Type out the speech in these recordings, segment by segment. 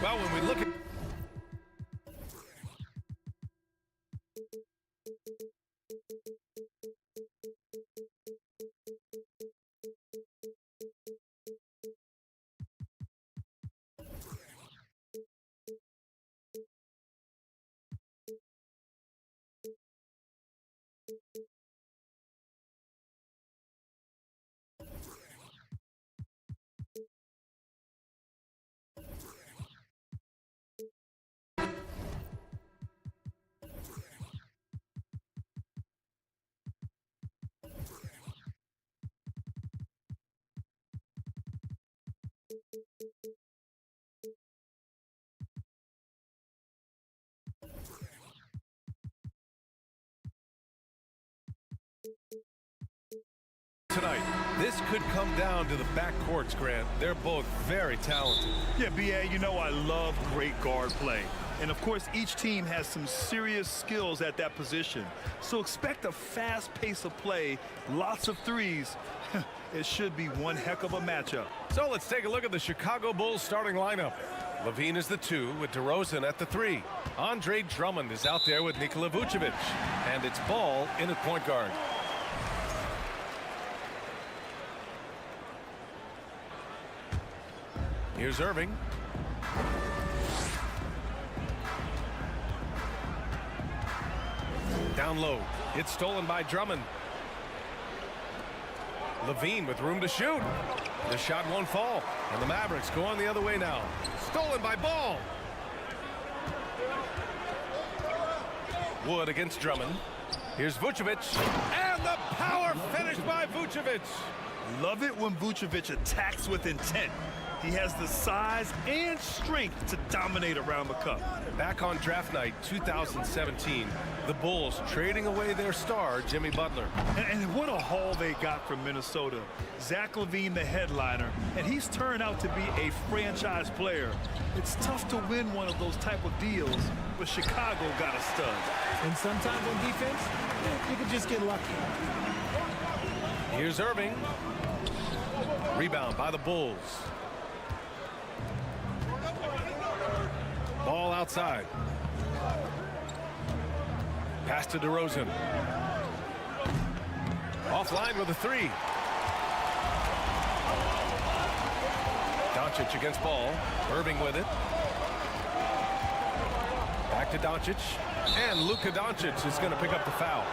Well, when we look at... tonight, this could come down to the backcourts, Grant. They're both very talented. Yeah, B.A., you know I love great guard play. And, of course, each team has some serious skills at that position. So expect a fast pace of play, lots of threes. It should be one heck of a matchup. So let's take a look at the Chicago Bulls starting lineup. Levine is the 2 with DeRozan at the 3. Andre Drummond is out there with Nikola Vucevic. And it's Ball in at point guard. Here's Irving. Down low. It's stolen by Drummond. Levine with room to shoot. The shot won't fall. And the Mavericks go on the other way now. Stolen by Ball. Wood against Drummond. Here's Vucevic. And the power finish by Vucevic. Love it when Vucevic attacks with intent. He has the size and strength to dominate around the cup. Back on draft night 2017, the Bulls trading away their star, Jimmy Butler. And what a haul they got from Minnesota. Zach LaVine, the headliner, and he's turned out to be a franchise player. It's tough to win one of those type of deals, but Chicago got a stud. And sometimes on defense, you can just get lucky. Here's Irving. Rebound by the Bulls. Ball outside. Pass to DeRozan. Offline with a 3. Doncic against Ball. Irving with it. Back to Doncic. And Luka Doncic is going to pick up the foul.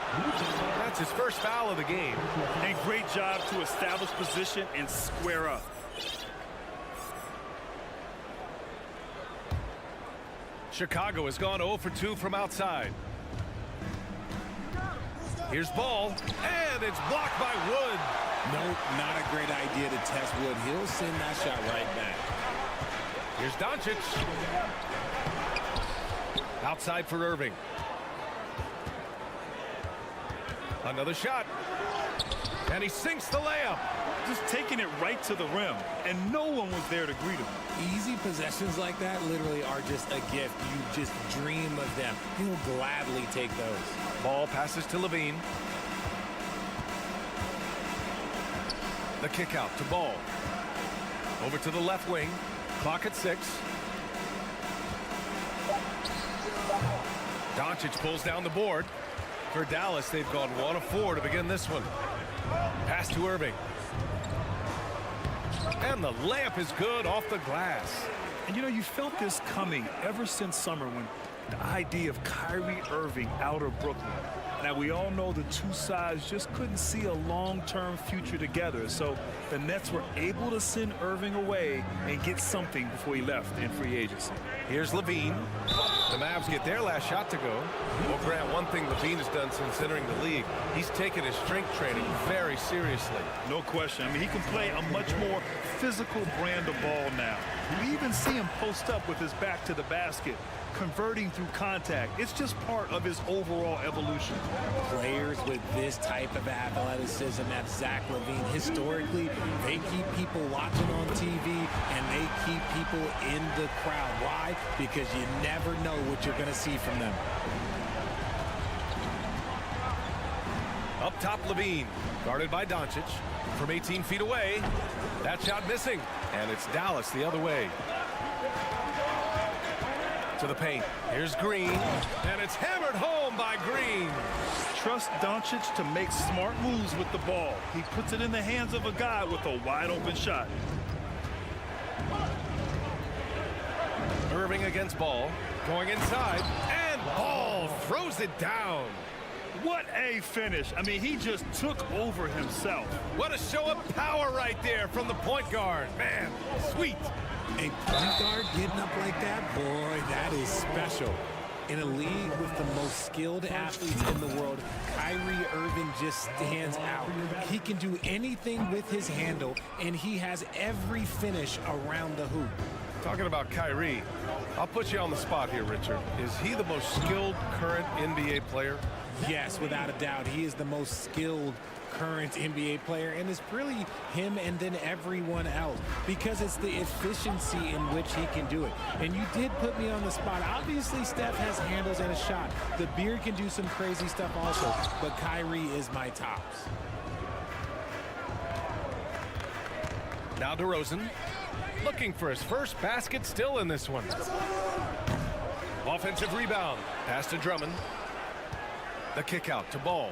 That's his first foul of the game. And great job to establish position and square up. Chicago has gone 0 for 2 from outside. Here's Ball, and it's blocked by Wood. Nope, not a great idea to test Wood. He'll send that shot right back. Here's Doncic. Outside for Irving. Another shot. And he sinks the layup. Just taking it right to the rim, and no one was there to greet him. Easy possessions like that literally are just a gift. You just dream of them. He'll gladly take those. Ball passes to Levine. The kick out to Ball. Over to the left wing. Clock at 6. Doncic pulls down the board. For Dallas, they've gone 1 of 4 to begin this one. Pass to Irving. And the layup is good off the glass. And you know, you felt this coming ever since summer when the idea of Kyrie Irving out of Brooklyn. Now, we all know the two sides just couldn't see a long-term future together. So the Nets were able to send Irving away and get something before he left in free agency. Here's Levine. The Mavs get their last shot to go. Well, Grant, one thing Levine has done since entering the league, he's taken his strength training very seriously. No question. I mean, he can play a much more physical brand of ball now. We even see him post up with his back to the basket, converting through contact. It's just part of his overall evolution. Players with this type of athleticism at Zach LaVine, historically, they keep people watching on TV and they keep people in the crowd. Why? Because you never know what you're going to see from them. Up top, Levine, guarded by Doncic. From 18 feet away, that shot missing, and it's Dallas the other way. To the paint. Here's Green. And it's hammered home by Green. Trust Doncic to make smart moves with the ball. He puts it in the hands of a guy with a wide open shot. Irving against Ball. Going inside. And Ball throws it down. What a finish. I mean, he just took over himself. What a show of power right there from the point guard. Man, sweet. A point guard getting up like that, boy, that is special. In a league with the most skilled athletes in the world, Kyrie Irving just stands out. He can do anything with his handle, and he has every finish around the hoop. Talking about Kyrie, I'll put you on the spot here, Richard. Is he the most skilled current NBA player? Yes, without a doubt. He is the most skilled current NBA player, and it's really him and then everyone else because it's the efficiency in which he can do it. And you did put me on the spot. Obviously, Steph has handles and a shot. The Beard can do some crazy stuff also, but Kyrie is my tops. Now DeRozan, looking for his first basket, still in this one. Offensive rebound. Pass to Drummond. The kick out to Ball.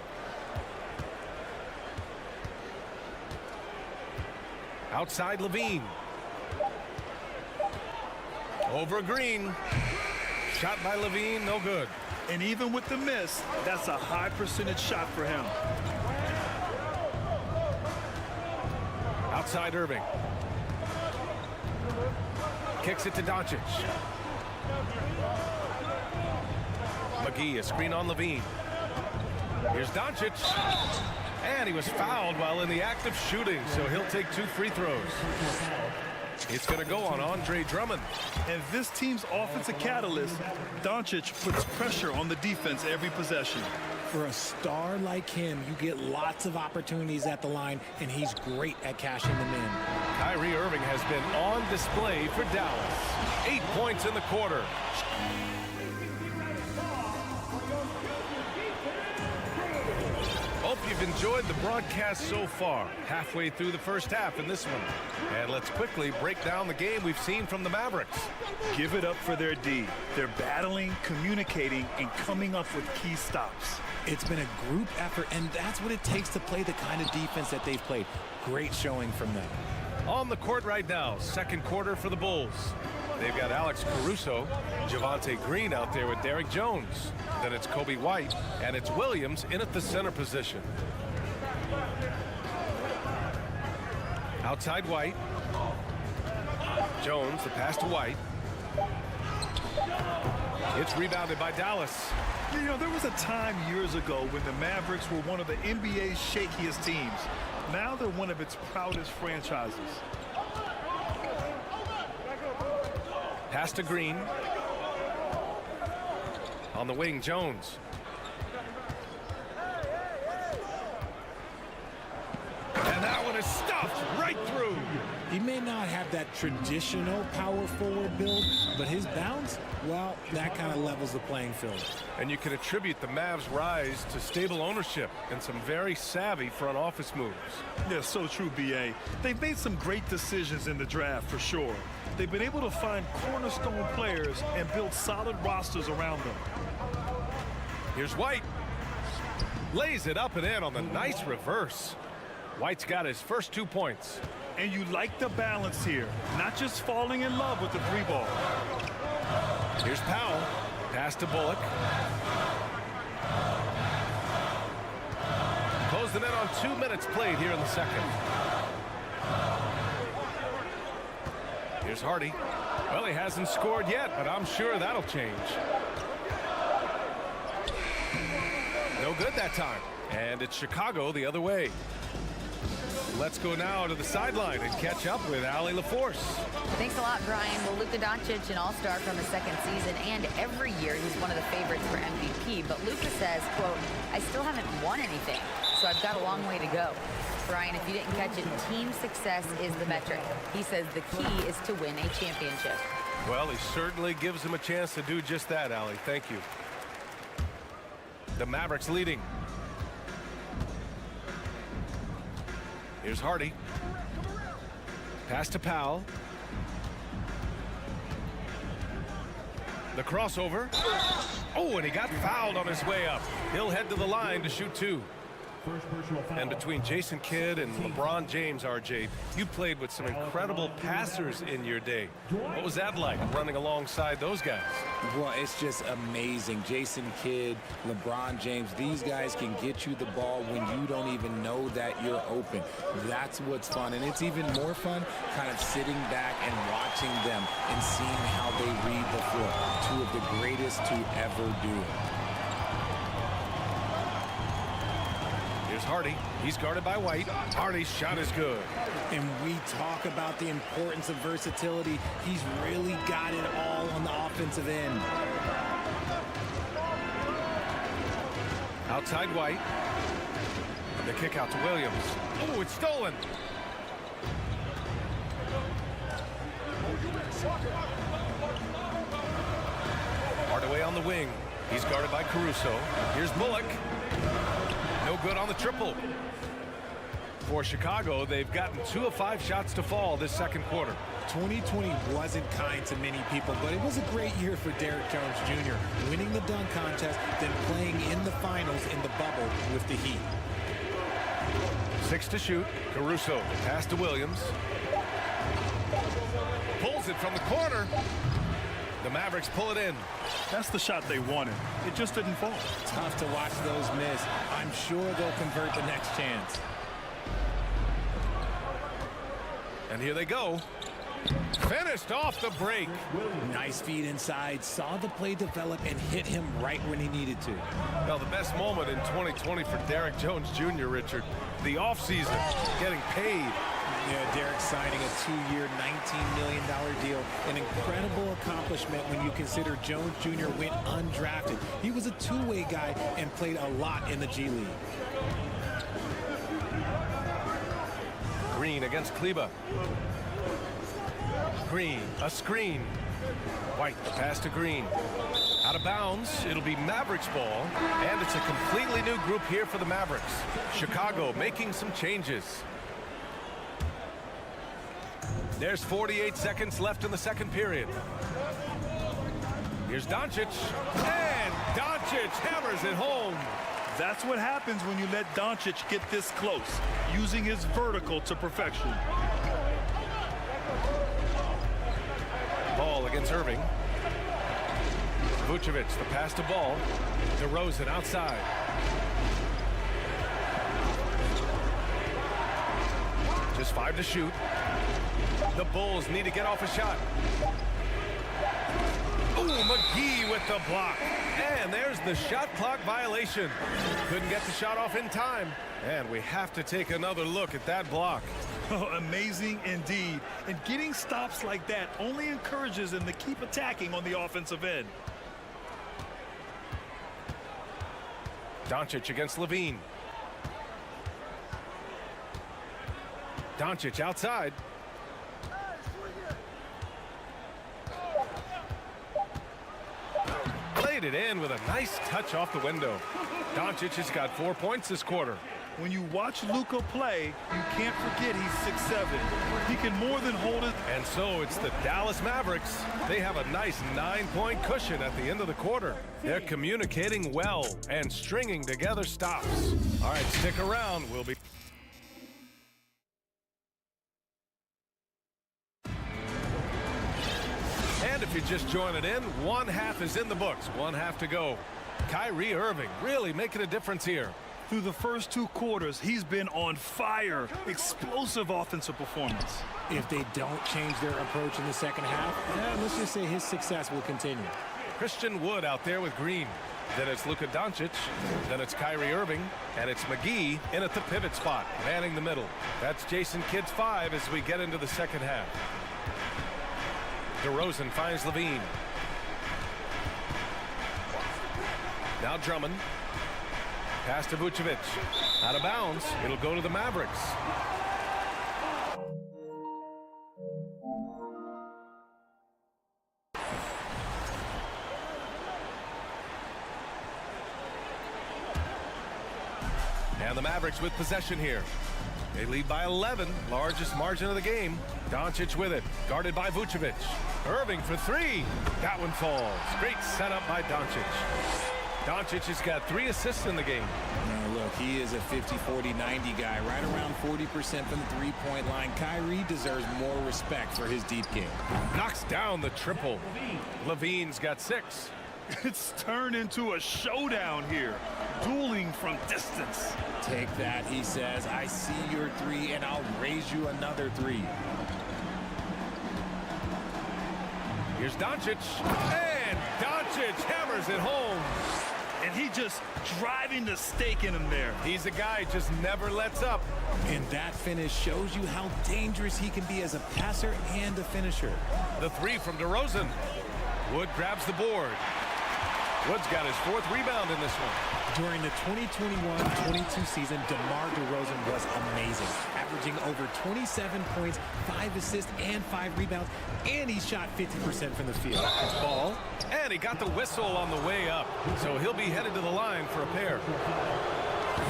Outside Levine. Over Green. Shot by Levine, no good. And even with the miss, that's a high percentage shot for him. Outside Irving. Kicks it to Doncic. McGee, a screen on Levine. Here's Doncic. And he was fouled while in the act of shooting, so he'll take 2 free throws. It's going to go on Andre Drummond. And this team's offensive catalyst, Doncic puts pressure on the defense every possession. For a star like him, you get lots of opportunities at the line, and he's great at cashing them in. Kyrie Irving has been on display for Dallas. 8 points in the quarter. Hope you've enjoyed the broadcast so far. Halfway through the first half in this one. And let's quickly break down the game we've seen from the Mavericks. Give it up for their D. They're battling, communicating, and coming up with key stops. It's been a group effort, and that's what it takes to play the kind of defense that they've played. Great showing from them. On the court right now, second quarter for the Bulls. They've got Alex Caruso, Javonte Green out there with Derrick Jones. Then it's Kobe White, and it's Williams in at the center position. Outside White. Jones, the pass to White. It's rebounded by Dallas. You know, there was a time years ago when the Mavericks were one of the NBA's shakiest teams. Now they're one of its proudest franchises. Pass to Green. On the wing, Jones. And that one is stuffed right through. He may not have that traditional power forward build, but his bounce, well, that kind of levels the playing field. And you can attribute the Mavs' rise to stable ownership and some very savvy front office moves. Yeah, so true, B.A. They've made some great decisions in the draft, for sure. They've been able to find cornerstone players and build solid rosters around them. Here's White. Lays it up and in on the nice reverse. White's got his first 2 points. And you like the balance here, not just falling in love with the 3-ball. Here's Powell. Pass to Bullock. Close the net on 2 minutes played here in the second. Here's Hardy. Well, he hasn't scored yet, but I'm sure that'll change. No good that time. And it's Chicago the other way. Let's go now to the sideline and catch up with Allie LaForce. Thanks a lot, Brian. Well, Luka Doncic, an all-star from his second season, and every year he's one of the favorites for MVP. But Luka says, quote, I still haven't won anything, so I've got a long way to go. Brian, if you didn't catch it, team success is the metric. He says the key is to win a championship. Well, he certainly gives him a chance to do just that, Allie. Thank you. The Mavericks leading. Here's Hardy. Pass to Powell. The crossover. Oh, and he got fouled on his way up. He'll head to the line to shoot 2. And between Jason Kidd and LeBron James, RJ, you played with some incredible passers in your day. What was that like, running alongside those guys? Well, it's just amazing. Jason Kidd, LeBron James, these guys can get you the ball when you don't even know that you're open. That's what's fun. And it's even more fun kind of sitting back and watching them and seeing how they read the floor. 2 of the greatest to ever do it. Hardy. He's guarded by White. Hardy's shot is good. And we talk about the importance of versatility. He's really got it all on the offensive end. Outside White. The kick out to Williams. Oh, it's stolen. Hardaway on the wing. He's guarded by Caruso. Here's Bullock. No good on the triple. For Chicago, they've gotten 2 of 5 shots to fall this second quarter. 2020 wasn't kind to many people, but it was a great year for Derrick Jones Jr., winning the dunk contest, then playing in the finals in the bubble with the Heat. 6 to shoot. Caruso, pass to Williams. Pulls it from the corner. The Mavericks pull it in. That's the shot they wanted. It just didn't fall. Tough to watch those miss. I'm sure they'll convert the next chance. And here they go. Finished off the break. Nice feed inside. Saw the play develop and hit him right when he needed to. Well, the best moment in 2020 for Derrick Jones Jr., Richard. The offseason, getting paid. Yeah, Derrick signing a 2-year, $19 million deal. An incredible accomplishment when you consider Jones Jr. went undrafted. He was a two-way guy and played a lot in the G League. Green against Kleba. Green, a screen. White, pass to Green. Out of bounds, it'll be Mavericks ball. And it's a completely new group here for the Mavericks. Chicago making some changes. There's 48 seconds left in the second period. Here's Doncic. And Doncic hammers it home. That's what happens when you let Doncic get this close, using his vertical to perfection. Ball against Irving. Vucevic, the pass to Ball. DeRozan outside. Just 5 to shoot. The Bulls need to get off a shot. Ooh, McGee with the block. And there's the shot clock violation. Couldn't get the shot off in time. And we have to take another look at that block. Oh, amazing indeed. And getting stops like that only encourages them to keep attacking on the offensive end. Doncic against Levine. Doncic outside. Played it in with a nice touch off the window. Doncic has got 4 points this quarter. When you watch Luka play, you can't forget he's 6'7". He can more than hold it. And so it's the Dallas Mavericks. They have a nice 9-point cushion at the end of the quarter. They're communicating well and stringing together stops. All right, stick around. We'll be... And if you're just joining in, one half is in the books. One half to go. Kyrie Irving really making a difference here. Through the first 2 quarters, he's been on fire. Explosive offensive performance. If they don't change their approach in the second half, let's just say his success will continue. Christian Wood out there with Green. Then it's Luka Doncic. Then it's Kyrie Irving. And it's McGee in at the pivot spot, manning the middle. That's Jason Kidd's 5 as we get into the second half. DeRozan finds Levine. Now Drummond. Pass to Vucevic. Out of bounds. It'll go to the Mavericks. And the Mavericks with possession here. They lead by 11, largest margin of the game. Doncic with it, guarded by Vucevic. Irving for three. That one falls. Great setup by Doncic. Doncic has got 3 assists in the game. Now look, he is a 50-40-90 guy, right around 40% from the three-point line. Kyrie deserves more respect for his deep game. Knocks down the triple. Levine's got 6. It's turned into a showdown here. Dueling from distance. Take that, he says. I see your 3, and I'll raise you another 3. Here's Doncic. And Doncic hammers it home. And he just driving the stake in him there. He's a guy who just never lets up. And that finish shows you how dangerous he can be as a passer and a finisher. The 3 from DeRozan. Wood grabs the board. Wood's got his 4th rebound in this one. During the 2021-22 season, DeMar DeRozan was amazing, averaging over 27 points, 5 assists, and 5 rebounds, and he shot 50% from the field. Ball, and he got the whistle on the way up, so he'll be headed to the line for a pair.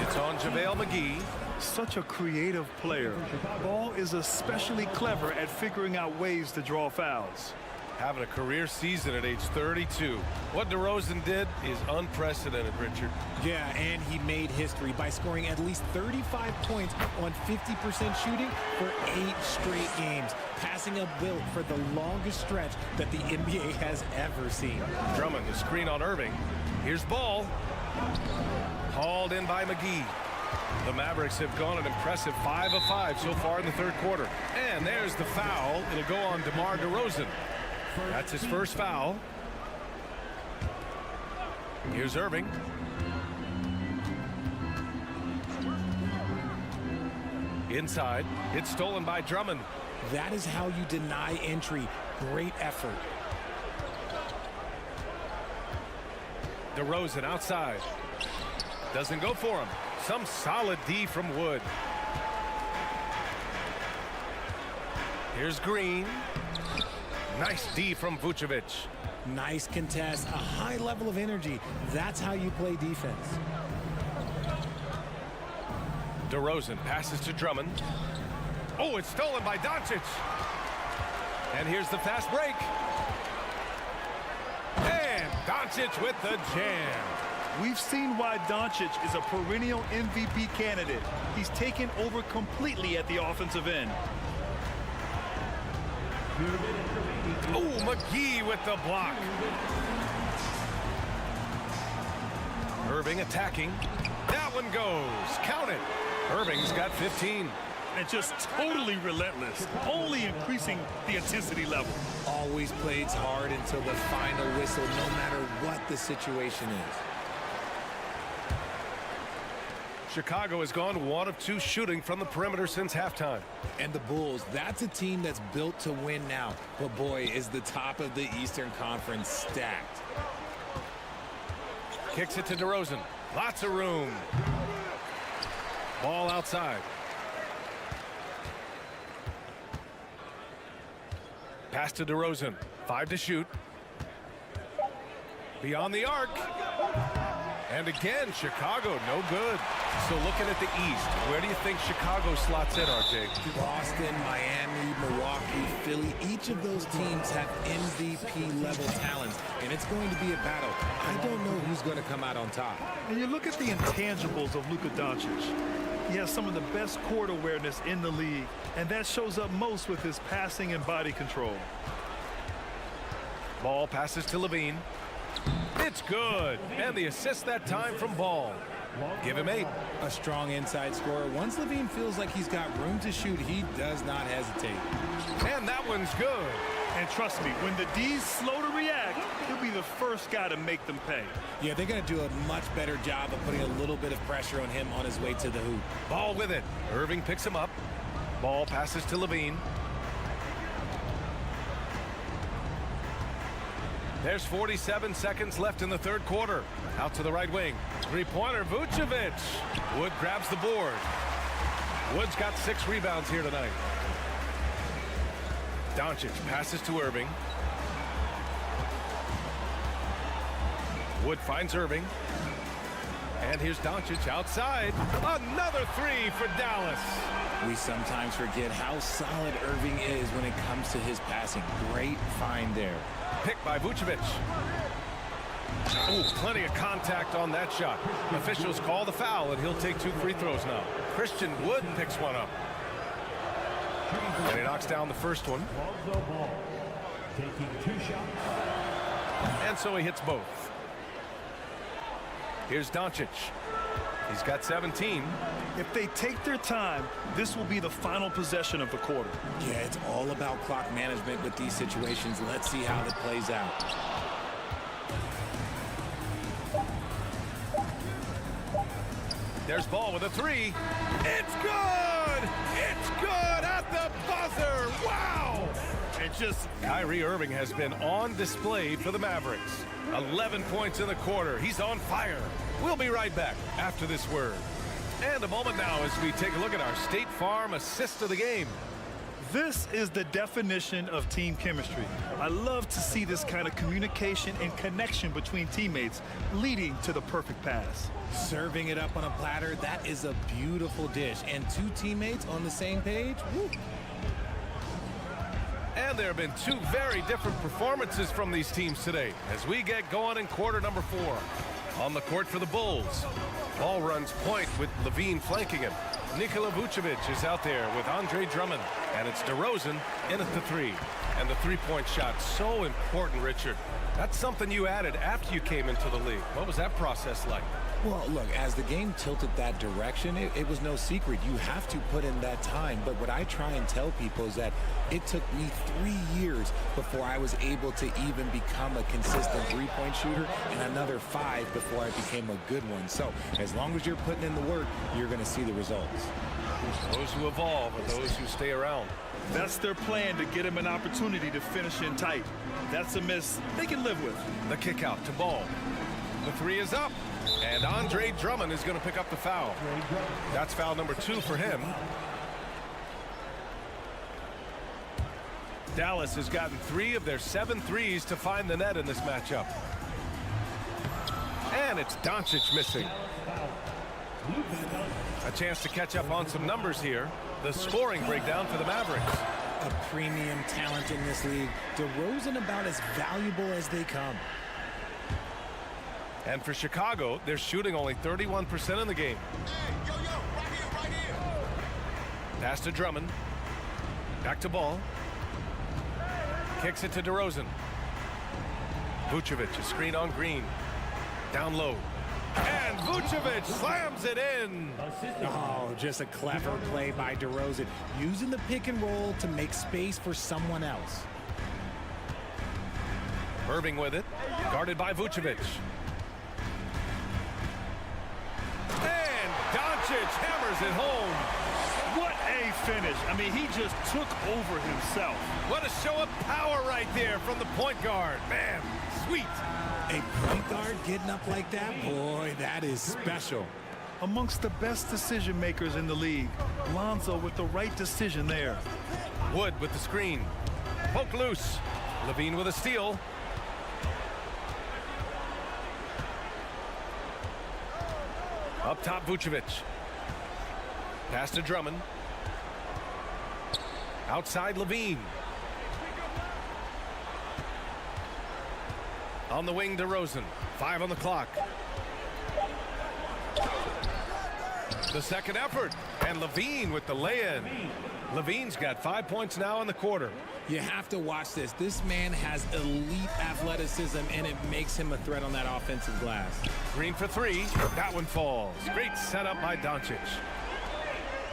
It's on JaVale McGee. Such a creative player. Ball is especially clever at figuring out ways to draw fouls. Having a career season at age 32. What DeRozan did is unprecedented, Richard. Yeah, and he made history by scoring at least 35 points on 50% shooting for 8 straight games, passing up Wilt for the longest stretch that the NBA has ever seen. Drummond, the screen on Irving. Here's Ball. Hauled in by McGee. The Mavericks have gone an impressive 5 of 5 so far in the 3rd quarter. And there's the foul. It'll go on DeMar DeRozan. That's his first foul. Here's Irving. Inside. It's stolen by Drummond. That is how you deny entry. Great effort. DeRozan outside. Doesn't go for him. Some solid D from Wood. Here's Green. Nice D from Vucevic. Nice contest, a high level of energy. That's how you play defense. DeRozan passes to Drummond. Oh, it's stolen by Doncic. And here's the fast break. And Doncic with the jam. We've seen why Doncic is a perennial MVP candidate. He's taken over completely at the offensive end. Oh, McGee with the block. Irving attacking. That one goes. Count it. Irving's got 15. And just totally relentless, only increasing the intensity level. Always plays hard until the final whistle, no matter what the situation is. Chicago has gone 1 of 2 shooting from the perimeter since halftime. And the Bulls, that's a team that's built to win now. But boy, is the top of the Eastern Conference stacked. Kicks it to DeRozan. Lots of room. Ball outside. Pass to DeRozan. 5 to shoot. Beyond the arc. And again, Chicago, no good. So looking at the East, where do you think Chicago slots in, RJ? Boston, Miami, Milwaukee, Philly, each of those teams have MVP-level talents, and it's going to be a battle. I don't know who's going to come out on top. And you look at the intangibles of Luka Doncic. He has some of the best court awareness in the league, and that shows up most with his passing and body control. Ball passes to Levine. It's good. And the assist that time from Ball. Give him 8. A strong inside scorer. Once Levine feels like he's got room to shoot, he does not hesitate. And that one's good. And trust me, when the D's slow to react, he'll be the first guy to make them pay. Yeah, they're going to do a much better job of putting a little bit of pressure on him on his way to the hoop. Ball with it. Irving picks him up. Ball passes to Levine. There's 47 seconds left in the 3rd quarter. Out to the right wing. 3-pointer, Vucevic. Wood grabs the board. Wood's got 6 rebounds here tonight. Doncic passes to Irving. Wood finds Irving. And here's Doncic outside. Another 3 for Dallas. We sometimes forget how solid Irving is when it comes to his passing. Great find there. Picked by Vucevic. Oh, plenty of contact on that shot. Officials call the foul, and he'll take 2 free throws now. Christian Wood picks one up. And he knocks down the first one. Taking 2 shots. And so he hits both. Here's Doncic. He's got 17. If they take their time, this will be the final possession of the quarter. Yeah, it's all about clock management with these situations. Let's see how that plays out. There's Ball with a 3. It's good! It's good at the buzzer! Wow! And just Kyrie Irving has been on display for the Mavericks. 11 points in the quarter. He's on fire. We'll be right back after this word. And a moment now as we take a look at our State Farm assist of the game. This is the definition of team chemistry. I love to see this kind of communication and connection between teammates leading to the perfect pass. Serving it up on a platter, that is a beautiful dish. And 2 teammates on the same page. Woo. And there have been 2 very different performances from these teams today as we get going in quarter number 4. On the court for the Bulls. Ball runs point with Levine flanking him. Nikola Vucevic is out there with Andre Drummond. And it's DeRozan in at the 3. And the 3-point shot, so important, Richard. That's something you added after you came into the league. What was that process like? Well, look, as the game tilted that direction, it was no secret. You have to put in that time. But what I try and tell people is that it took me 3 years before I was able to even become a consistent 3-point shooter, and another 5 before I became a good one. So as long as you're putting in the work, you're going to see the results. Those who evolve are those who stay around. That's their plan to get him an opportunity to finish in tight. That's a miss they can live with. The kick out to Ball. The 3 is up. And Andre Drummond is going to pick up the foul. That's foul number 2 for him. Dallas has gotten 3 of their 7 threes to find the net in this matchup. And it's Doncic missing. A chance to catch up on some numbers here. The scoring breakdown for the Mavericks. A premium talent in this league. DeRozan about as valuable as they come. And for Chicago, they're shooting only 31% in the game. Hey, right here. Pass to Drummond. Back to Ball. Kicks it to DeRozan. Vucevic, a screen on Green. Down low. And Vucevic slams it in. Oh, just a clever play by DeRozan, using the pick and roll to make space for someone else. Irving with it, guarded by Vucevic. And Doncic hammers it home. What a finish. I mean, he just took over himself. What a show of power right there from the point guard. Man, sweet. A point guard getting up like that, boy, that is special. Amongst the best decision makers in the league, Lonzo with the right decision there. Wood with the screen. Poke loose. Levine with a steal. Up top, Vucevic. Pass to Drummond. Outside, Levine. On the wing, DeRozan. 5 on the clock. The second effort. And Levine with the lay-in. Levine's got 5 points now in the quarter. You have to watch this. This man has elite athleticism, and it makes him a threat on that offensive glass. Green for 3. That one falls. Great setup by Doncic.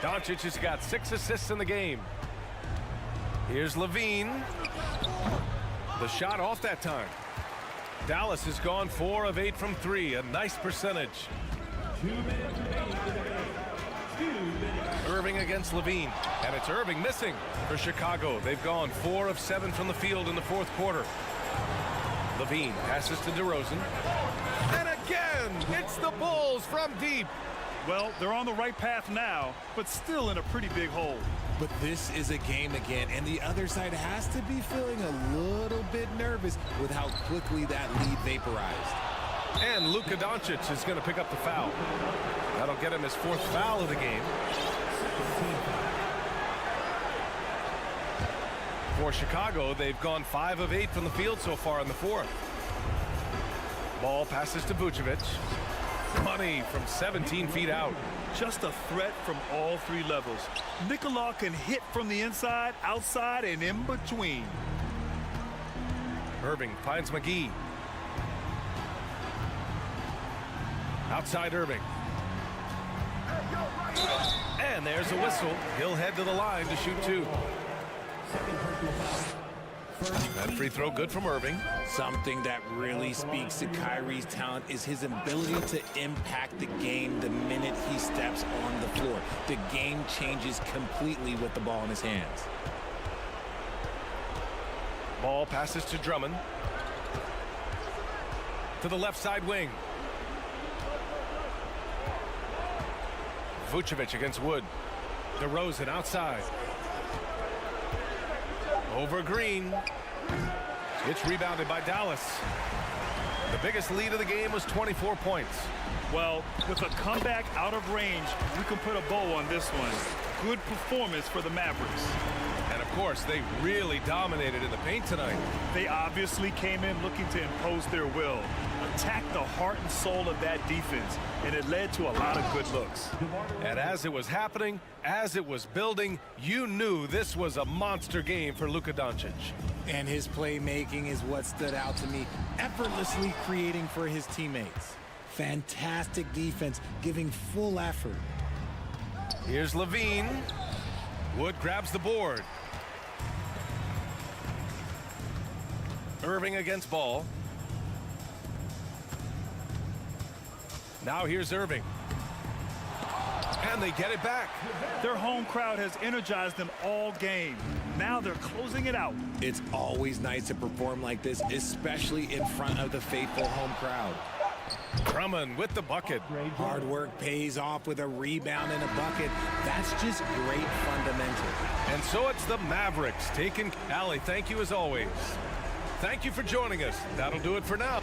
Doncic has got 6 assists in the game. Here's Levine. The shot off that time. Dallas has gone 4 of 8 from 3. A nice percentage. 2 minutes remaining in the game. 2 minutes. Irving against Levine. And it's Irving missing for Chicago. They've gone 4 of 7 from the field in the fourth quarter. Levine passes to DeRozan. And again, it's the Bulls from deep. Well, they're on the right path now, but still in a pretty big hole. But this is a game again, and the other side has to be feeling a little bit nervous with how quickly that lead vaporized. And Luka Doncic is going to pick up the foul. That'll get him his 4th foul of the game. For Chicago, they've gone 5 of 8 from the field so far in the fourth. Ball passes to Vucevic. Money from 17 feet out. Just a threat from all 3 levels. Nicola can hit from the inside, outside, and in between. Irving finds McGee. Outside Irving. And there's a whistle. He'll head to the line to shoot 2. That free throw good from Irving. Something that really speaks to Kyrie's talent is his ability to impact the game the minute he steps on the floor. The game changes completely with the ball in his hands. Ball passes to Drummond. To the left side wing. Vucevic against Wood. DeRozan outside. Over Green. It's rebounded by Dallas. The biggest lead of the game was 24 points. Well, with a comeback out of range, we can put a bow on this one. Good performance for the Mavericks. And of course, they really dominated in the paint tonight. They obviously came in looking to impose their will, attack the heart and soul of that defense, and it led to a lot of good looks. And as it was happening, as it was building, you knew this was a monster game for Luka Doncic. And his playmaking is what stood out to me, effortlessly creating for his teammates. Fantastic defense, giving full effort. Here's Levine. Wood grabs the board. Irving against Ball. Now here's Irving. And they get it back. Their home crowd has energized them all game. Now they're closing it out. It's always nice to perform like this, especially in front of the faithful home crowd. Drummond with the bucket. Hard work pays off with a rebound and a bucket. That's just great fundamentals. And so it's the Mavericks taking. Allie, thank you as always. Thank you for joining us. That'll do it for now.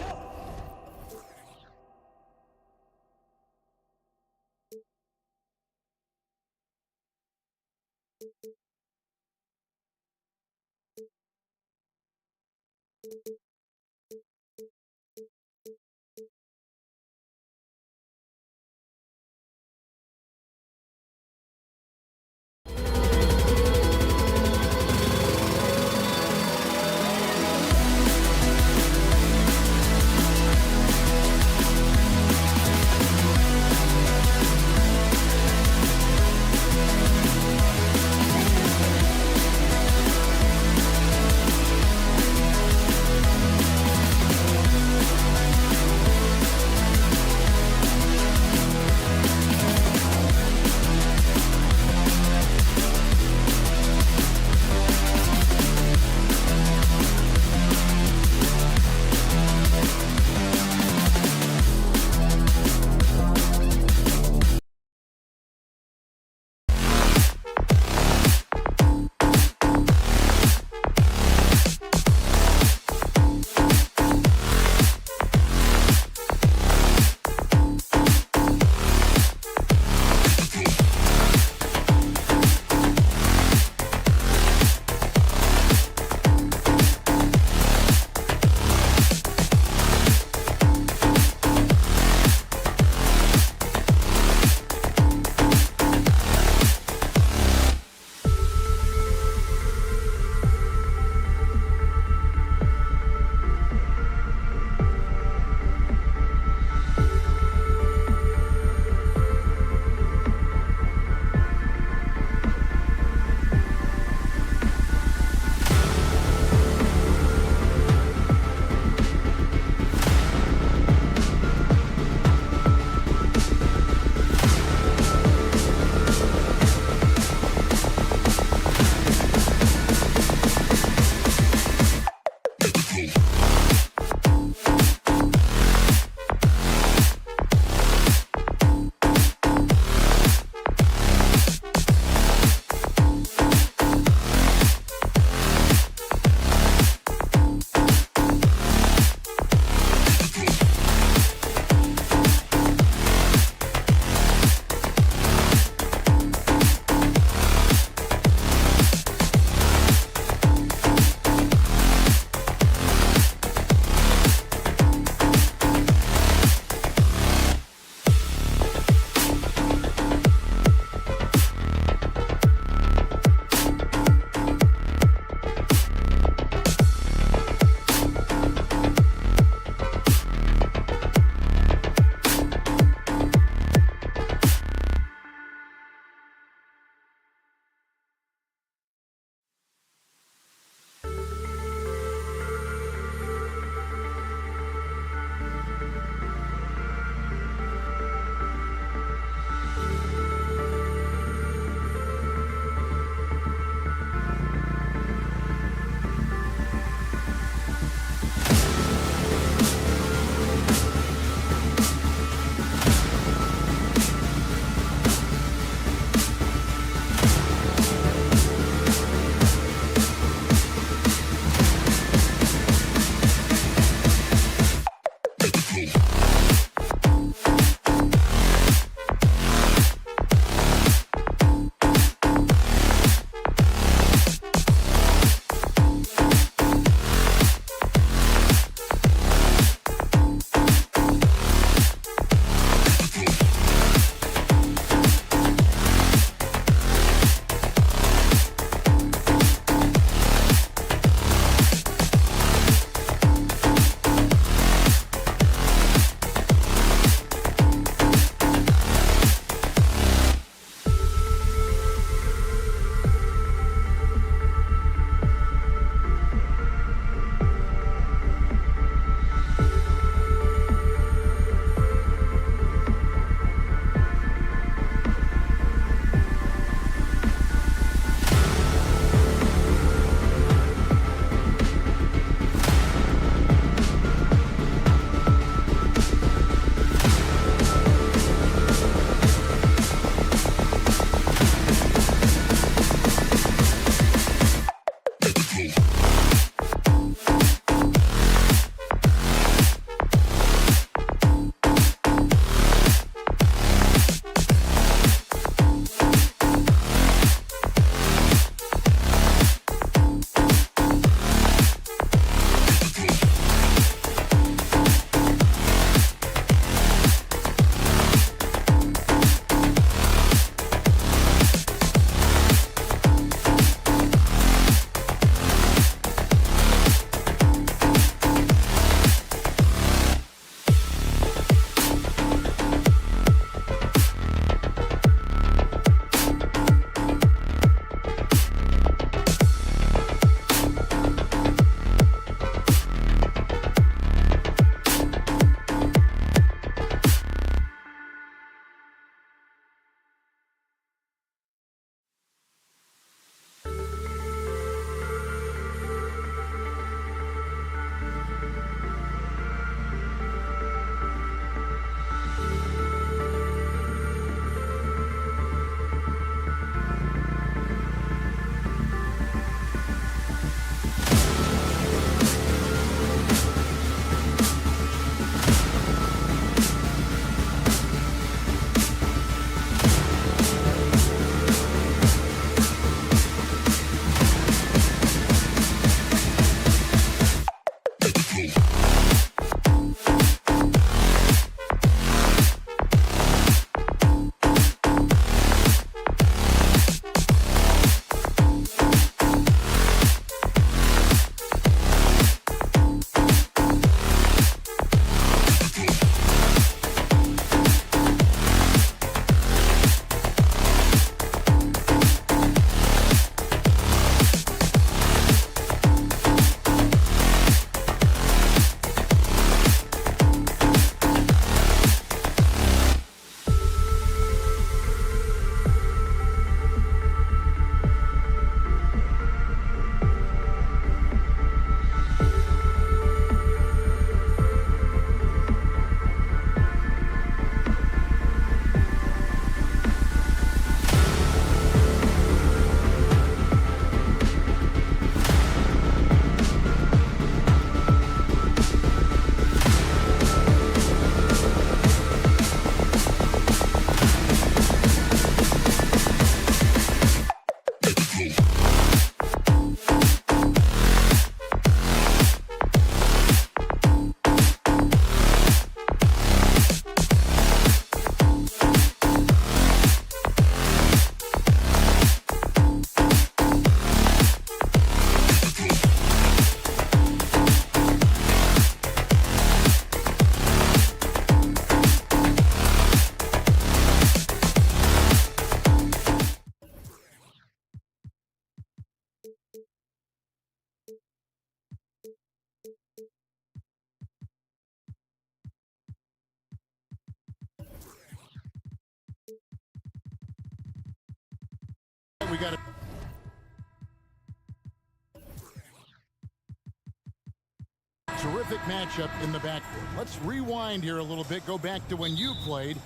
terrific matchup in the backcourt. Let's rewind here a little bit. Go back to when you played.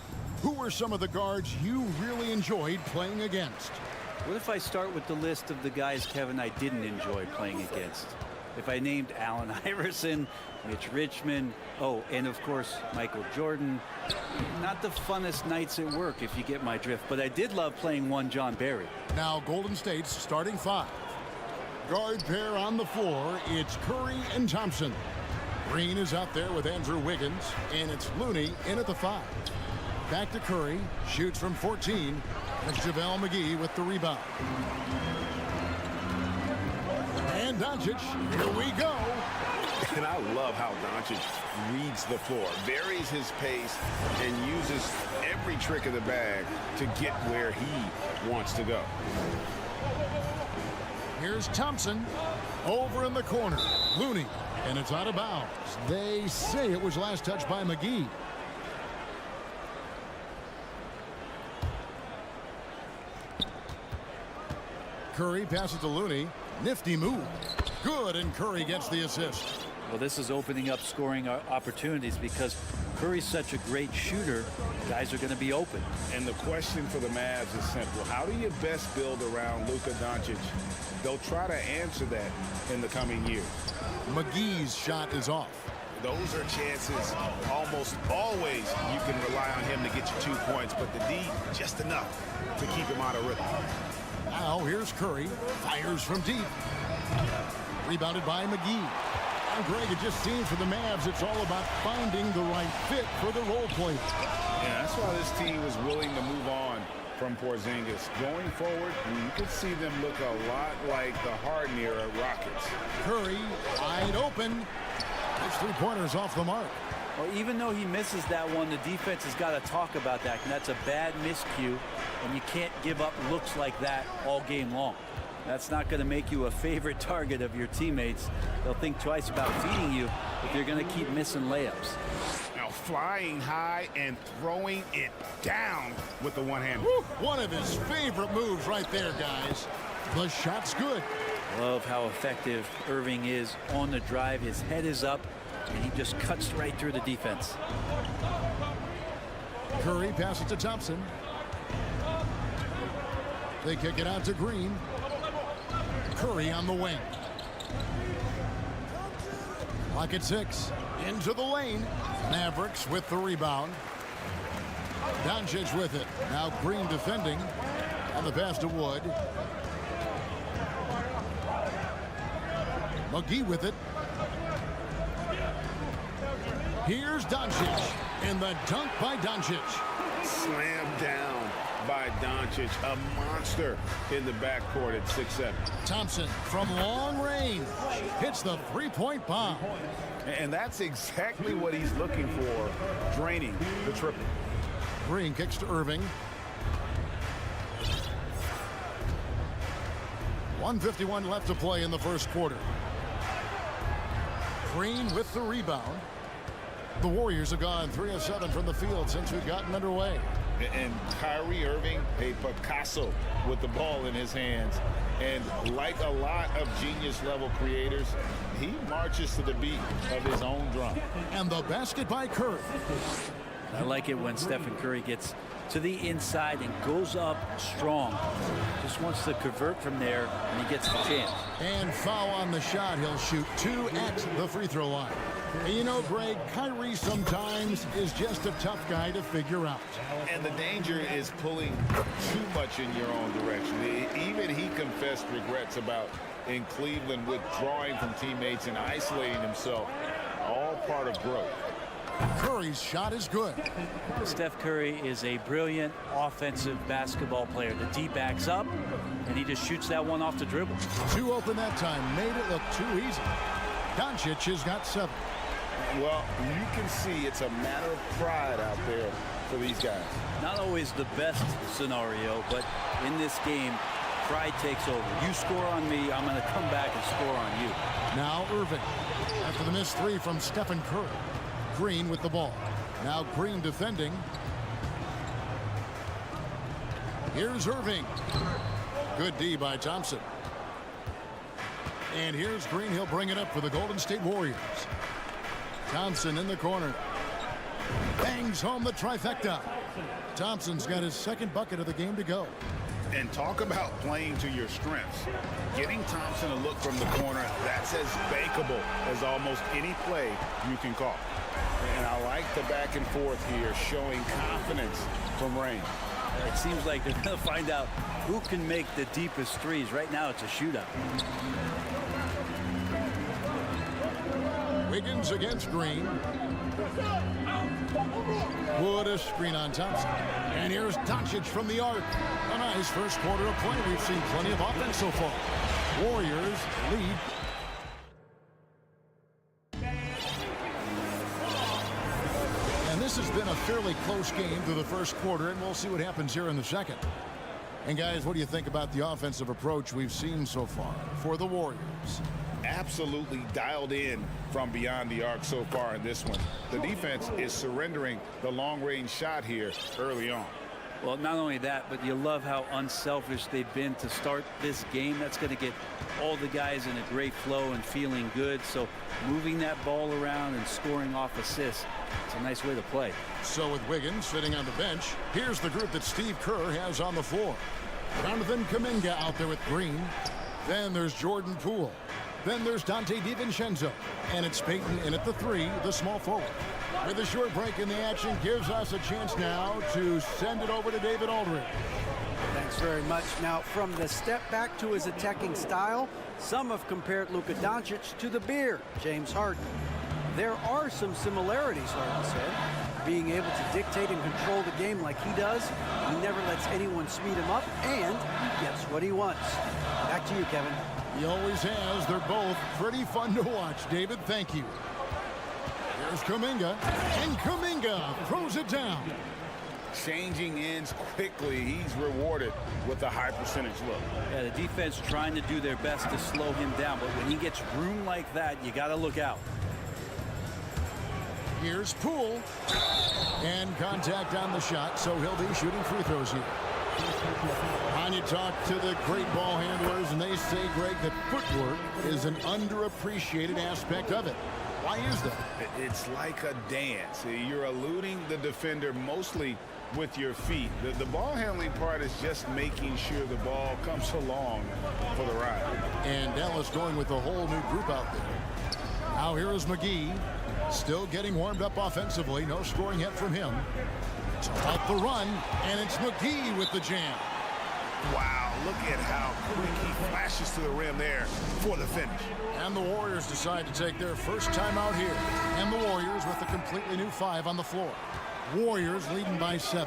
Who were some of the guards you really enjoyed playing against? What if I start with the list of the guys, Kevin, I didn't enjoy playing against? If I named Allen Iverson, Mitch Richmond, oh, and of course, Michael Jordan. Not the funnest nights at work, if you get my drift, but I did love playing one John Barry. Now Golden State's starting five. Guard pair on the floor. It's Curry and Thompson. Green is out there with Andrew Wiggins, and it's Looney in at the 5. Back to Curry, shoots from 14. That's JaVale McGee with the rebound. And Doncic, here we go. And I love how Doncic reads the floor, varies his pace, and uses every trick of the bag to get where he wants to go. Here's Thompson over in the corner. Looney, and it's out of bounds. They say it was last touched by McGee. Curry passes to Looney. Nifty move. Good, and Curry gets the assist. Well, this is opening up scoring opportunities because Curry's such a great shooter. Guys are going to be open. And the question for the Mavs is simple. How do you best build around Luka Doncic? They'll try to answer that in the coming years. McGee's shot is off. Those are chances almost always you can rely on him to get you 2 points, but the D, just enough to keep him out of rhythm. Now here's Curry. Fires from deep. Rebounded by McGee. And Greg, it just seems for the Mavs it's all about finding the right fit for the role players. Yeah, that's why this team was willing to move on from Porzingis. Going forward, you could see them look a lot like the Harden era Rockets. Curry wide open. His 3-pointers off the mark. Well, even though he misses that one, the defense has got to talk about that, and that's a bad miscue, and you can't give up looks like that all game long. That's not going to make you a favorite target of your teammates. They'll think twice about feeding you if you're going to keep missing layups. Now flying high and throwing it down with the one hand. One of his favorite moves right there, guys. The shot's good. Love how effective Irving is on the drive. His head is up, and he just cuts right through the defense. Curry passes to Thompson. They kick it out to Green. Curry on the wing. Clock at 6. Into the lane. Mavericks with the rebound. Doncic with it. Now Green defending. On the pass to Wood. McGee with it. Here's Doncic. And the dunk by Doncic. Slam down by Doncic. A monster in the backcourt at 6'7". Thompson from long range hits the 3-point bomb. And that's exactly what he's looking for, draining the triple. Green kicks to Irving. 1:51 left to play in the first quarter. Green with the rebound. The Warriors have gone 3 of 7 from the field since we've gotten underway. And Kyrie Irving, a Picasso with the ball in his hands. And like a lot of genius-level creators, he marches to the beat of his own drum. And the basket by Curry. I like it when Stephen Curry gets to the inside and goes up strong. Just wants to convert from there, and he gets the chance. And foul on the shot. He'll shoot 2 at the free throw line. And you know, Greg, Kyrie sometimes is just a tough guy to figure out. And the danger is pulling too much in your own direction. Even he confessed regrets about in Cleveland withdrawing from teammates and isolating himself. All part of growth. Curry's shot is good. Steph Curry is a brilliant offensive basketball player. The D backs up, and he just shoots that one off the dribble. 2 open that time. Made it look too easy. Doncic has got 7. Well, you can see it's a matter of pride out there for these guys. Not always the best scenario, but in this game, pride takes over. You score on me, I'm going to come back and score on you. Now Irving. After the missed 3 from Stephen Curry. Green with the ball. Now Green defending. Here's Irving. Good D by Thompson. And here's Green. He'll bring it up for the Golden State Warriors. Thompson in the corner. Bangs home the trifecta. Thompson's got his second bucket of the game to go. And talk about playing to your strengths. Getting Thompson a look from the corner, that's as bankable as almost any play you can call. And I like the back and forth here, showing confidence from Rain. It seems like they're going to find out who can make the deepest threes. Right now, it's a shootout. Wiggins against Green. What a screen on Thompson. And here's Doncic from the arc. A nice first quarter of play. We've seen plenty of offense so far. Warriors lead. And this has been a fairly close game through the first quarter, and we'll see what happens here in the second. And guys, what do you think about the offensive approach we've seen so far for the Warriors? Absolutely dialed in from beyond the arc so far in this one. The defense is surrendering the long-range shot here early on. Well, not only that, but you love how unselfish they've been to start this game. That's going to get all the guys in a great flow and feeling good. So moving that ball around and scoring off assists, it's a nice way to play. So with Wiggins sitting on the bench, here's the group that Steve Kerr has on the floor. Jonathan Kuminga out there with Green. Then there's Jordan Poole. Then there's Dante DiVincenzo. And it's Peyton in at the 3, the small forward. With a short break in the action, gives us a chance now to send it over to David Aldridge. Thanks very much. Now, from the step back to his attacking style, some have compared Luka Doncic to the Bear, James Harden. There are some similarities, Harden said. Being able to dictate and control the game like he does, he never lets anyone speed him up, and he gets what he wants. Back to you, Kevin. He always has. They're both pretty fun to watch. David, thank you. Here's Kuminga, and Kuminga throws it down. Changing ends quickly. He's rewarded with a high percentage look. Yeah, the defense trying to do their best to slow him down, but when he gets room like that, you got to look out. Here's Poole, and contact on the shot, so he'll be shooting free throws here. And you talk to the great ball handlers, and they say, Greg, that footwork is an underappreciated aspect of it. Why is that? It's like a dance. You're eluding the defender mostly with your feet. The ball handling part is just making sure the ball comes along for the ride. And Dallas going with a whole new group out there. Now here is McGee, still getting warmed up offensively. No scoring yet from him. So out the run, and it's McGee with the jam. Wow, look at how quick he flashes to the rim there for the finish. And the Warriors decide to take their first time out here. And the Warriors with a completely new 5 on the floor. Warriors leading by 7.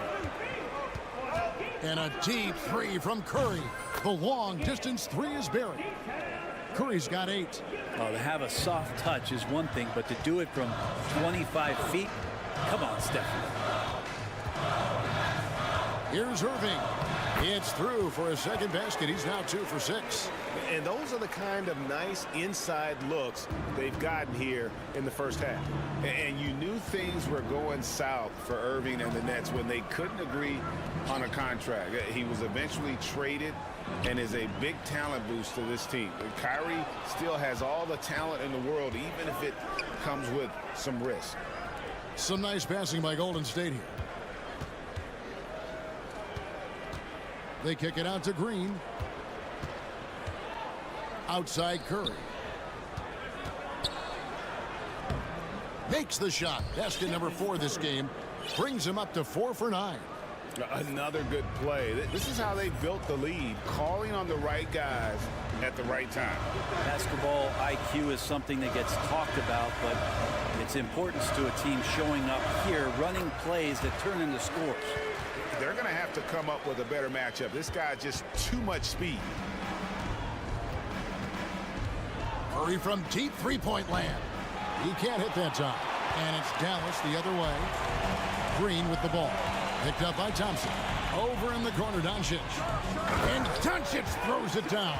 And a deep 3 from Curry. The long distance 3 is buried. Curry's got 8. Oh, to have a soft touch is one thing, but to do it from 25 feet, come on, Steph. Here's Irving. It's through for his second basket. He's now 2 for 6. And those are the kind of nice inside looks they've gotten here in the first half. And you knew things were going south for Irving and the Nets when they couldn't agree on a contract. He was eventually traded and is a big talent boost to this team. Kyrie still has all the talent in the world, even if it comes with some risk. Some nice passing by Golden State here. They kick it out to Green. Outside Curry. Makes the shot. Basket number 4 this game. Brings him up to 4 for 9. Another good play. This is how they built the lead, calling on the right guys at the right time. Basketball IQ is something that gets talked about, but its importance to a team showing up here, running plays that turn into scores. They're going to have to come up with a better matchup. This guy just too much speed. Curry from deep three-point land. He can't hit that time. And it's Dallas the other way. Green with the ball. Picked up by Thompson. Over in the corner, Doncic. And Doncic throws it down.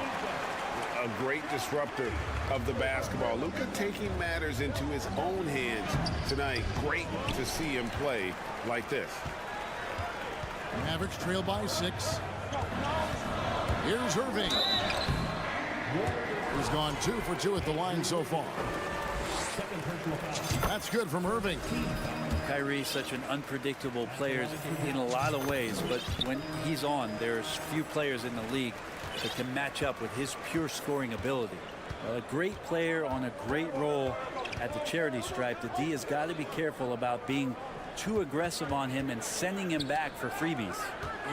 A great disruptor of the basketball. Luka taking matters into his own hands tonight. Great to see him play like this. Mavericks trail by 6. Here's Irving. He's gone 2 for 2 at the line so far. That's good from Irving. Kyrie's such an unpredictable player in a lot of ways, but when he's on, there's few players in the league that can match up with his pure scoring ability. A great player on a great role at the charity stripe. The D has got to be careful about being too aggressive on him and sending him back for freebies.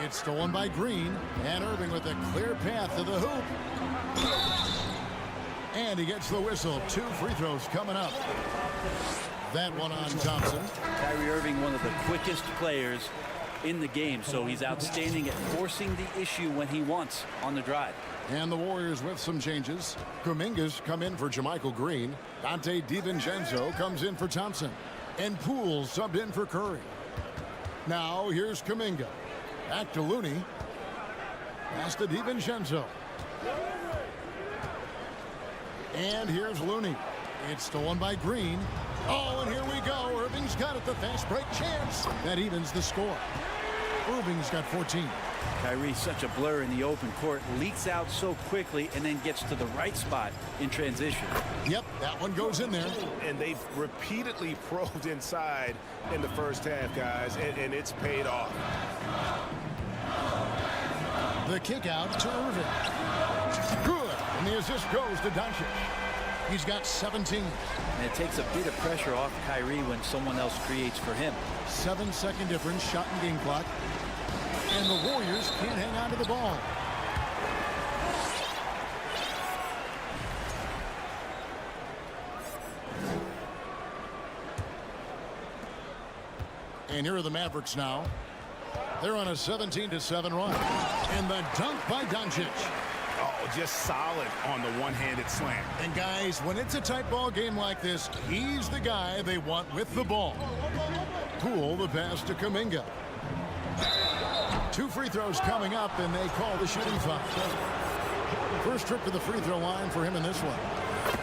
It's stolen by Green, and Irving with a clear path to the hoop. And he gets the whistle. 2 free throws coming up. That one on Thompson. Kyrie Irving, one of the quickest players in the game, so he's outstanding at forcing the issue when he wants on the drive. And the Warriors with some changes. Kuminga's come in for JaMychal Green. Dante DiVincenzo comes in for Thompson. And Poole subbed in for Curry. Now here's Kuminga. Back to Looney. Pass to DiVincenzo. And here's Looney. It's stolen by Green. Oh, and here we go. Irving's got it. The fast break chance. That evens the score. Irving's got 14. Kyrie's such a blur in the open court. Leaks out so quickly and then gets to the right spot in transition. Yep, that one goes in there. And they've repeatedly probed inside in the first half, guys, and it's paid off. The kick out to Irving. Good. And the assist goes to Doncic. He's got 17. And it takes a bit of pressure off Kyrie when someone else creates for him. 7-second difference, shot and game clock. And the Warriors can't hang on to the ball. And here are the Mavericks now. They're on a 17-7 run. And the dunk by Doncic. Oh, just solid on the one-handed slam. And guys, when it's a tight ball game like this, he's the guy they want with the ball. Poole the pass to Kuminga. 2 free throws coming up, and they call the shooting foul. First trip to the free throw line for him in this one.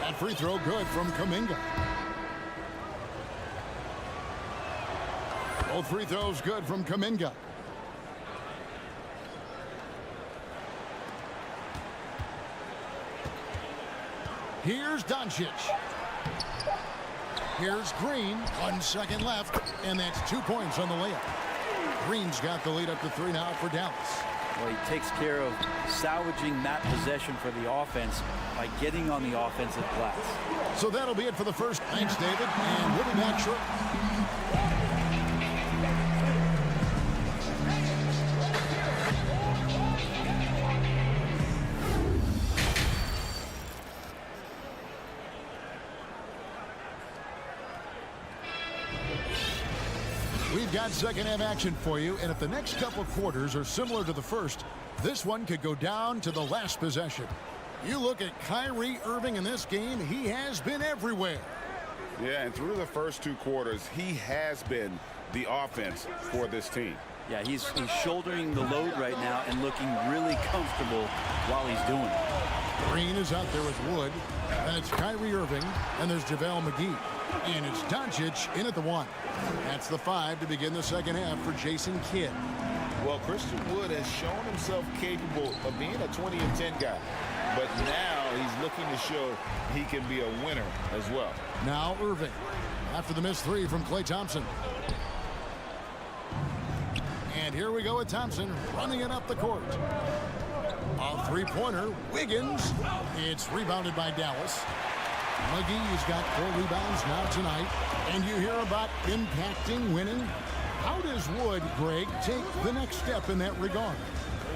That free throw good from Kuminga. Both free throws good from Kuminga. Here's Doncic. Here's Green. 1 second left, and that's 2 points on the layup. Green's got the lead up to 3 now for Dallas. Well, he takes care of salvaging that possession for the offense by getting on the offensive glass. So that'll be it for the first. Thanks, David. And we'll be back shortly. We've got second half action for you, and if the next couple quarters are similar to the first, this one could go down to the last possession. You look at Kyrie Irving in this game, he has been everywhere. Yeah, and through the first 2 quarters, he has been the offense for this team. Yeah, he's shouldering the load right now and looking really comfortable while he's doing it. Green is out there with Wood. That's Kyrie Irving, and there's JaVale McGee. And it's Doncic in at the 1. That's the 5 to begin the second half for Jason Kidd. Well, Christian Wood has shown himself capable of being a 20 and 10 guy. But now he's looking to show he can be a winner as well. Now Irving after the missed 3 from Klay Thompson. And here we go with Thompson running it up the court. A three-pointer. Wiggins. It's rebounded by Dallas. McGee's got 4 rebounds now tonight. And you hear about impacting winning. How does Wood, Greg, take the next step in that regard?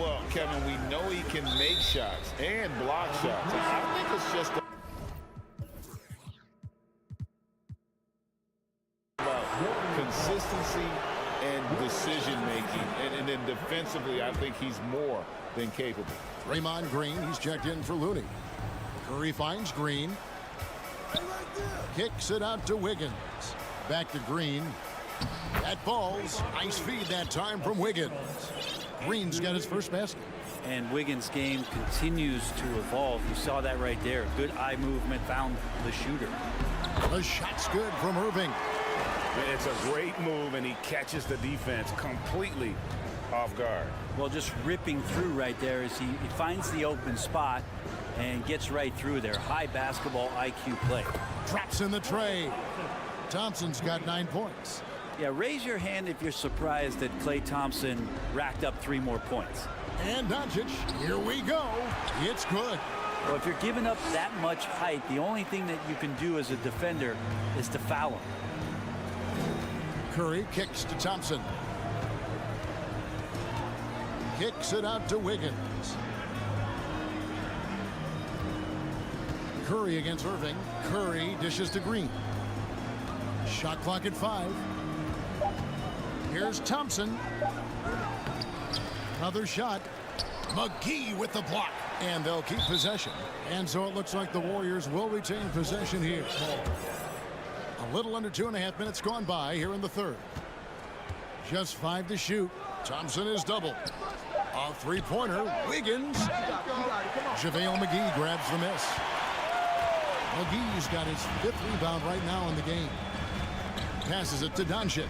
Well, Kevin, we know he can make shots and block shots. I think it's just about consistency and decision-making. And then defensively, I think he's more than capable. Draymond Green, he's checked in for Looney. Curry finds Green. Kicks it out to Wiggins. Back to Green. That falls. Nice feed that time from Wiggins. Green's got his first basket. And Wiggins' game continues to evolve. You saw that right there. Good eye movement, found the shooter. The shot's good from Irving. It's a great move, and he catches the defense completely off guard. Well, just ripping through right there as he finds the open spot and gets right through there. High basketball IQ play. Drops in the tray. Thompson's got 9 points. Yeah, raise your hand if you're surprised that Klay Thompson racked up 3 more points. And Doncic, here we go. It's good. Well, if you're giving up that much height, the only thing that you can do as a defender is to foul him. Curry kicks to Thompson. Kicks it out to Wiggins. Curry against Irving. Curry dishes to Green. Shot clock at 5. Here's Thompson. Another shot. McGee with the block. And they'll keep possession. And so it looks like the Warriors will retain possession here. A little under 2.5 minutes gone by here in the third. Just 5 to shoot. Thompson is doubled. A three-pointer. Wiggins. JaVale McGee grabs the miss. McGee's got his 5th rebound right now in the game. Passes it to Doncic.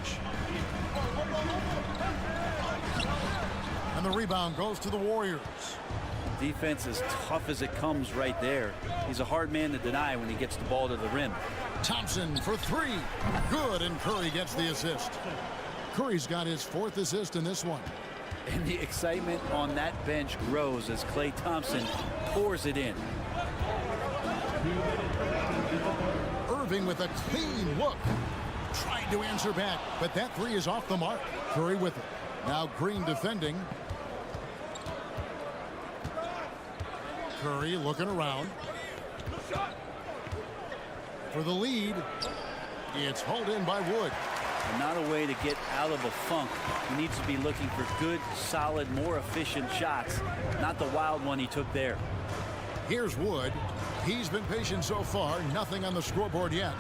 And the rebound goes to the Warriors. Defense as tough as it comes right there. He's a hard man to deny when he gets the ball to the rim. Thompson for 3. Good, and Curry gets the assist. Curry's got his 4th assist in this one. And the excitement on that bench grows as Klay Thompson pours it in. Irving with a clean look. Tried to answer back, but that 3 is off the mark. Curry with it. Now Green defending. Curry looking around. For the lead, it's hauled in by Wood. And not a way to get out of a funk. He needs to be looking for good, solid, more efficient shots, not the wild one he took there. Here's Wood. He's been patient so far. Nothing on the scoreboard yet.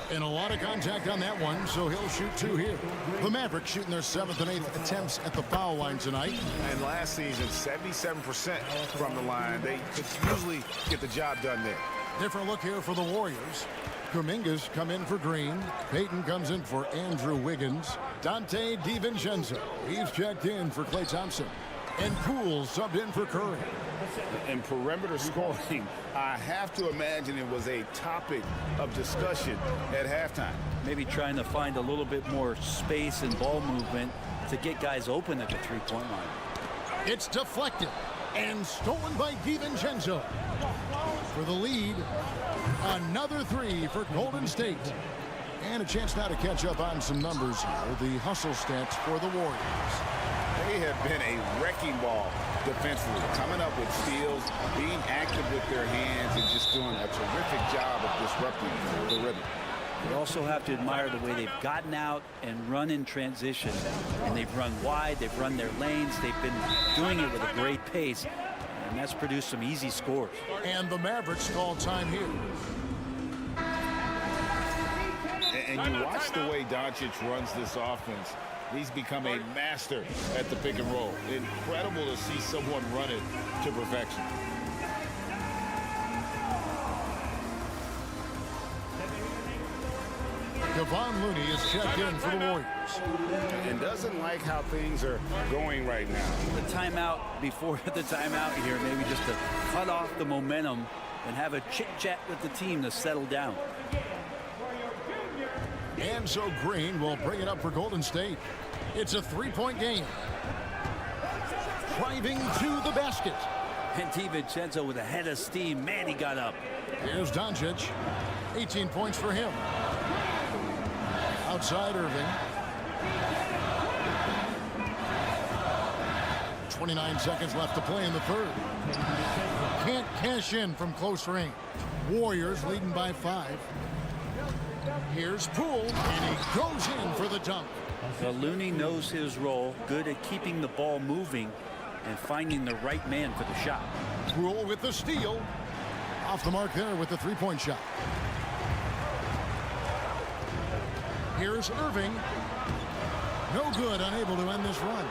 And a lot of contact on that one, so he'll shoot 2 here. The Mavericks shooting their 7th and 8th attempts at the foul line tonight. And last season, 77% from the line. They could usually get the job done there. Different look here for the Warriors. Kuminga's come in for Green. Payton comes in for Andrew Wiggins. Dante DiVincenzo, he's checked in for Klay Thompson. And Poole subbed in for Curry. And perimeter scoring, I have to imagine it was a topic of discussion at halftime. Maybe trying to find a little bit more space and ball movement to get guys open at the three-point line. It's deflected and stolen by DiVincenzo. For the lead, another 3 for Golden State. And a chance now to catch up on some numbers here. The hustle stats for the Warriors. They have been a wrecking ball defensively, coming up with steals, being active with their hands, and just doing a terrific job of disrupting the rhythm. You also have to admire the way they've gotten out and run in transition. And they've run wide, they've run their lanes, they've been doing it with a great pace. And that's produced some easy scores. And the Mavericks call time here. And you watch the way Doncic runs this offense. He's become a master at the pick and roll. Incredible to see someone run it to perfection. Kevon Looney is checked in for the Warriors. And doesn't like how things are going right now. The timeout before the timeout here, maybe just to cut off the momentum and have a chit-chat with the team to settle down. And so Green will bring it up for Golden State. It's a 3-point game. Driving to the basket. And DiVincenzo with a head of steam. Man, he got up. Here's Doncic. 18 points for him. Outside Irving. 29 seconds left to play in the third. Can't cash in from close range. Warriors leading by 5. Here's Poole, and he goes in for the dunk. So Looney knows his role, good at keeping the ball moving and finding the right man for the shot. Poole with the steal. Off the mark there with the 3-point shot. Here's Irving. No good, unable to end this run.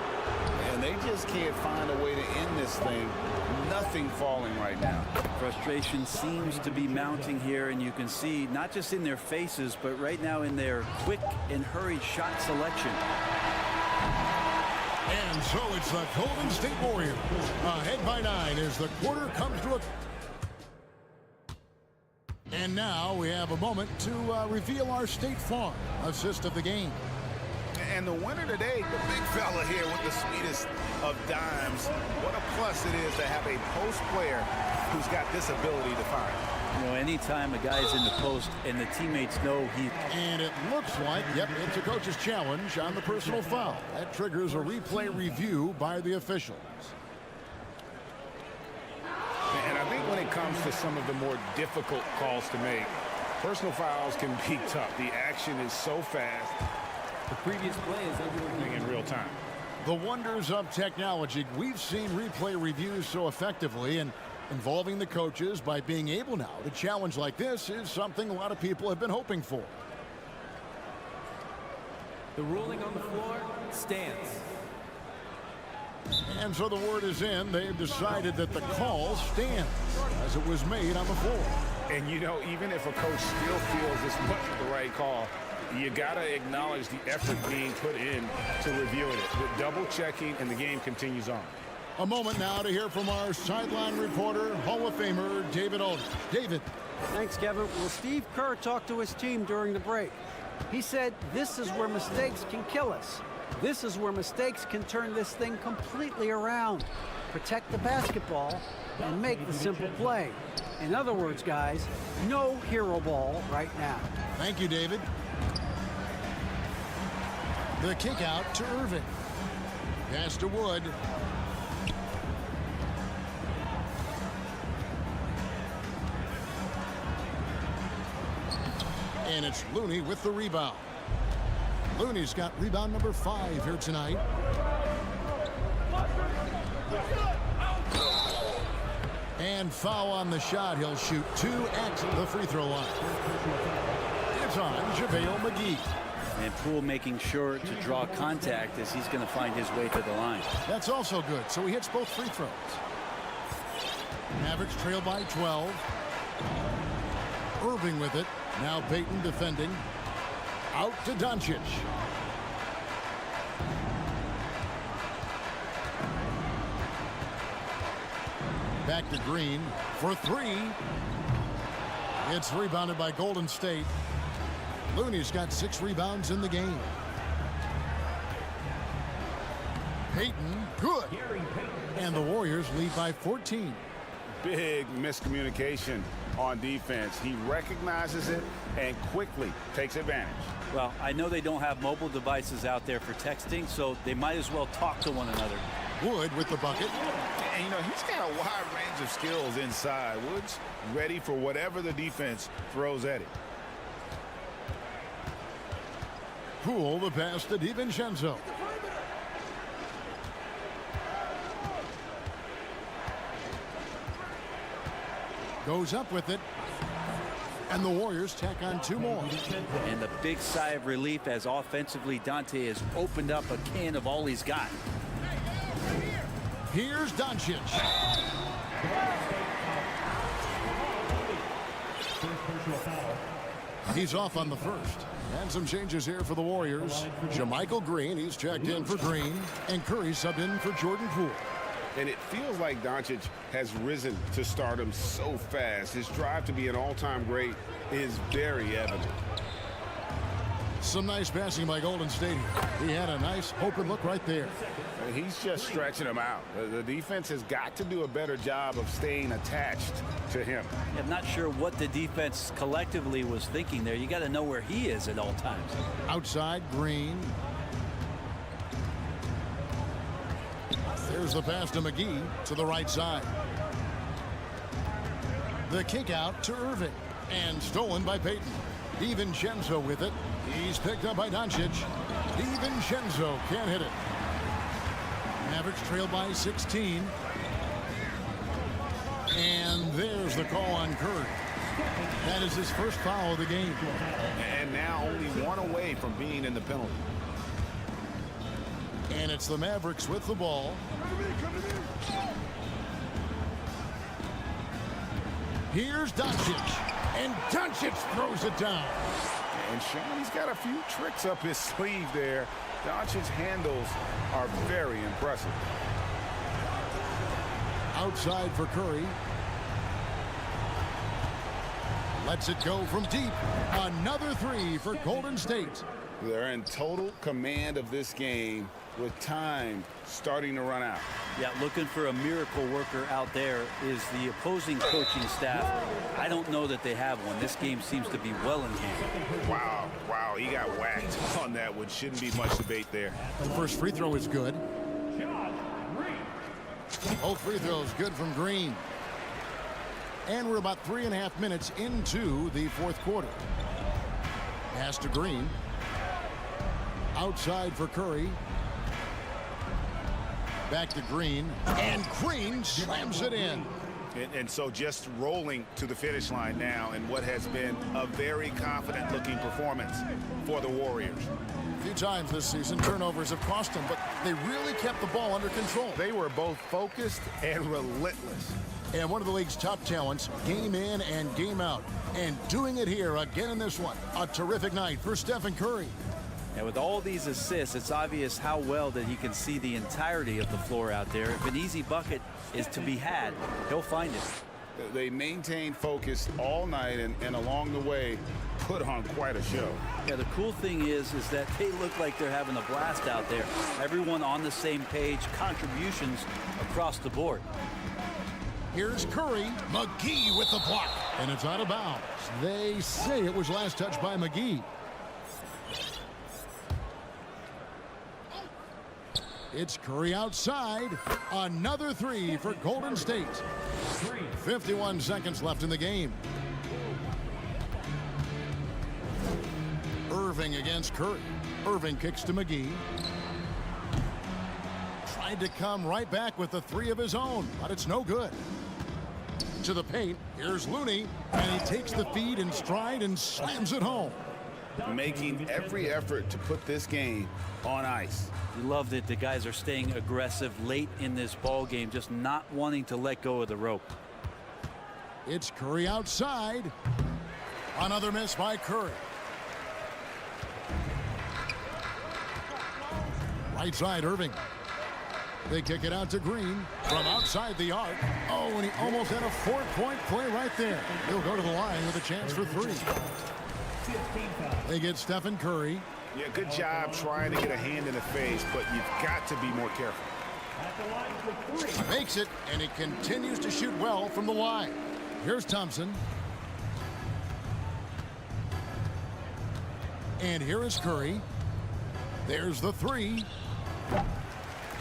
And they just can't find a way to end this thing. Nothing nothing falling right now. Frustration seems to be mounting here, and you can see not just in their faces, but right now in their quick and hurried shot selection. And so it's the Golden State Warriors ahead by 9 as the quarter comes to a... And now we have a moment to reveal our State Farm assist of the game. And the winner today, the big fella here with the sweetest of dimes. What a plus it is to have a post player who's got this ability to find. You know, anytime a guy's in the post and the teammates know he... And it looks like, yep, it's a coach's challenge on the personal foul. That triggers a replay review by the officials. And I think when it comes to some of the more difficult calls to make, personal fouls can be tough. The action is so fast. The previous play is everything In real time. The wonders of technology. We've seen replay reviews so effectively, and involving the coaches by being able now to challenge like this is something a lot of people have been hoping for. The ruling on the floor stands. And so the word is in. They've decided that the call stands as it was made on the floor. And, you know, even if a coach still feels this wasn't the right call, you got to acknowledge the effort being put in to reviewing it. With double checking, and the game continues on. A moment now to hear from our sideline reporter, Hall of Famer David Aldridge. David. Thanks, Kevin. Well, Steve Kerr talked to his team during the break. He said, this is where mistakes can kill us. This is where mistakes can turn this thing completely around. Protect the basketball and make the simple play. In other words, guys, no hero ball right now. Thank you, David. The kick out to Irving. Pass to Wood. And it's Looney with the rebound. Looney's got rebound number 5 here tonight. And foul on the shot. He'll shoot 2 at the free throw line. It's on JaVale McGee. And Poole making sure to draw contact as he's going to find his way to the line. That's also good. So he hits both free throws. Mavericks trail by 12. Irving with it. Now Payton defending. Out to Doncic. Back to Green for 3. It's rebounded by Golden State. Looney's got 6 rebounds in the game. Payton, good. And the Warriors lead by 14. Big miscommunication on defense. He recognizes it and quickly takes advantage. Well, I know they don't have mobile devices out there for texting, so they might as well talk to one another. Wood with the bucket. And, you know, he's got a wide range of skills inside. Wood's ready for whatever the defense throws at it. Poole the pass to DiVincenzo. Goes up with it. And the Warriors tack on 2 more. And the big sigh of relief as offensively Dante has opened up a can of all he's got. Here's Doncic. He's off on the first. And some changes here for the Warriors. JaMychal Green, he's checked in for Green. And Curry subbed in for Jordan Poole. And it feels like Doncic has risen to stardom so fast. His drive to be an all-time great is very evident. Some nice passing by Golden State. He had a nice open look right there. And he's just stretching him out. The defense has got to do a better job of staying attached to him. I'm not sure what the defense collectively was thinking there. You got to know where he is at all times. Outside, Green. There's the pass to McGee to the right side. The kick out to Irving. And stolen by Payton. DiVincenzo with it. He's picked up by Doncic. DiVincenzo can't hit it. Mavericks trail by 16. And there's the call on Curry. That is his first foul of the game. And now only 1 away from being in the penalty. And it's the Mavericks with the ball. Here's Doncic. And Doncic throws it down. And Sean, he's got a few tricks up his sleeve there. Doncic's handles are very impressive. Outside for Curry. Lets it go from deep. Another three for Golden State. They're in total command of this game with time starting to run out. Yeah, looking for a miracle worker out there is the opposing coaching staff. I don't know that they have one. This game seems to be well in hand. Wow, he got whacked on that one. Shouldn't be much debate there. The first free throw is good. Both free throws good from Green. And we're about 3.5 minutes into the fourth quarter. Pass to Green. Outside for Curry. Back to Green. And Green slams it in. And so just rolling to the finish line now in what has been a very confident looking performance for the Warriors. A few times this season, turnovers have cost them, but they really kept the ball under control. They were both focused and relentless. And one of the league's top talents, game in and game out. And doing it here again in this one. A terrific night for Stephen Curry. And with all these assists, it's obvious how well that he can see the entirety of the floor out there. If an easy bucket is to be had, he'll find it. They maintained focus all night and along the way put on quite a show. Yeah, the cool thing is that they look like they're having a blast out there. Everyone on the same page, contributions across the board. Here's Curry. McGee with the block. And it's out of bounds. They say it was last touched by McGee. It's Curry outside. Another three for Golden State. 51 seconds left in the game. Irving against Curry. Irving kicks to McGee. Tried to come right back with the three of his own, but it's no good. To the paint. Here's Looney. And he takes the feed in stride and slams it home. Making every effort to put this game on ice. You love that the guys are staying aggressive late in this ball game, just not wanting to let go of the rope. It's Curry outside. Another miss by Curry. Right side, Irving. They kick it out to Green from outside the arc. Oh, and he almost had a 4-point play right there. He'll go to the line with a chance for three. They get Stephen Curry. Yeah, good job trying to get a hand in the face, but you've got to be more careful. Makes it, and he continues to shoot well from the line. Here's Thompson. And here is Curry. There's the three.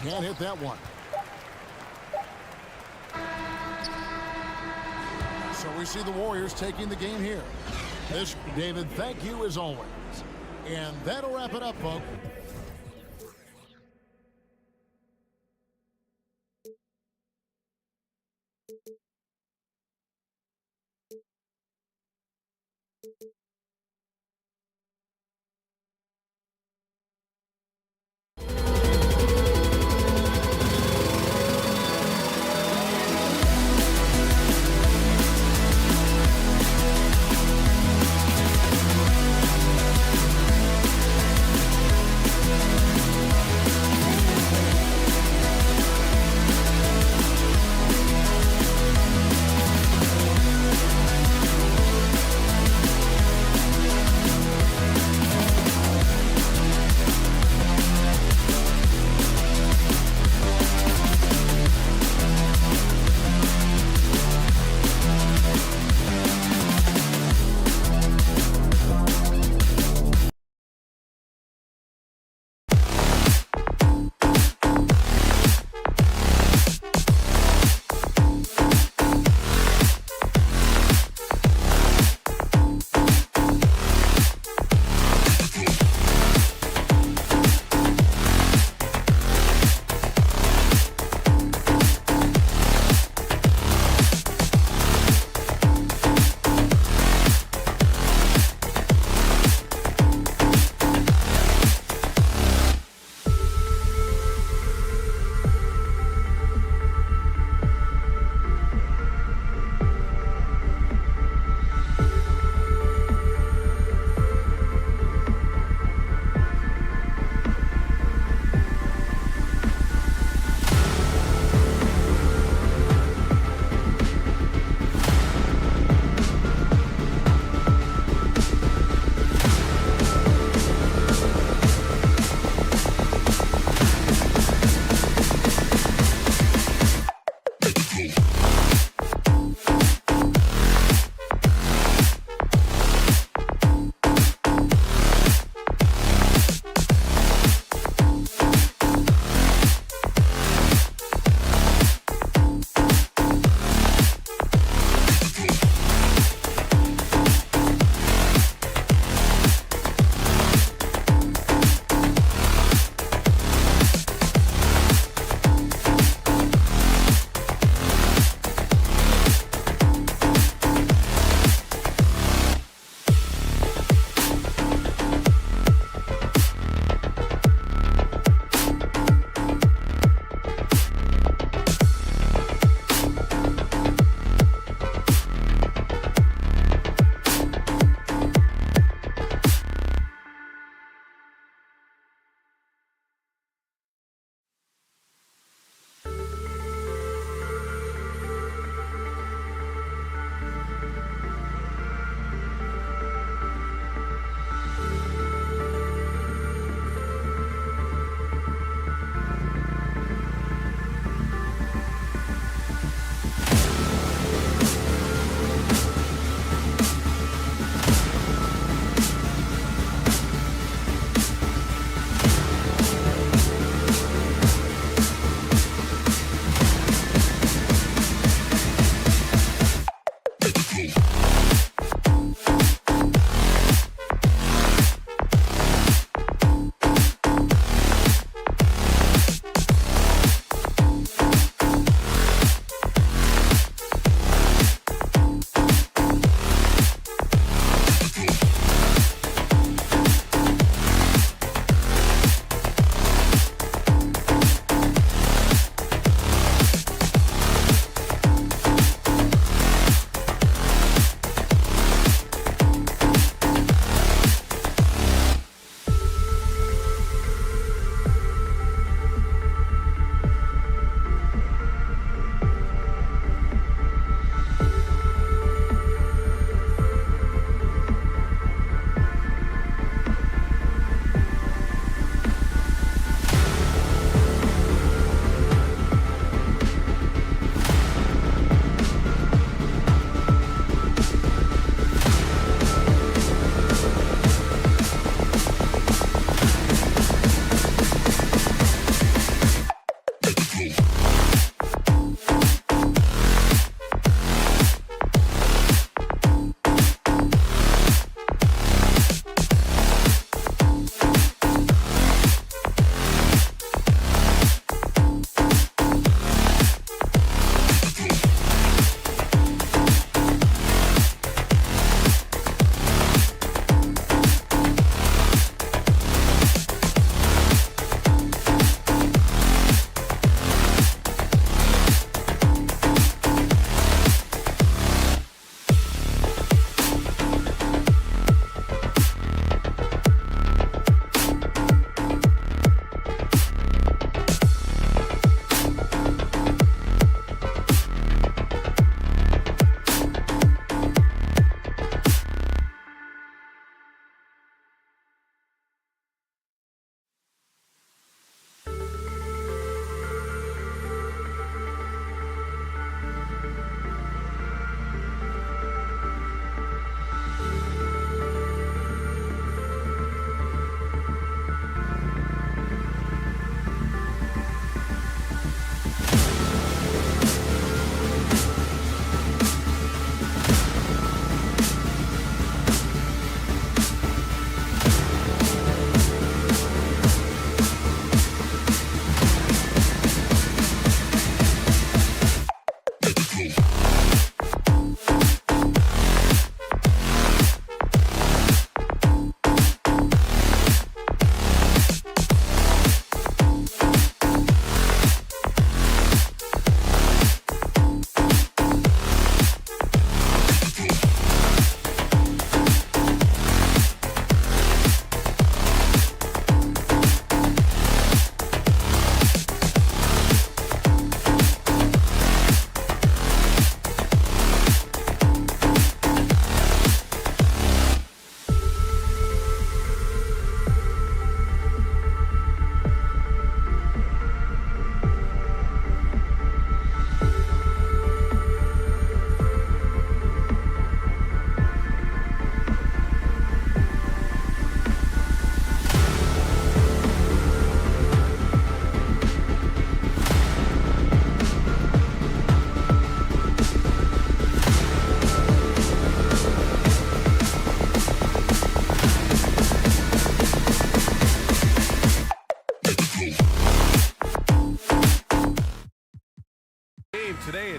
Can't hit that one. So we see the Warriors taking the game here. This, David, thank you as always. And that'll wrap it up, folks.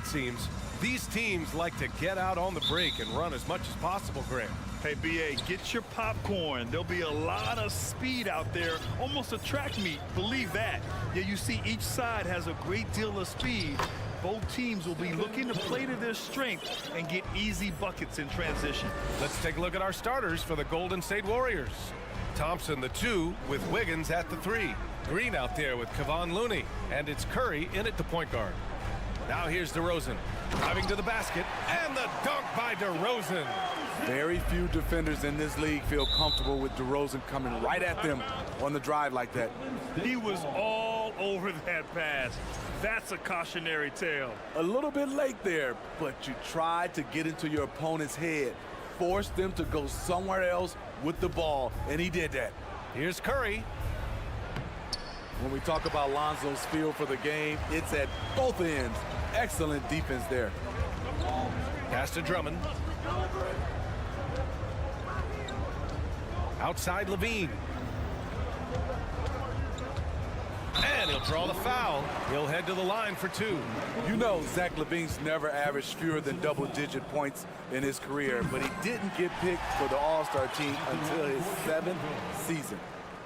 it seems. These teams like to get out on the break and run as much as possible, Grant. Hey, BA, get your popcorn. There'll be a lot of speed out there, almost a track meet. Believe that. Yeah, you see each side has a great deal of speed. Both teams will be looking to play to their strength and get easy buckets in transition. Let's take a look at our starters for the Golden State Warriors. Thompson, the 2, with Wiggins at the 3. Green out there with Kevon Looney, and it's Curry in at the point guard. Now here's DeRozan, driving to the basket, and the dunk by DeRozan. Very few defenders in this league feel comfortable with DeRozan coming right at them on the drive like that. He was all over that pass. That's a cautionary tale. A little bit late there, but you tried to get into your opponent's head, force them to go somewhere else with the ball, and he did that. Here's Curry. When we talk about Lonzo's feel for the game, it's at both ends. Excellent defense there. Pass to Drummond. Outside Levine. And he'll draw the foul. He'll head to the line for 2. You know Zach LaVine's never averaged fewer than double-digit points in his career, but he didn't get picked for the All-Star team until his 7th season.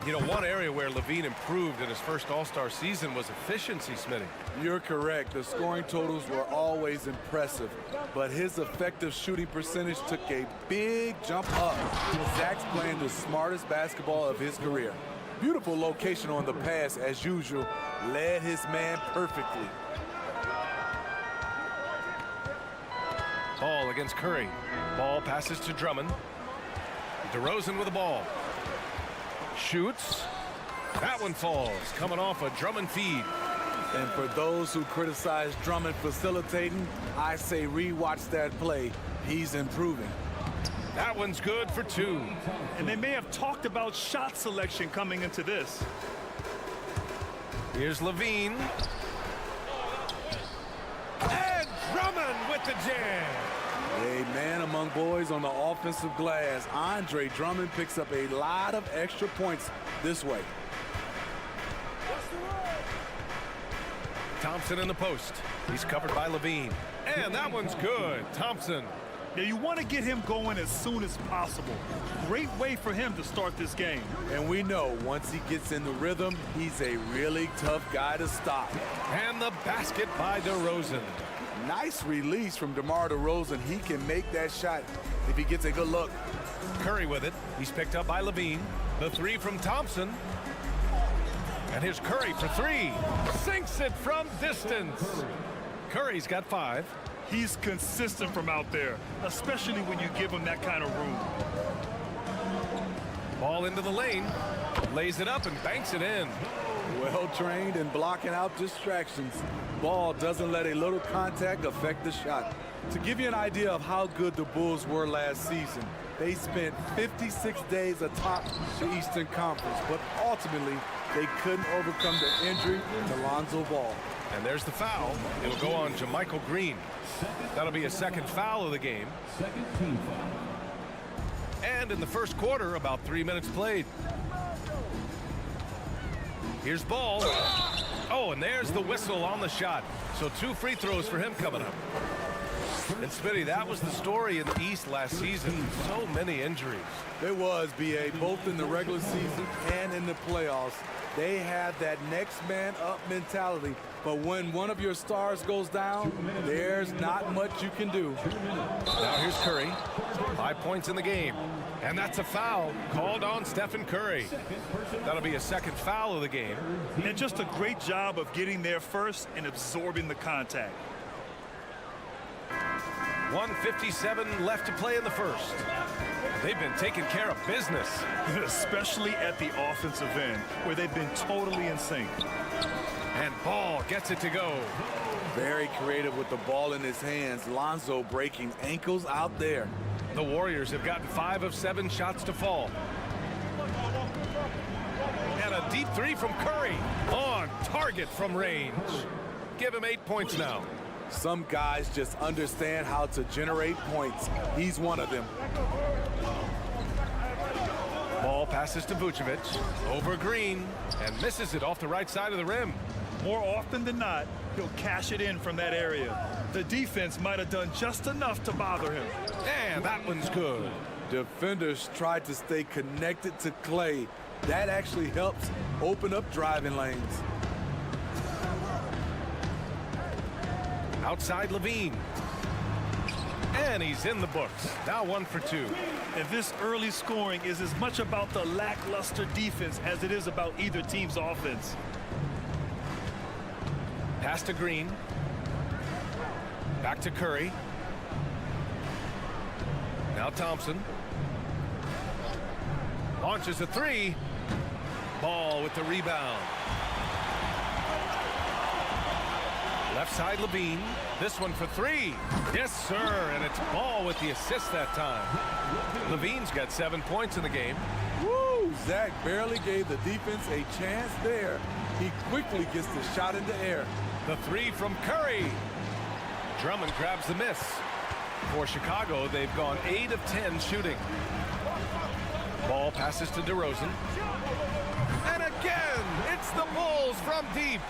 You know, one area where Levine improved in his first All-Star season was efficiency, Smitty. You're correct. The scoring totals were always impressive, but his effective shooting percentage took a big jump up. Zach's playing the smartest basketball of his career. Beautiful location on the pass, as usual. Led his man perfectly. Ball against Curry. Ball passes to Drummond. DeRozan with the ball. Shoots. That one falls, coming off a Drummond feed. And for those who criticize Drummond facilitating, I say rewatch that play. He's improving. That one's good for 2. And they may have talked about shot selection coming into this. Here's Levine. And Drummond with the jam. A man among boys on the offensive glass. Andre Drummond picks up a lot of extra points this way. Thompson in the post. He's covered by Levine. And that one's good. Thompson. Yeah, you want to get him going as soon as possible. Great way for him to start this game. And we know once he gets in the rhythm, he's a really tough guy to stop. And the basket by DeRozan. Nice release from DeMar DeRozan. He can make that shot if he gets a good look. Curry with it. He's picked up by Levine. The 3 from Thompson. And here's Curry for 3. Sinks it from distance. Curry's got 5. He's consistent from out there, especially when you give him that kind of room. Ball into the lane. Lays it up and banks it in. Well trained and blocking out distractions. Ball doesn't let a little contact affect the shot. To give you an idea of how good the Bulls were last season, they spent 56 days atop the Eastern Conference, but ultimately they couldn't overcome the injury to Lonzo Ball. And there's the foul. It'll go on JaMychal Green. That'll be a second foul of the game. And in the first quarter, about 3 minutes played. Here's Ball. Oh, and there's the whistle on the shot. So 2 free throws for him coming up. And Smitty, that was the story in the East last season. So many injuries. There was, B.A., both in the regular season and in the playoffs. They have that next man up mentality. But when one of your stars goes down, there's not much you can do. Now here's Curry. 5 points in the game. And that's a foul called on Stephen Curry. That'll be a second foul of the game. And just a great job of getting there first and absorbing the contact. 1:57 left to play in the first. They've been taking care of business. Especially at the offensive end, where they've been totally in sync. And Ball gets it to go. Very creative with the ball in his hands. Lonzo breaking ankles out there. The Warriors have gotten 5 of 7 shots to fall. And a deep 3 from Curry. On target from range. Give him 8 points now. Some guys just understand how to generate points. He's one of them. Ball passes to Vucevic. Over Green. And misses it off the right side of the rim. More often than not, he'll cash it in from that area. The defense might have done just enough to bother him. And that one's good. Defenders tried to stay connected to Clay. That actually helps open up driving lanes. Outside Levine. And he's in the books. Now 1 for 2. And this early scoring is as much about the lackluster defense as it is about either team's offense. Pass to Green. Back to Curry. Now Thompson. Launches a 3. Ball with the rebound. Left side Levine. This one for 3. Yes, sir. And it's Ball with the assist that time. Levine's got 7 points in the game. Woo! Zach barely gave the defense a chance there. He quickly gets the shot in the air. The 3 from Curry. Drummond grabs the miss. For Chicago, they've gone 8 of 10 shooting. Ball passes to DeRozan. And again, it's the Bulls from deep.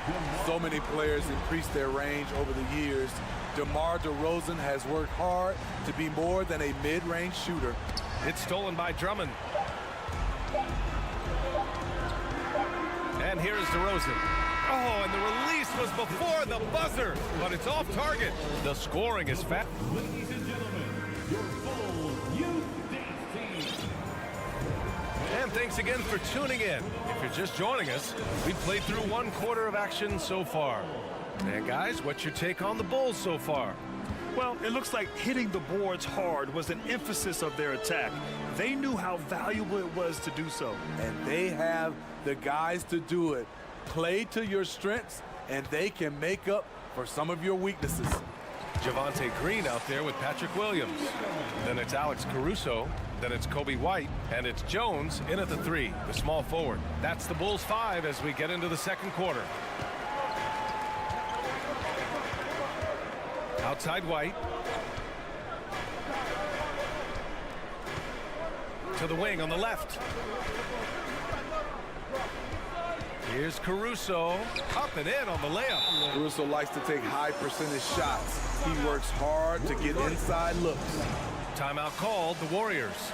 So many players increased their range over the years. DeMar DeRozan has worked hard to be more than a mid-range shooter. It's stolen by Drummond. And here's DeRozan. Oh, and the release was before the buzzer, but it's off target. The scoring is fast. Ladies and gentlemen, your Bulls Youth Dance Team. And thanks again for tuning in. If you're just joining us, we've played through 1 quarter of action so far. And guys, what's your take on the Bulls so far? Well, it looks like hitting the boards hard was an emphasis of their attack. They knew how valuable it was to do so. And they have the guys to do it. Play to your strengths, and they can make up for some of your weaknesses. Javonte Green out there with Patrick Williams. Then it's Alex Caruso. Then it's Kobe White. And it's Jones in at the 3, the small forward. That's the Bulls 5 as we get into the second quarter. Outside White. To the wing on the left. Here's Caruso, up and in on the layup. Caruso likes to take high percentage shots. He works hard to get inside looks. Timeout called, the Warriors.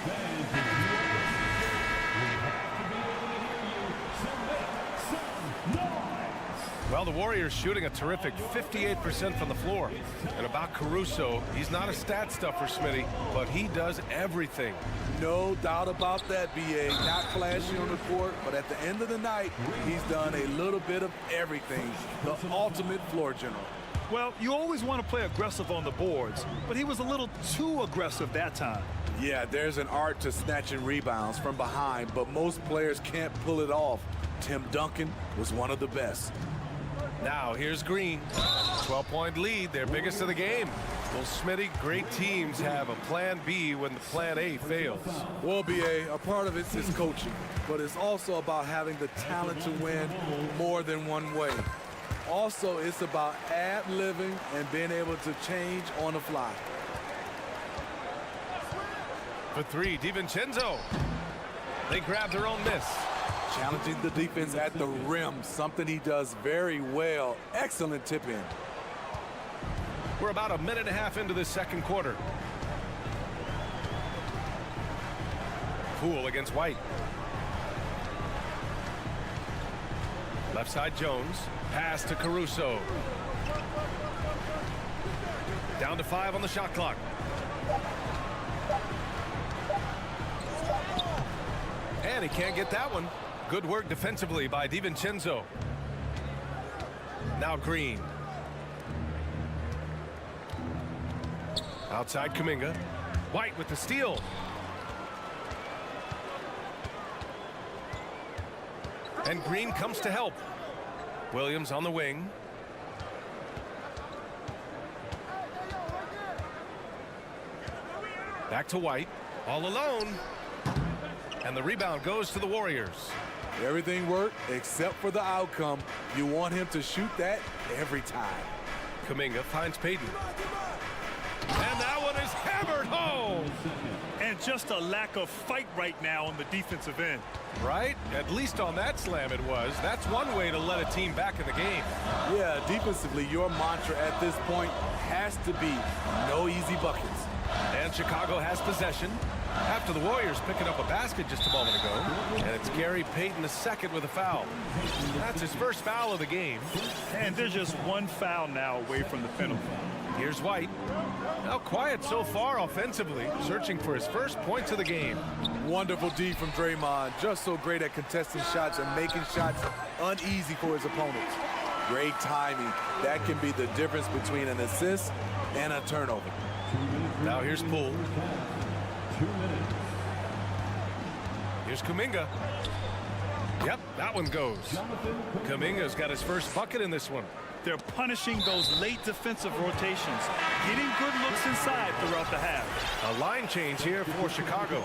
Well, the Warriors shooting a terrific 58% from the floor. And about Caruso, he's not a stat stuffer, Smitty, but he does everything. No doubt about that, B.A. Not flashy on the court, but at the end of the night, he's done a little bit of everything. The ultimate floor general. Well, you always want to play aggressive on the boards, but he was a little too aggressive that time. Yeah, there's an art to snatching rebounds from behind, but most players can't pull it off. Tim Duncan was one of the best. Now here's Green. 12-point lead, their biggest of the game. Well, Smitty, great teams have a plan B when the plan A fails. Well, B.A., a part of it is coaching, but it's also about having the talent to win more than one way. Also, it's about ad-libbing and being able to change on the fly. For 3, DiVincenzo. They grab their own miss. Challenging the defense at the rim, something he does very well. Excellent tip in. We're about a minute and a half into this second quarter. Poole against White. Left side Jones. Pass to Caruso. Down to 5 on the shot clock. And he can't get that one. Good work defensively by DiVincenzo. Now Green. Outside Kuminga. White with the steal. And Green comes to help. Williams on the wing. Back to White. All alone. And the rebound goes to the Warriors. Everything worked except for the outcome. You want him to shoot that every time. Kuminga finds Payton. And that one is hammered home. And And just a lack of fight right now on the defensive end. Right? At least on that slam it was. That's one way to let a team back in the game. Yeah, defensively, your mantra at this point has to be no easy buckets. And Chicago has possession after the Warriors picking up a basket just a moment ago. And it's Gary Payton II with a foul. That's his first foul of the game. And there's just one foul now away from the penalty. Here's White. Now quiet so far offensively, searching for his first points of the game. Wonderful D from Draymond. Just so great at contesting shots and making shots uneasy for his opponents. Great timing. That can be the difference between an assist and a turnover. Now here's Poole. Here's Kuminga. Yep, that one goes. Kuminga's got his first bucket in this one. They're punishing those late defensive rotations, getting good looks inside throughout the half. A line change here for Chicago.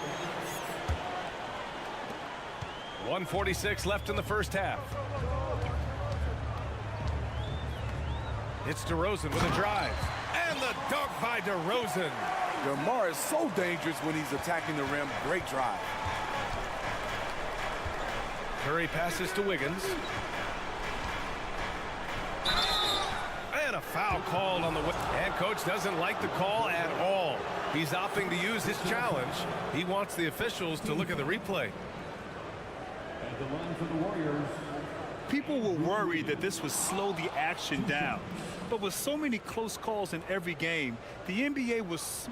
1:46 left in the first half. It's DeRozan with a drive. And the dunk by DeRozan. DeMar is so dangerous when he's attacking the rim. Great drive. Curry passes to Wiggins. And a foul called on the way. And coach doesn't like the call at all. He's opting to use his challenge. He wants the officials to look at the replay. At the line for the Warriors. People were worried that this would slow the action down. But with so many close calls in every game, the NBA was...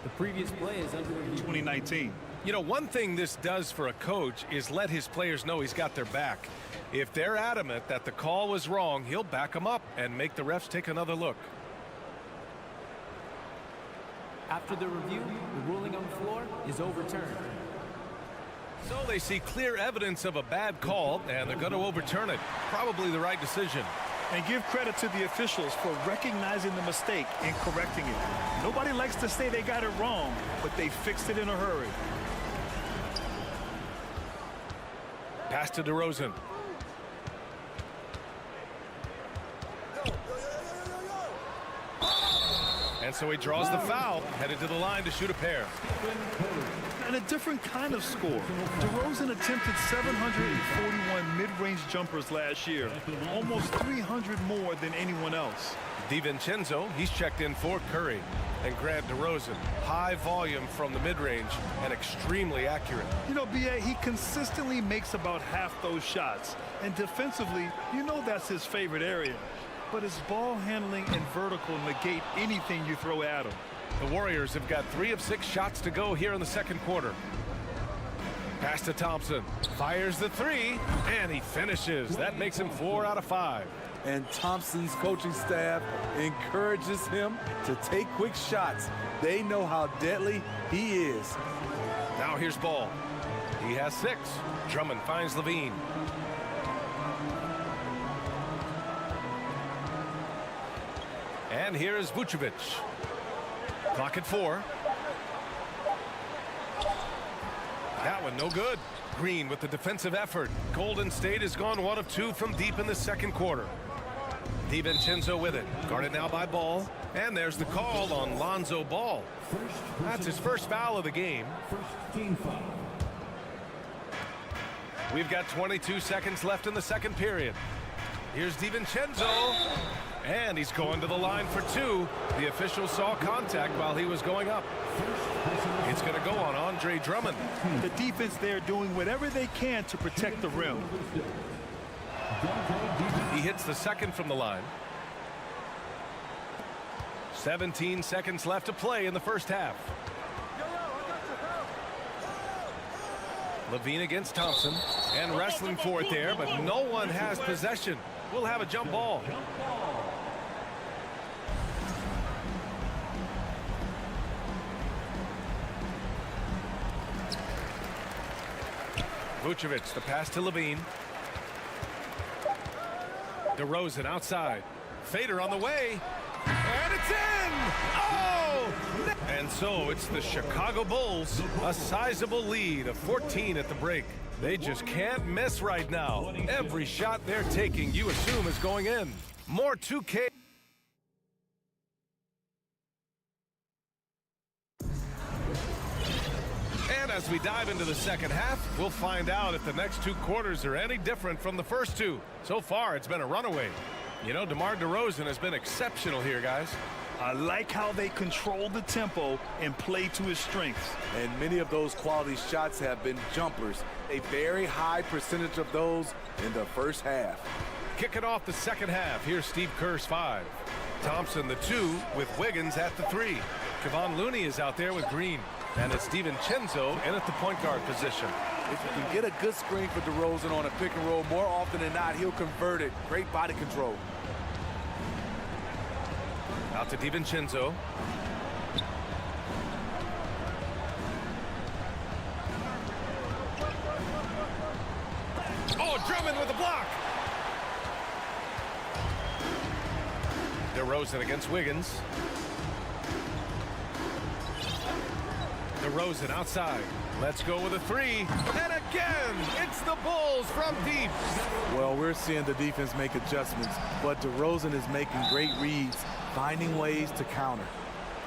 The previous play is under review. 2019. You know, one thing this does for a coach is let his players know he's got their back. If they're adamant that the call was wrong, he'll back them up and make the refs take another look. After the review, the ruling on the floor is overturned. So they see clear evidence of a bad call, and they're going to overturn it. Probably the right decision. And give credit to the officials for recognizing the mistake and correcting it. Nobody likes to say they got it wrong, but they fixed it in a hurry. Pass to DeRozan. And so he draws the foul, headed to the line to shoot a pair. And a different kind of score. DeRozan attempted 741 mid-range jumpers last year, almost 300 more than anyone else. DiVincenzo, he's checked in for Curry. And Grant DeRozan, high volume from the mid-range and extremely accurate. You know, B.A., he consistently makes about half those shots. And defensively, you know that's his favorite area. But his ball handling and vertical negate anything you throw at him. The Warriors have got 3 of 6 shots to go here in the second quarter. Pass to Thompson. Fires the 3, and he finishes. That makes him 4 out of 5. And Thompson's coaching staff encourages him to take quick shots. They know how deadly he is. Now here's Ball. He has 6. Drummond finds Levine. And here is Vucevic. Clock at 4. That one no good. Green with the defensive effort. Golden State has gone 1 of 2 from deep in the second quarter. DiVincenzo with it. Guarded now by Ball. And there's the call on Lonzo Ball. That's his first foul of the game. First team foul. We've got 22 seconds left in the second period. Here's DiVincenzo. And he's going to the line for 2. The official saw contact while he was going up. It's going to go on Andre Drummond. The defense there doing whatever they can to protect the rim. He hits the second from the line. 17 seconds left to play in the first half. Levine against Thompson. And wrestling for it there, but no one has possession. We'll have a jump ball. Vucevic, the pass to Levine. DeRozan outside. Fader on the way. And it's in! Oh! And so it's the Chicago Bulls. A sizable lead of 14 at the break. They just can't miss right now. Every shot they're taking, you assume, is going in. More 2K. as we dive into the second half, we'll find out if the next 2 quarters are any different from the first 2. So far, it's been a runaway. You know, DeMar DeRozan has been exceptional here, guys. I like how they control the tempo and play to his strengths. And many of those quality shots have been jumpers. A very high percentage of those in the first half. Kicking off the second half, here's Steve Kerr's 5. Thompson the 2 with Wiggins at the 3. Kevon Looney is out there with Green. And it's DiVincenzo in at the point guard position. If you can get a good screen for DeRozan on a pick and roll, more often than not, he'll convert it. Great body control. Out to DiVincenzo. Oh, Drummond with a block. DeRozan against Wiggins. DeRozan outside. Let's go with a 3. And again, it's the Bulls from deep. Well, we're seeing the defense make adjustments, but DeRozan is making great reads, finding ways to counter.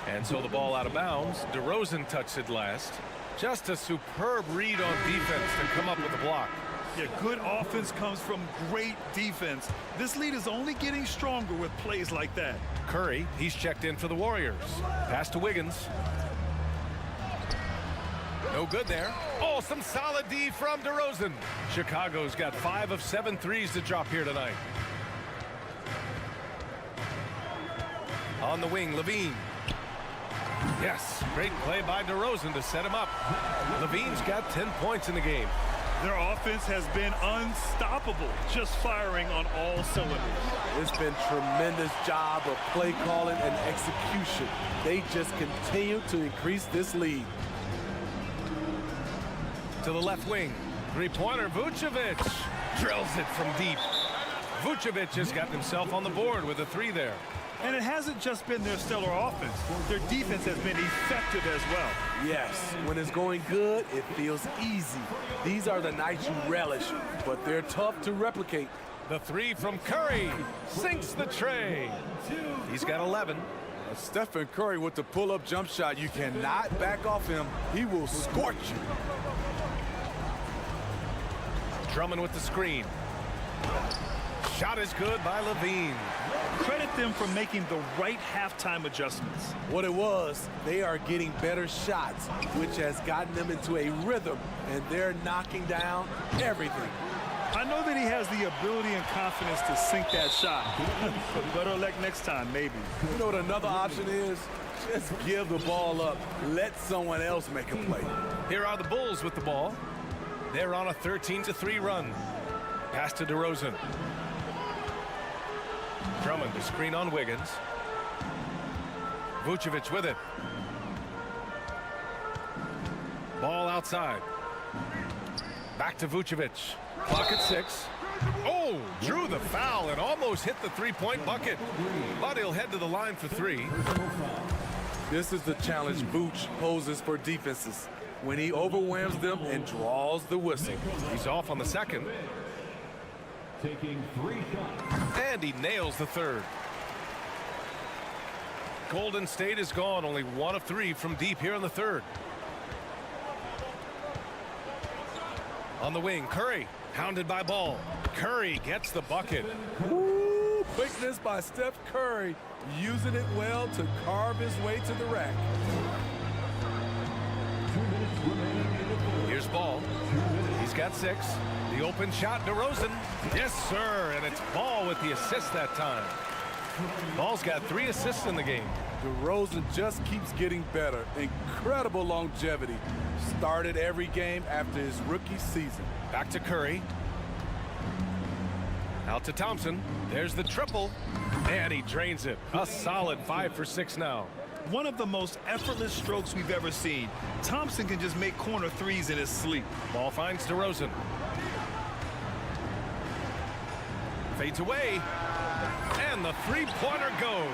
And so the ball out of bounds. DeRozan touched it last. Just a superb read on defense to come up with a block. Yeah, good offense comes from great defense. This lead is only getting stronger with plays like that. Curry, he's checked in for the Warriors. Pass to Wiggins. No good there. Oh, some solid D from DeRozan. Chicago's got 5 of 7 threes to drop here tonight. On the wing, Levine. Yes, great play by DeRozan to set him up. Levine's got 10 points in the game. Their offense has been unstoppable, just firing on all cylinders. It's been tremendous job of play calling and execution. They just continue to increase this lead. To the left wing, 3-pointer, Vucevic drills it from deep. Vucevic has gotten himself on the board with a 3 there. And it hasn't just been their stellar offense. Their defense has been effective as well. Yes, when it's going good, it feels easy. These are the nights you relish, but they're tough to replicate. The 3 from Curry sinks the tray. He's got 11. Stephen Curry with the pull-up jump shot. You cannot back off him. He will scorch you. Drummond with the screen. Shot is good by Levine. Credit them for making the right halftime adjustments. What it was, they are getting better shots, which has gotten them into a rhythm, and they're knocking down everything. I know that he has the ability and confidence to sink that shot. But better luck next time, maybe. You know what another option is? Just give the ball up. Let someone else make a play. Here are the Bulls with the ball. They're on a 13-3 run. Pass to DeRozan. Drummond to screen on Wiggins. Vucevic with it. Ball outside. Back to Vucevic. Clock at 6. Oh, drew the foul and almost hit the 3-point bucket. But he'll head to the line for 3. This is the challenge Vooch poses for defenses. When he overwhelms them and draws the whistle. He's off on the second. Taking 3 shots. And he nails the 3rd. Golden State is gone. Only 1 of 3 from deep here in the 3rd. On the wing, Curry, hounded by Ball. Curry gets the bucket. Woo, quickness by Steph Curry, using it well to carve his way to the rack. 2 minutes remaining in the fourth. Here's Ball. He's got 6. The open shot, DeRozan. Yes, sir, and it's Ball with the assist that time. Ball's got 3 assists in the game. DeRozan just keeps getting better. Incredible longevity. Started every game after his rookie season. Back to Curry. Out to Thompson. There's the triple. And he drains it. A solid 5 for 6 now. One of the most effortless strokes we've ever seen. Thompson can just make corner 3s in his sleep. Ball finds DeRozan. Fades away. And the 3-pointer goes.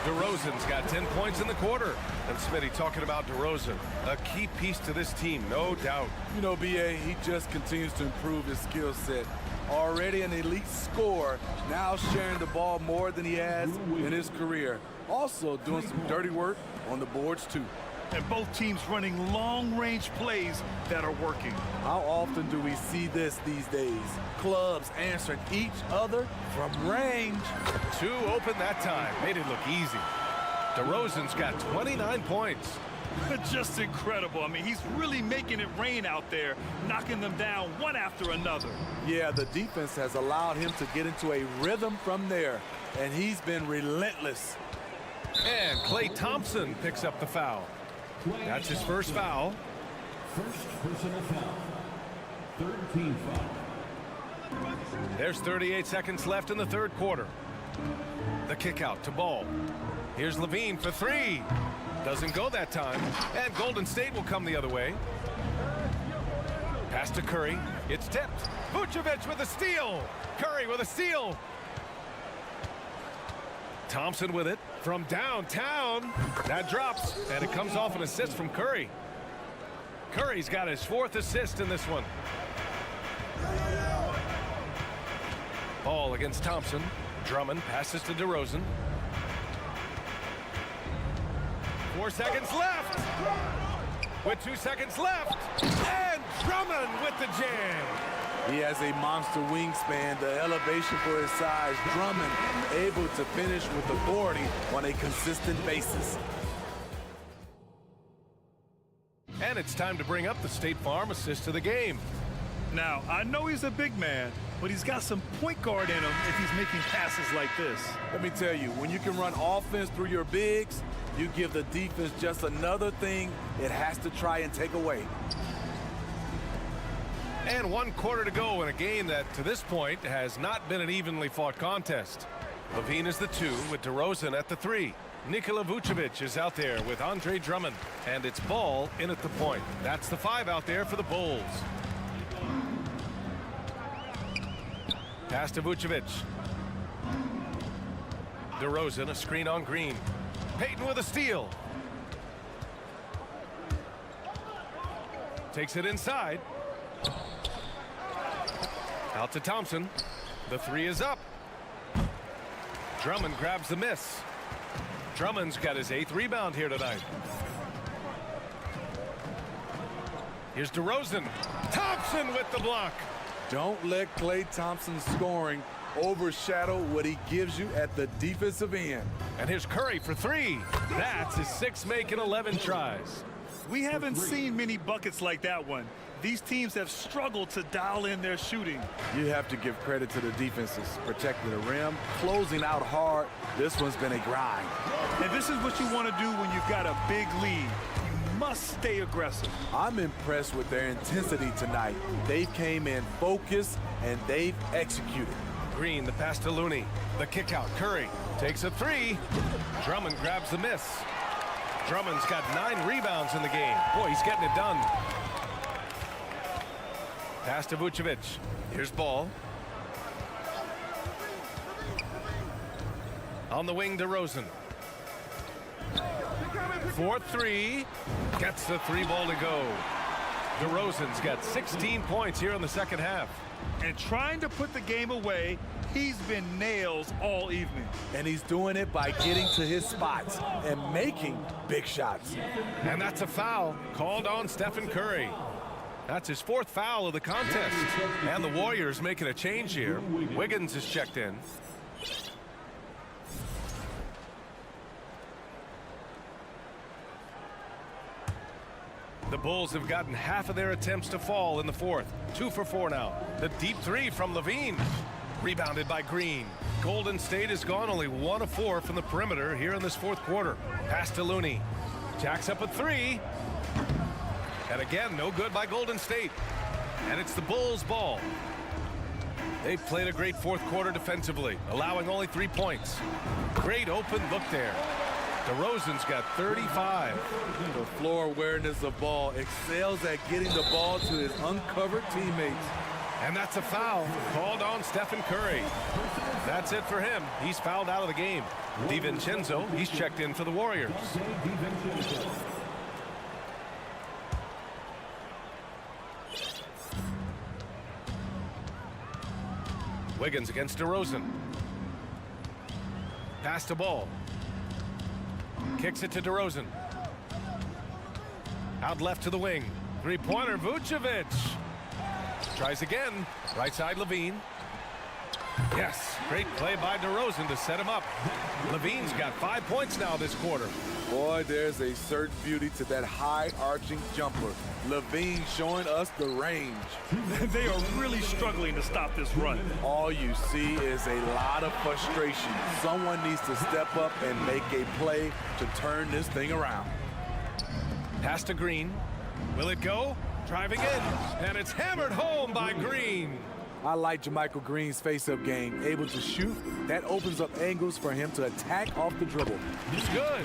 DeRozan's got 10 points in the quarter. And Smitty talking about DeRozan, a key piece to this team, no doubt. You know, BA, he just continues to improve his skill set. Already an elite scorer, now sharing the ball more than he has in his career. Also doing some dirty work on the boards, too. and both teams running long-range plays that are working. How often do we see this these days? Clubs answering each other from range. 2 open that time. Made it look easy. DeRozan's got 29 points. Just incredible. I mean, he's really making it rain out there, knocking them down one after another. Yeah, the defense has allowed him to get into a rhythm from there, and he's been relentless. And Klay Thompson picks up the foul. That's his first foul. First personal foul. 13 foul. There's 38 seconds left in the third quarter. The kick out to Ball. Here's Levine for 3. Doesn't go that time. And Golden State will come the other way. Pass to Curry. It's tipped. Vucevic with a steal. Curry with a steal. Thompson with it from downtown. That drops, and it comes off an assist from Curry. Curry's got his 4th assist in this one. Ball against Thompson. Drummond passes to DeRozan. 4 seconds left. With 2 seconds left. And Drummond with the jam. He has a monster wingspan, the elevation for his size. Drummond able to finish with authority on a consistent basis. And it's time to bring up the State Farm assist of the game. Now, I know he's a big man, but he's got some point guard in him if he's making passes like this. Let me tell you, when you can run offense through your bigs, you give the defense just another thing it has to try and take away. And 1 quarter to go in a game that, to this point, has not been an evenly fought contest. Levine is the 2 with DeRozan at the 3. Nikola Vucevic is out there with Andre Drummond. And it's Ball in at the point. That's the 5 out there for the Bulls. Pass to Vucevic. DeRozan, a screen on Green. Payton with a steal. Takes it inside. Out to Thompson. The 3 is up. Drummond grabs the miss. Drummond's got his 8th rebound here tonight. Here's DeRozan. Thompson with the block. Don't let Klay Thompson's scoring overshadow what he gives you at the defensive end. And here's Curry for 3. That's his 6th make in 11 tries. We haven't seen many buckets like that one. These teams have struggled to dial in their shooting. You have to give credit to the defenses, protecting the rim, closing out hard. This one's been a grind. And this is what you want to do when you've got a big lead. You must stay aggressive. I'm impressed with their intensity tonight. They came in focused and they've executed. Green, the pass to Looney. The kick out. Curry takes a 3. Drummond grabs the miss. Drummond's got 9 rebounds in the game. Boy, he's getting it done. Pass to Vucevic. Here's Ball. On the wing, DeRozan. 4-3. Gets the 3 ball to go. DeRozan's got 16 points here in the second half. And trying to put the game away, he's been nails all evening. And he's doing it by getting to his spots and making big shots. And that's a foul called on Stephen Curry. That's his 4th foul of the contest. And the Warriors making a change here. Wiggins is checked in. The Bulls have gotten half of their attempts to fall in the 4th. 2 for 4 now. The deep 3 from Levine. Rebounded by Green. Golden State has gone only 1 of 4 from the perimeter here in this 4th quarter. Pass to Looney. Jacks up a 3. And again, no good by Golden State. And it's the Bulls' ball. They've played a great 4th quarter defensively, allowing only 3 points. Great open look there. DeRozan's got 35. The floor awareness of ball, excels at getting the ball to his uncovered teammates. And that's a foul called on Stephen Curry. That's it for him. He's fouled out of the game. DiVincenzo, he's checked in for the Warriors. Wiggins against DeRozan. Pass to Ball. Kicks it to DeRozan. Out left to the wing. Three-pointer, Vucevic. Tries again. Right side, Levine. Yes, great play by DeRozan to set him up. Levine's got 5 points now this quarter. Boy, there's a certain beauty to that high-arching jumper. Levine showing us the range. They are really struggling to stop this run. All you see is a lot of frustration. Someone needs to step up and make a play to turn this thing around. Pass to Green. Will it go? Driving in, and it's hammered home by Green. I like JaMychal Green's face-up game. Able to shoot, that opens up angles for him to attack off the dribble. It's good.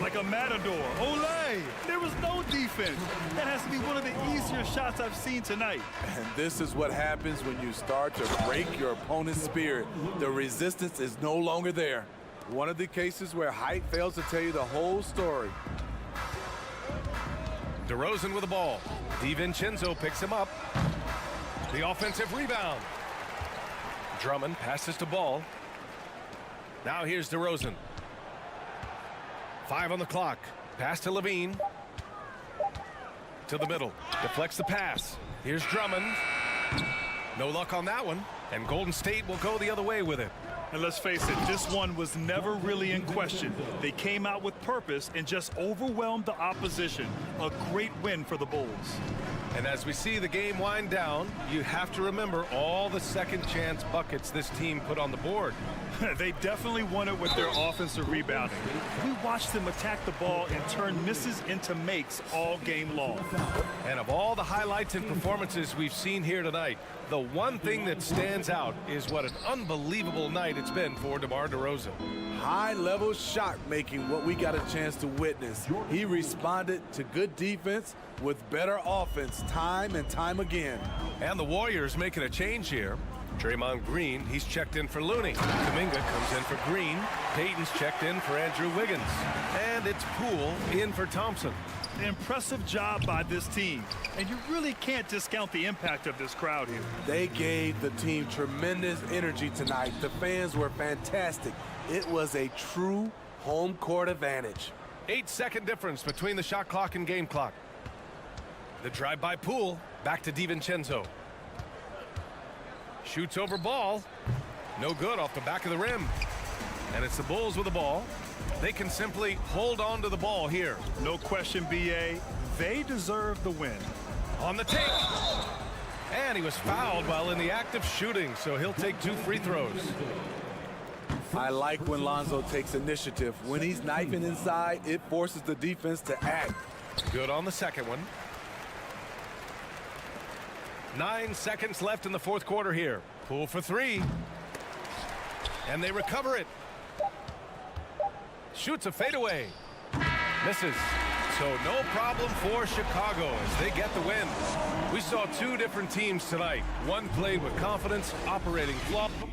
Like a matador. Olay! There was no defense. That has to be one of the easier shots I've seen tonight. And this is what happens when you start to break your opponent's spirit. The resistance is no longer there. One of the cases where height fails to tell you the whole story. DeRozan with the ball. DiVincenzo picks him up. The offensive rebound. Drummond passes to Ball. Now here's DeRozan. 5 on the clock. Pass to Levine. To the middle. Deflects the pass. Here's Drummond. No luck on that one. And Golden State will go the other way with it. And let's face it, this one was never really in question. They came out with purpose and just overwhelmed the opposition. A great win for the Bulls. And as we see the game wind down, you have to remember all the second chance buckets this team put on the board. They definitely won it with their offensive rebounding. We watched them attack the ball and turn misses into makes all game long. And of all the highlights and performances we've seen here tonight, the one thing that stands out is what an unbelievable night it's been for DeMar DeRozan. High-level shot making, what we got a chance to witness. He responded to good defense with better offense time and time again. And the Warriors making a change here. Draymond Green, he's checked in for Looney. Kuminga comes in for Green. Payton's checked in for Andrew Wiggins. And it's Poole in for Thompson. Impressive job by this team. And you really can't discount the impact of this crowd here. They gave the team tremendous energy tonight. The fans were fantastic. It was a true home court advantage. 8-second difference between the shot clock and game clock. The drive by Poole. Back to DiVincenzo. Shoots over Ball. No good off the back of the rim. And it's the Bulls with the ball. They can simply hold on to the ball here. No question, B.A. They deserve the win. On the take. And he was fouled while in the act of shooting, so he'll take 2 free throws. I like when Lonzo takes initiative. When he's knifing inside, it forces the defense to act. Good on the second one. 9 seconds left in the fourth quarter here. Poole for 3. And they recover it. Shoots a fadeaway. Misses. So no problem for Chicago as they get the win. We saw 2 different teams tonight. One played with confidence, operating flawlessly.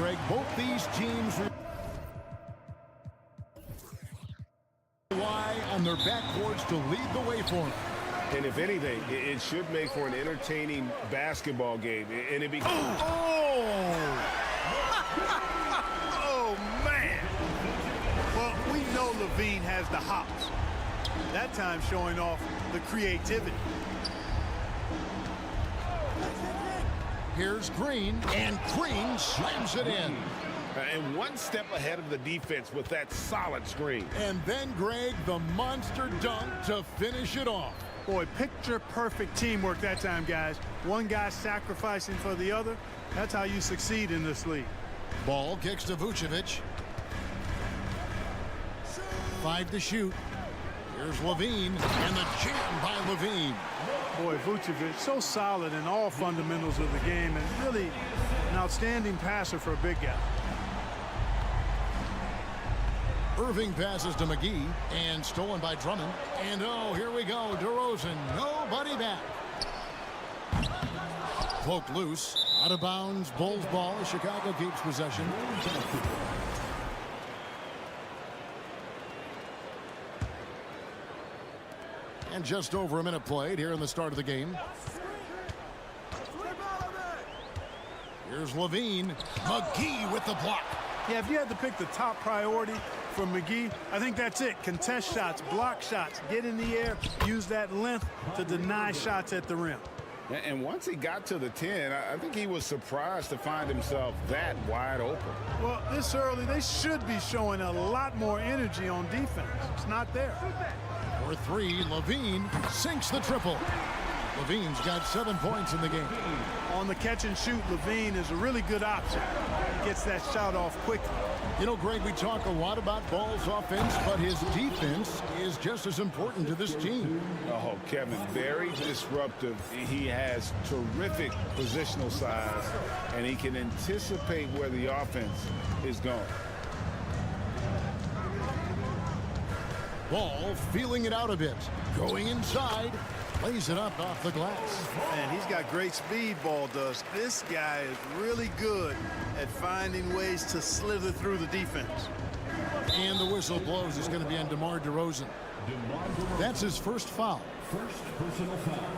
Greg, both these teams rely on their backboards to lead the way for them. And if anything, it should make for an entertaining basketball game. And it be Oh, man. Well, we know Levine has the hops. That time showing off the creativity. Here's Green, and Green slams it in. And one step ahead of the defense with that solid screen. And then, Greg, the monster dunk to finish it off. Boy, picture-perfect teamwork that time, guys. One guy sacrificing for the other. That's how you succeed in this league. Ball kicks to Vucevic. 5 to shoot. Here's Levine, and the jam by Levine. Boy, Vucevic, so solid in all fundamentals of the game, and really an outstanding passer for a big guy. Irving passes to McGee, and stolen by Drummond. And oh, here we go, DeRozan, nobody back. Poked loose, out of bounds, Bulls ball. Chicago keeps possession. And just over a minute played here in the start of the game. Here's Levine. McGee with the block. Yeah, if you had to pick the top priority for McGee, I think that's it. Contest shots, block shots, get in the air, use that length to deny shots at the rim. And once he got to the 10, I think he was surprised to find himself that wide open. Well, this early, they should be showing a lot more energy on defense. It's not there. For 3, Levine sinks the triple. Levine's got 7 points in the game. On the catch and shoot, Levine is a really good option. He gets that shot off quickly. You know, Greg, we talk a lot about Ball's offense, but his defense is just as important to this team. Oh, Kevin, very disruptive. He has terrific positional size, and he can anticipate where the offense is going. Ball feeling it out a bit. Going inside. Lays it up off the glass. Man, he's got great speed, Ball does. This guy is really good at finding ways to slither through the defense. And the whistle blows. It's going to be on DeMar DeRozan. That's his first foul. First personal foul.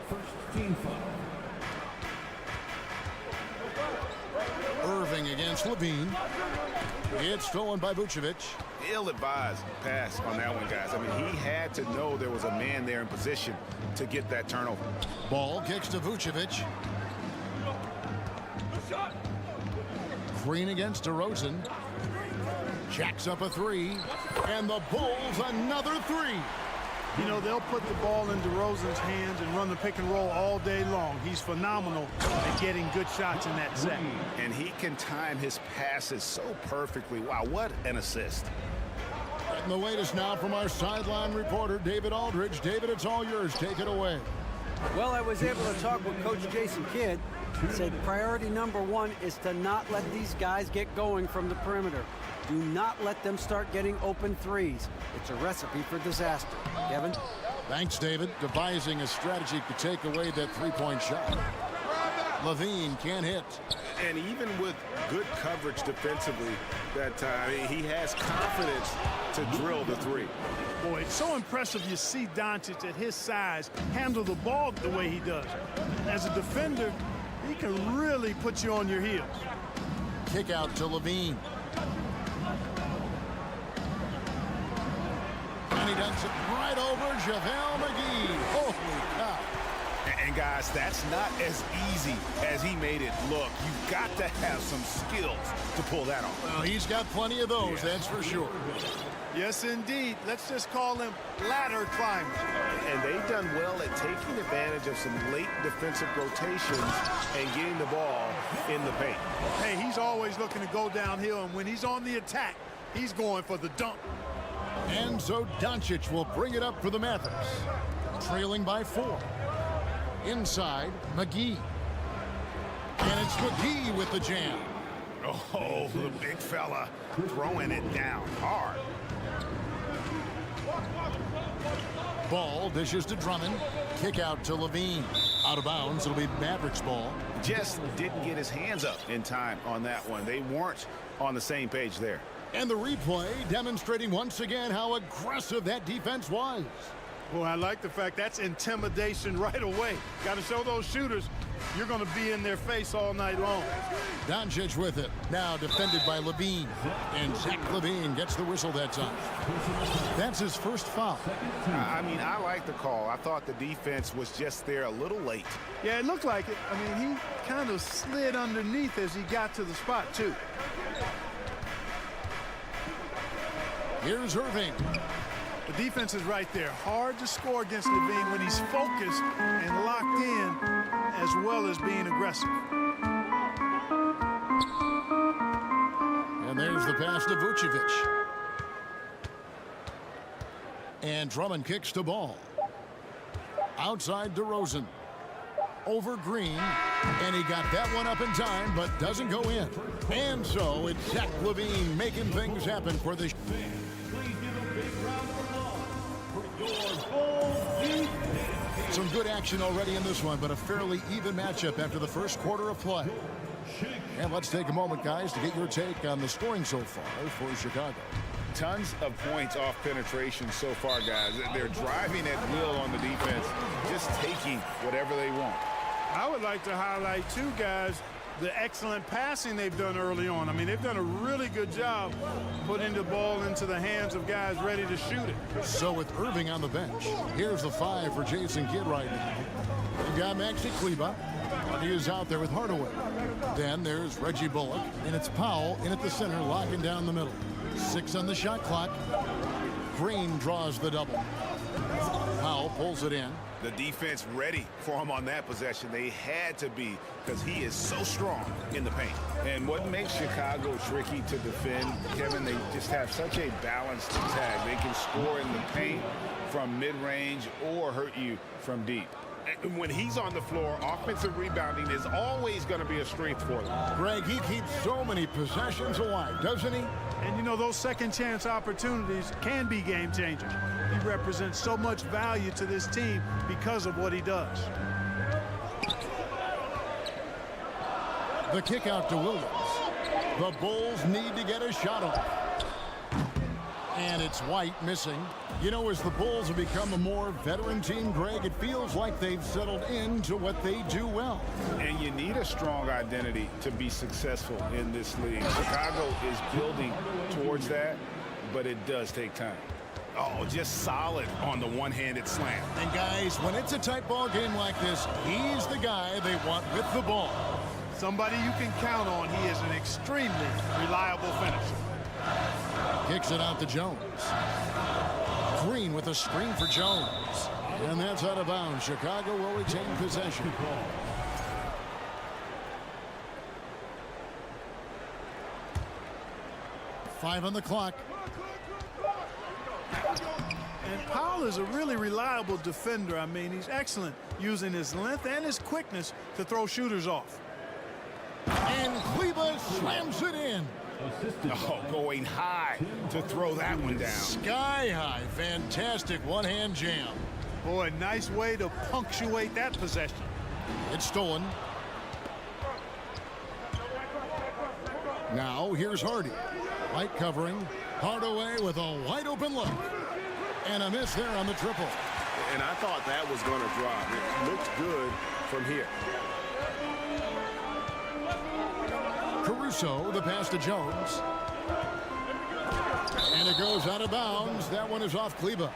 First team foul. Irving against Levine. It's stolen by Vucevic. Ill-advised pass on that one, guys. I mean, he had to know there was a man there in position to get that turnover. Ball kicks to Vucevic. Green against DeRozan. Jacks up a 3. And the Bulls another 3. You know, they'll put the ball in DeRozan's hands and run the pick and roll all day long. He's phenomenal at getting good shots in that set. And he can time his passes so perfectly. Wow, what an assist. And the latest now from our sideline reporter, David Aldridge. David, it's all yours. Take it away. Well, I was able to talk with Coach Jason Kidd. He said priority number 1 is to not let these guys get going from the perimeter. Do not let them start getting open threes. It's a recipe for disaster. Kevin? Thanks, David. Devising a strategy to take away that three-point shot. Levine can't hit. And even with good coverage defensively that time, he has confidence to drill the 3. Boy, it's so impressive you see Doncic at his size handle the ball the way he does. As a defender, he can really put you on your heels. Kick out to Levine. And he does it right over JaVale McGee. Holy cow. And guys, that's not as easy as he made it look. You've got to have some skills to pull that off. Well, he's got plenty of those, that's for sure. Yes, indeed. Let's just call them ladder climbers. And they've done well at taking advantage of some late defensive rotations and getting the ball in the paint. Hey, he's always looking to go downhill, and when he's on the attack, he's going for the dunk. And so Doncic will bring it up for the Mavericks, trailing by 4. Inside, McGee. And it's McGee with the jam. Oh, the big fella throwing it down hard. Ball dishes to Drummond. Kick out to Levine. Out of bounds. It'll be Mavericks ball. just didn't get his hands up in time on that one. They weren't on the same page there. And the replay demonstrating once again how aggressive that defense was. Boy, I like the fact that's intimidation right away. Got to show those shooters you're going to be in their face all night long. Doncic with it. Now defended by Levine. And Zach Levine gets the whistle that time. That's his first foul. I mean, I like the call. I thought the defense was just there a little late. Yeah, it looked like it. I mean, he kind of slid underneath as he got to the spot, too. Here's Irving. The defense is right there. Hard to score against Levine when he's focused and locked in, as well as being aggressive. And there's the pass to Vucevic. And Drummond kicks the ball. Outside DeRozan. Over Green. And he got that one up in time, but doesn't go in. And so it's Zach Levine making things happen for the... Some good action already in this one, but a fairly even matchup after the first quarter of play. And let's take a moment, guys, to get your take on the scoring so far for Chicago. Tons of points off penetration so far, guys. They're driving at will on the defense, just taking whatever they want. I would like to highlight, too, guys, the excellent passing they've done early on. I mean, they've done a really good job putting the ball into the hands of guys ready to shoot it. So with Irving on the bench, here's the 5 for Jason Kidd right now. We've got Maxi Kleber. He is out there with Hardaway. Then there's Reggie Bullock, and it's Powell in at the center, locking down the middle. 6 on the shot clock. Green draws the double. Powell pulls it in. The defense ready for him on that possession. They had to be, because he is so strong in the paint. And what makes Chicago tricky to defend, Kevin, they just have such a balanced attack. They can score in the paint from mid-range or hurt you from deep. And when he's on the floor, offensive rebounding is always going to be a strength for them. Greg, he keeps so many possessions alive, doesn't he? And, you know, those second chance opportunities can be game changers. He represents so much value to this team because of what he does. The kick out to Williams. The Bulls need to get a shot off. And it's White missing. You know, as the Bulls have become a more veteran team, Greg, it feels like they've settled into what they do well. And you need a strong identity to be successful in this league. Chicago is building towards that, but it does take time. Oh, just solid on the one-handed slam. And guys, when it's a tight ball game like this, he's the guy they want with the ball. Somebody you can count on. He is an extremely reliable finisher. Kicks it out to Jones. Green with a screen for Jones. And that's out of bounds. Chicago will retain possession. Five on the clock. And Powell is a really reliable defender. I mean, he's excellent using his length and his quickness to throw shooters off. And Kleber slams it in. Oh, going high to throw that one down. Sky high. Fantastic one-hand jam. Boy, nice way to punctuate that possession. It's stolen. Now here's Hardy. Light covering. Hardaway with a wide open look. And a miss there on the triple. And I thought that was going to drop. It looked good from here. Caruso, the pass to Jones. And it goes out of bounds. That one is off Kleber.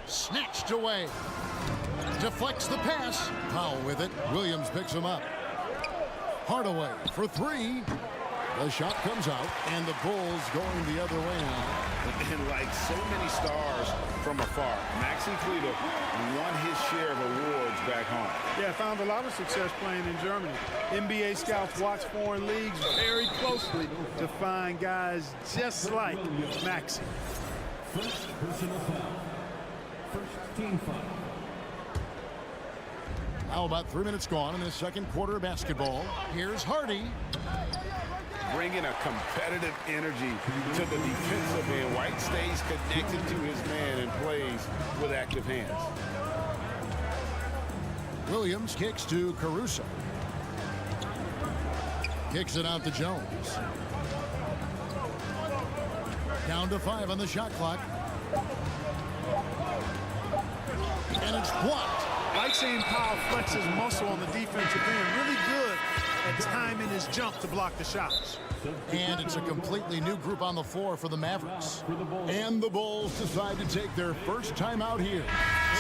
Snatched away. Deflects the pass. Powell with it. Williams picks him up. Hardaway for 3. The shot comes out, and the Bulls going the other way now. And like so many stars from afar, Maxi Kleber won his share of awards back home. Yeah, found a lot of success playing in Germany. NBA scouts watch foreign leagues very closely to find guys just like Maxi. First personal foul. First team foul. Now about 3 minutes gone in this second quarter of basketball. Here's Hardy. Bringing a competitive energy to the defensive end. White stays connected to his man and plays with active hands. Williams kicks to Caruso. Kicks it out to Jones. Down to 5 on the shot clock. And it's blocked. Like seeing Powell flex his muscle on the defensive end. Really good at timing his jump to block the shots. And it's a completely new group on the floor for the Mavericks. And the Bulls decide to take their first time out here.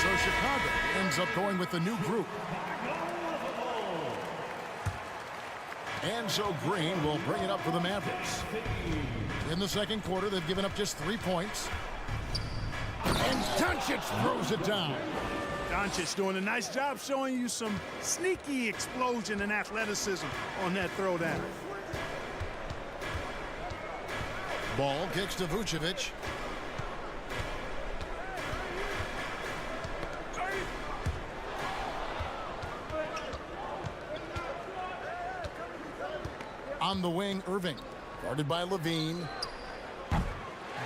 So Chicago ends up going with the new group. And so Green will bring it up for the Mavericks. In the second quarter, they've given up just 3 points. And Doncic throws it down. Doncic doing a nice job showing you some sneaky explosion and athleticism on that throwdown. Ball kicks to Vucevic. On the wing, Irving. Guarded by Levine.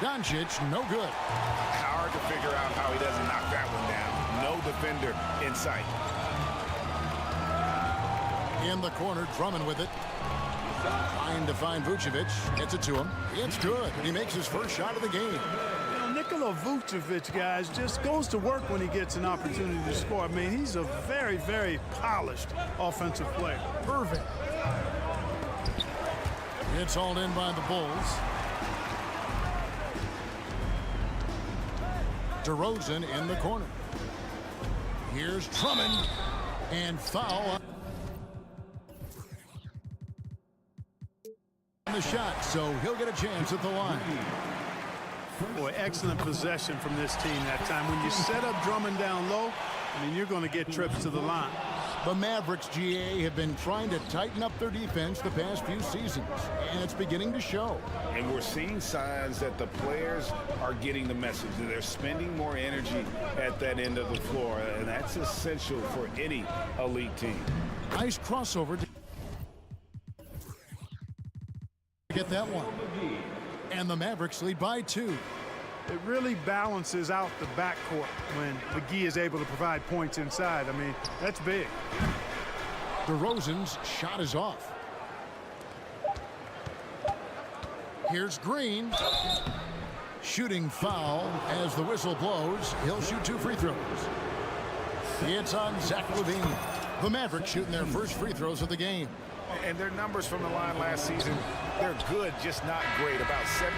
Doncic, no good. Hard to figure out how he doesn't knock that one down. No defender in sight. In the corner, Drummond with it. Trying to find Vucevic. Gets it to him. It's good. He makes his first shot of the game. You know, Nikola Vucevic, guys, just goes to work when he gets an opportunity to score. I mean, he's a very, very polished offensive player. Irving. It's hauled in by the Bulls. DeRozan in the corner. Here's Drummond. And foul on the shot, so he'll get a chance at the line. Boy, excellent possession from this team that time. When you set up Drummond down low, I mean, you're going to get trips to the line. The Mavericks, GA, have been trying to tighten up their defense the past few seasons, and it's beginning to show. And we're seeing signs that the players are getting the message. They're spending more energy at that end of the floor, and that's essential for any elite team. Nice crossover to get that one. And the Mavericks lead by 2. It really balances out the backcourt when McGee is able to provide points inside. I mean, that's big. DeRozan's shot is off. Here's Green. Shooting foul as the whistle blows. He'll shoot 2 free throws. It's on Zach LaVine. The Mavericks shooting their first free throws of the game. And their numbers from the line last season, they're good, just not great. About 77%.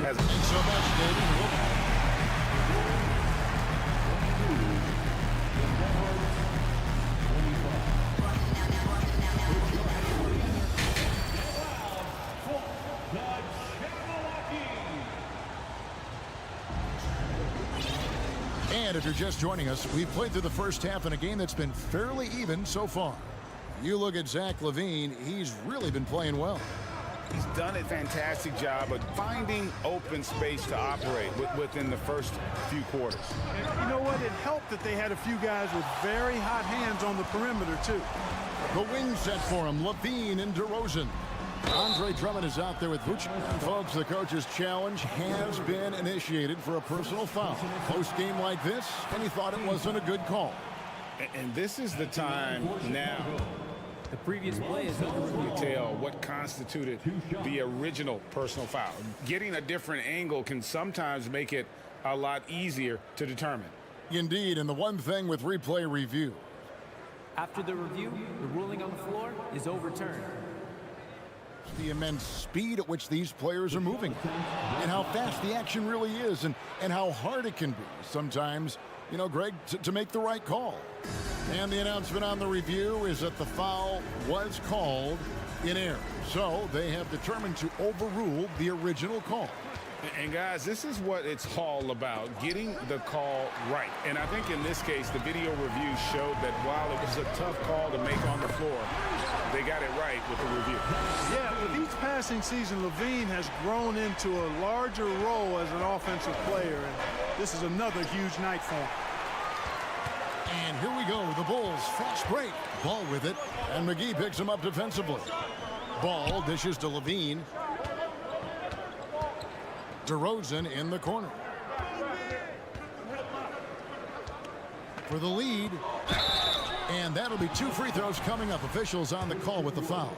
Thanks so much, David. And if you're just joining us, we've played through the first half in a game that's been fairly even so far. You look at Zach LaVine, he's really been playing well. He's done a fantastic job of finding open space to operate within the first few quarters. And you know what? It helped that they had a few guys with very hot hands on the perimeter, too. The wing set for him, LaVine and DeRozan. Andre Drummond is out there with Vucevic. Folks, the coach's challenge has been initiated for a personal foul. Post-game like this, and he thought it wasn't a good call. And this is the time now. The previous play is under review. Tell what constituted the original personal foul. Getting a different angle can sometimes make it a lot easier to determine. Indeed, and the one thing with replay review. After the review, the ruling on the floor is overturned. The immense speed at which these players are moving and how fast the action really is and how hard it can be sometimes, you know, Greg, to make the right call. And the announcement on the review is that the foul was called in error. So they have determined to overrule the original call. And guys, this is what it's all about, getting the call right. And I think in this case, the video review showed that while it was a tough call to make on the floor, they got it right with the review. Yeah, with each passing season, LaVine has grown into a larger role as an offensive player, and this is another huge night for him. And here we go. The Bulls fast break. Ball with it. And McGee picks him up defensively. Ball dishes to Levine. DeRozan in the corner. For the lead. And that'll be 2 free throws coming up. Officials on the call with the foul.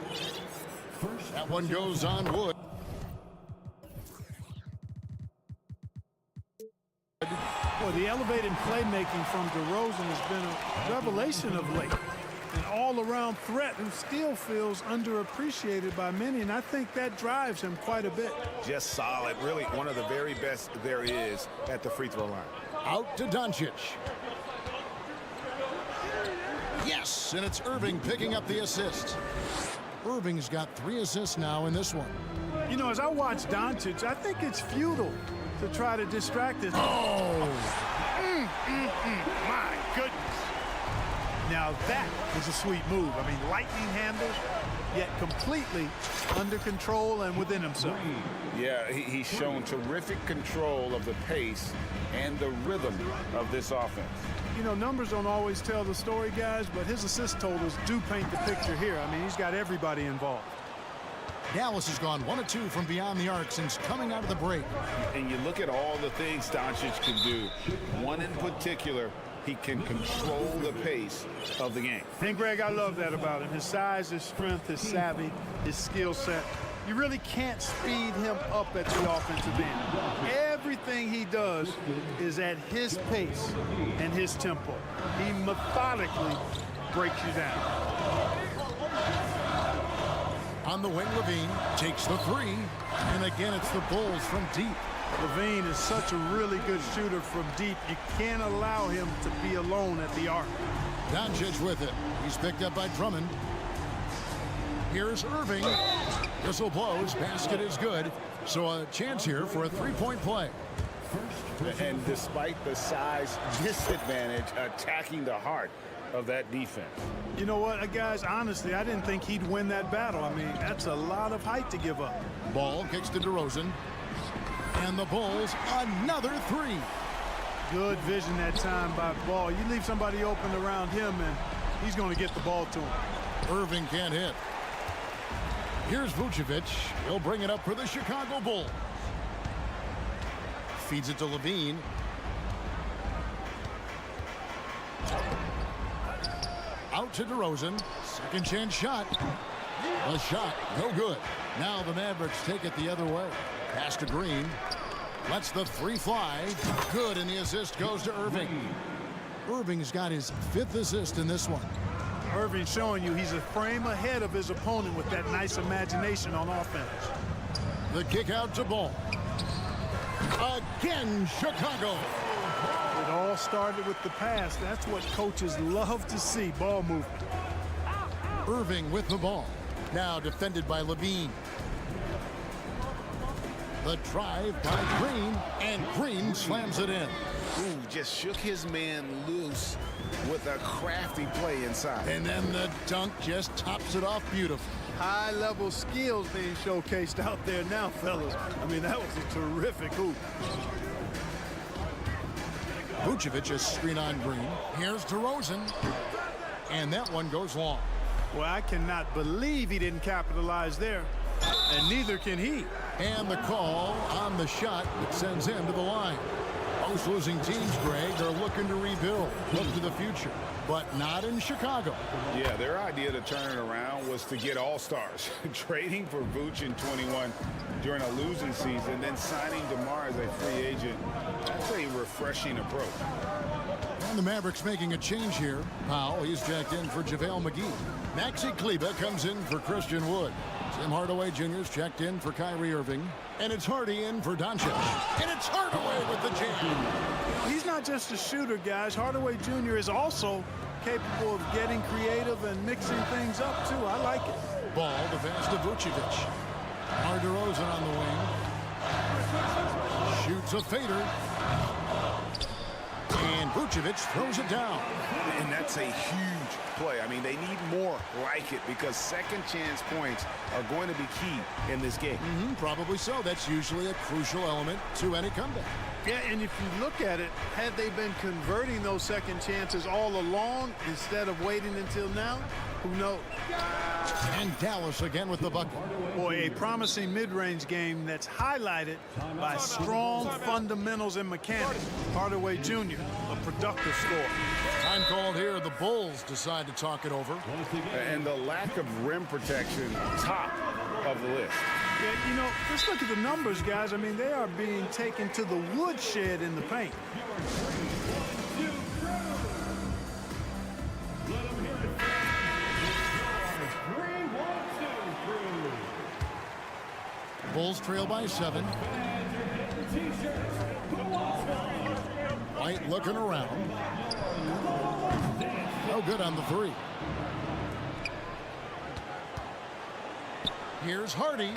That one goes on Wood. Boy, the elevated playmaking from DeRozan has been a revelation of late. An all-around threat who still feels underappreciated by many, and I think that drives him quite a bit. Just solid. Really one of the very best there is at the free throw line. Out to Doncic. Yes, and it's Irving picking up the assist. Irving's got 3 assists now in this one. You know, as I watch Doncic, I think it's futile to try to distract his... Oh! My goodness. Now that was a sweet move. I mean, lightning handles, yet completely under control and within himself. Yeah, he's shown terrific control of the pace and the rhythm of this offense. You know, numbers don't always tell the story, guys, but his assist totals do paint the picture here. I mean, he's got everybody involved. Dallas has gone 1 of 2 from beyond the arc since coming out of the break. And you look at all the things Doncic can do. One in particular, he can control the pace of the game. And Greg, I love that about him. His size, his strength, his savvy, his skill set. You really can't speed him up at the offensive end. Everything he does is at his pace and his tempo. He methodically breaks you down. On the wing, Levine takes the 3. And again, it's the Bulls from deep. Levine is such a really good shooter from deep. You can't allow him to be alone at the arc. Doncic with it. He's picked up by Drummond. Here's Irving. Whistle blows. Basket is good. So a chance here for a 3-point play. And despite the size disadvantage, attacking the heart of that defense. You know what, guys, honestly, I didn't think he'd win that battle. I mean, that's a lot of height to give up. Ball kicks to DeRozan. And the Bulls, another 3. Good vision that time by Ball. You leave somebody open around him, and he's going to get the ball to him. Irving can't hit. Here's Vucevic. He'll bring it up for the Chicago Bulls. Feeds it to Levine. Out to DeRozan. Second chance shot. The shot, no good. Now the Mavericks take it the other way. Pass to Green. Lets the 3 fly. Good, and the assist goes to Irving. Irving's got his 5th assist in this one. Irving showing you he's a frame ahead of his opponent with that nice imagination on offense. The kick out to Ball. Again, Chicago. It all started with the pass. That's what coaches love to see, ball movement. Irving with the ball. Now defended by Levine. The drive by Green, and Green slams it in. Ooh, just shook his man loose with a crafty play inside. And then the dunk just tops it off beautifully. High-level skills being showcased out there now, fellas. I mean, that was a terrific hoop. Vucevic is screen on Green. Here's DeRozan. And that one goes long. Well, I cannot believe he didn't capitalize there. And neither can he. And the call on the shot that sends him to the line. Most losing teams, Greg, are looking to rebuild, look to the future, but not in Chicago. Yeah, their idea to turn it around was to get all-stars. Trading for Vooch in 21 during a losing season, then signing DeMar as a free agent. That's a refreshing approach. And the Mavericks making a change here. Powell, he's jacked in for JaVale McGee. Maxi Kleber comes in for Christian Wood. Tim Hardaway Jr.'s checked in for Kyrie Irving. And it's Hardy in for Doncic. And it's Hardaway with the jam. He's not just a shooter, guys. Hardaway Jr. is also capable of getting creative and mixing things up, too. I like it. Ball to pass to Vucevic. DeRozan on the wing. Shoots a fader. And Vucevic throws it down. And that's a huge play. I mean, they need more like it because second chance points are going to be key in this game. Probably so. That's usually a crucial element to any comeback. Yeah, and if you look at it, had they been converting those second chances all along instead of waiting until now, who knows? And Dallas again with the bucket. Boy, a promising mid-range game that's highlighted by strong fundamentals and mechanics. Hardaway Jr., a productive scorer. Time called here. The Bulls decide to talk it over. And the lack of rim protection, top of the list. Yeah, you know, just look at the numbers, guys. I mean, they are being taken to the woodshed in the paint. Bulls trail by 7. White looking around. No good on the 3. Here's Hardy.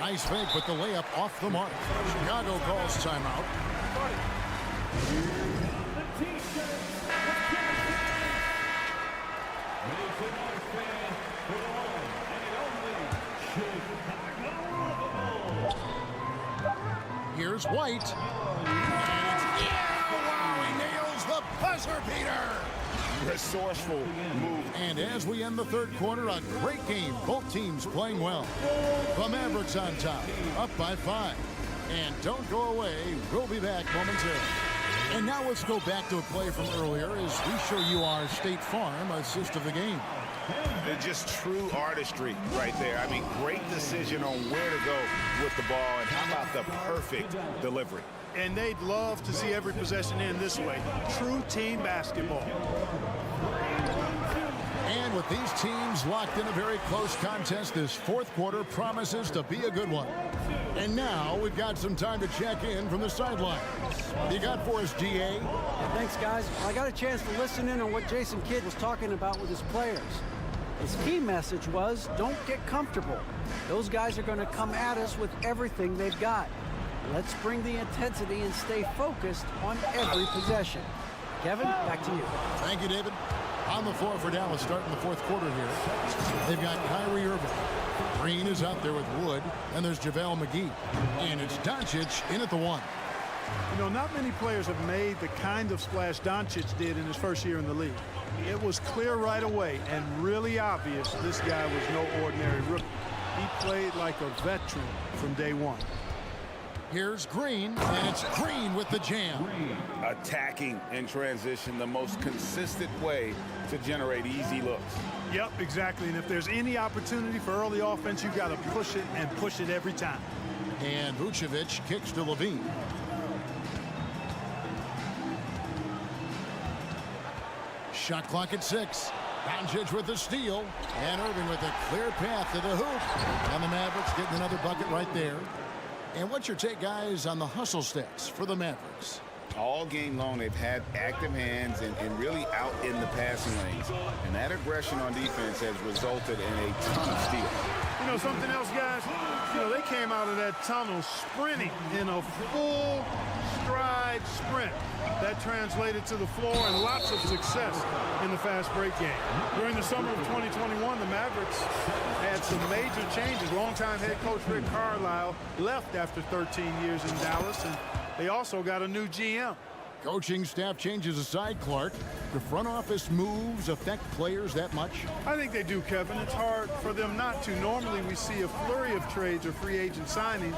Nice fake, but the layup off the mark. Chicago calls timeout. Here's White. Wow, he nails the buzzer beater. Resourceful move. And as we end the third quarter, a great game. Both teams playing well. The Mavericks on top, up by 5. And don't go away. We'll be back momentarily. And now let's go back to a play from earlier as we show you our State Farm assist of the game. Just true artistry right there. I mean, great decision on where to go with the ball, and how about the perfect delivery. And they'd love to see every possession end this way. True team basketball. And with these teams locked in a very close contest, this fourth quarter promises to be a good one. And now we've got some time to check in from the sidelines. What you got for us, GA? Thanks, guys. I got a chance to listen in on what Jason Kidd was talking about with his players. His key message was, don't get comfortable. Those guys are going to come at us with everything they've got. Let's bring the intensity and stay focused on every possession. Kevin, back to you. Thank you, David. On the floor for Dallas starting the fourth quarter here. They've got Kyrie Irving. Green is out there with Wood. And there's JaVale McGee. And it's Doncic in at the 1. You know, not many players have made the kind of splash Doncic did in his first year in the league. It was clear right away and really obvious this guy was no ordinary rookie. He played like a veteran from day one. Here's Green, and it's Green with the jam. Attacking in transition, the most consistent way to generate easy looks. Yep, exactly. And if there's any opportunity for early offense, you've got to push it and push it every time. And Vucevic kicks to Levine. Shot clock at 6. Doncic with the steal. And Irving with a clear path to the hoop. And the Mavericks getting another bucket right there. And what's your take, guys, on the hustle stats for the Mavericks? All game long, they've had active hands and really out in the passing lanes. And that aggression on defense has resulted in a ton of steals. You know something else, guys? You know, they came out of that tunnel sprinting in a full stride sprint. That translated to the floor and lots of success in the fast break game. During the summer of 2021, the Mavericks had some major changes. Longtime head coach Rick Carlisle left after 13 years in Dallas, and they also got a new GM. Coaching staff changes aside, Clark. Do front office moves affect players that much? I think they do, Kevin. It's hard for them not to. Normally we see a flurry of trades or free agent signings.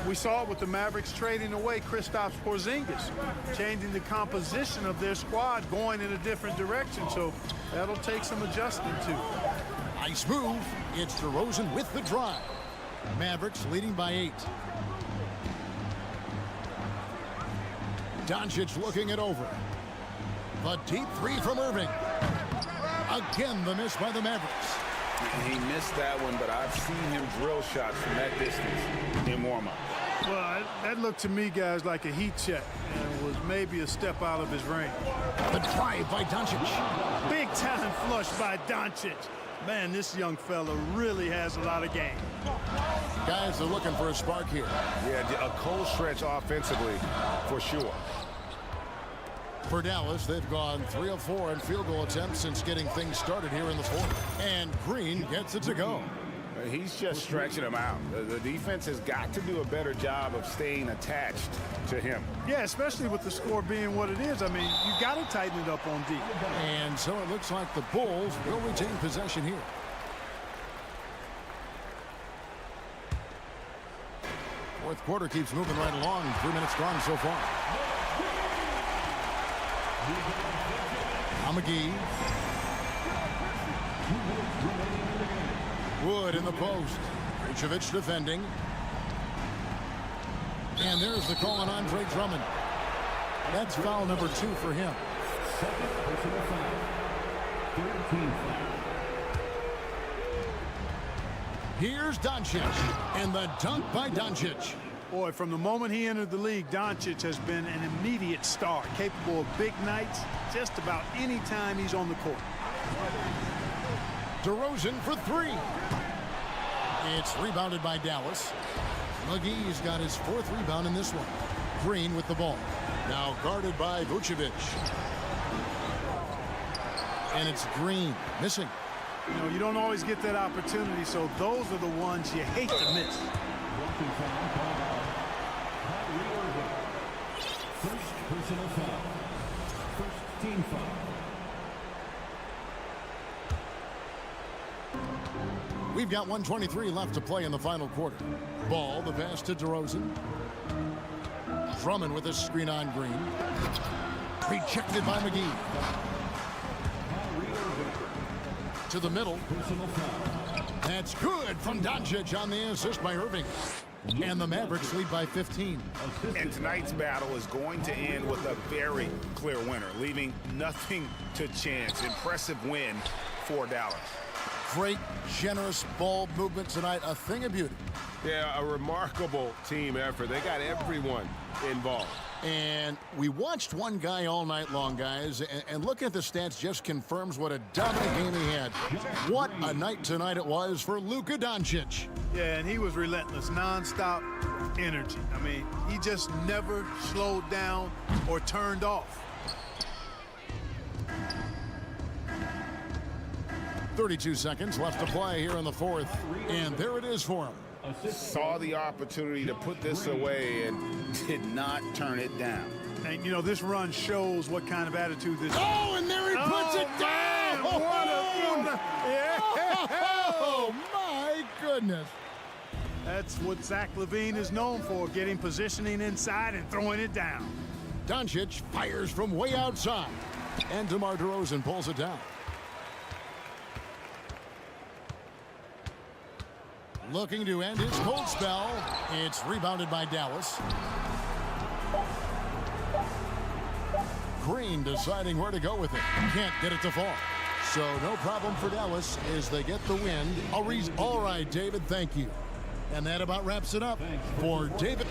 We saw it with the Mavericks trading away Kristaps Porzingis, changing the composition of their squad, going in a different direction. So that'll take some adjusting too. Nice move. It's DeRozan with the drive. Mavericks leading by 8. Doncic looking it over. The deep 3 from Irving. Again, the miss by the Mavericks. He missed that one, but I've seen him drill shots from that distance in warm-up. Well, that looked to me, guys, like a heat check, and was maybe a step out of his range. The drive by Doncic. Big time flush by Doncic. Man, this young fella really has a lot of game. Guys are looking for a spark here. Yeah, a cold stretch offensively, for sure. For Dallas, they've gone 3 of 4 in field goal attempts since getting things started here in the fourth. And Green gets it to go. He's just stretching him out. The defense has got to do a better job of staying attached to him. Yeah, especially with the score being what it is. I mean, you got to tighten it up on D. And so it looks like the Bulls will retain possession here. Fourth quarter keeps moving right along. 3 minutes gone so far. McGee. Wood in the post. Vucevic defending. And there's the call on Andre Drummond. That's foul number 2 for him. Second personal foul. 13 foul. Here's Doncic. And the dunk by Doncic. Boy, from the moment he entered the league, Doncic has been an immediate star, capable of big nights just about any time he's on the court. DeRozan for 3. It's rebounded by Dallas. McGee's got his 4th rebound in this one. Green with the ball. Now guarded by Vucevic. And it's Green missing. You know, you don't always get that opportunity, so those are the ones you hate to miss. First personal foul. First team foul. We've got 1:23 left to play in the final quarter. Ball, the pass to DeRozan. Drummond with a screen on Green. Rejected by McGee. To the middle. That's good from Doncic on the assist by Irving. And the Mavericks lead by 15. And tonight's battle is going to end with a very clear winner, leaving nothing to chance. Impressive win for Dallas. Great, generous ball movement tonight. A thing of beauty. Yeah, a remarkable team effort. They got everyone involved. And we watched one guy all night long, guys, and looking at the stats just confirms what a dominant game he had. What a night tonight it was for Luka Doncic. Yeah, and he was relentless, nonstop energy. I mean, he just never slowed down or turned off. 32 seconds left to play here in the fourth, and there it is for him. Saw the opportunity to put this away and did not turn it down. And, you know, this run shows what kind of attitude this is. Oh, and there he puts it down! Oh, my goodness. That's what Zach LaVine is known for, getting positioning inside and throwing it down. Doncic fires from way outside, and DeMar DeRozan pulls it down. Looking to end his cold spell. It's rebounded by Dallas. Green deciding where to go with it. Can't get it to fall. So no problem for Dallas as they get the win. All right, David, thank you. And that about wraps it up for David.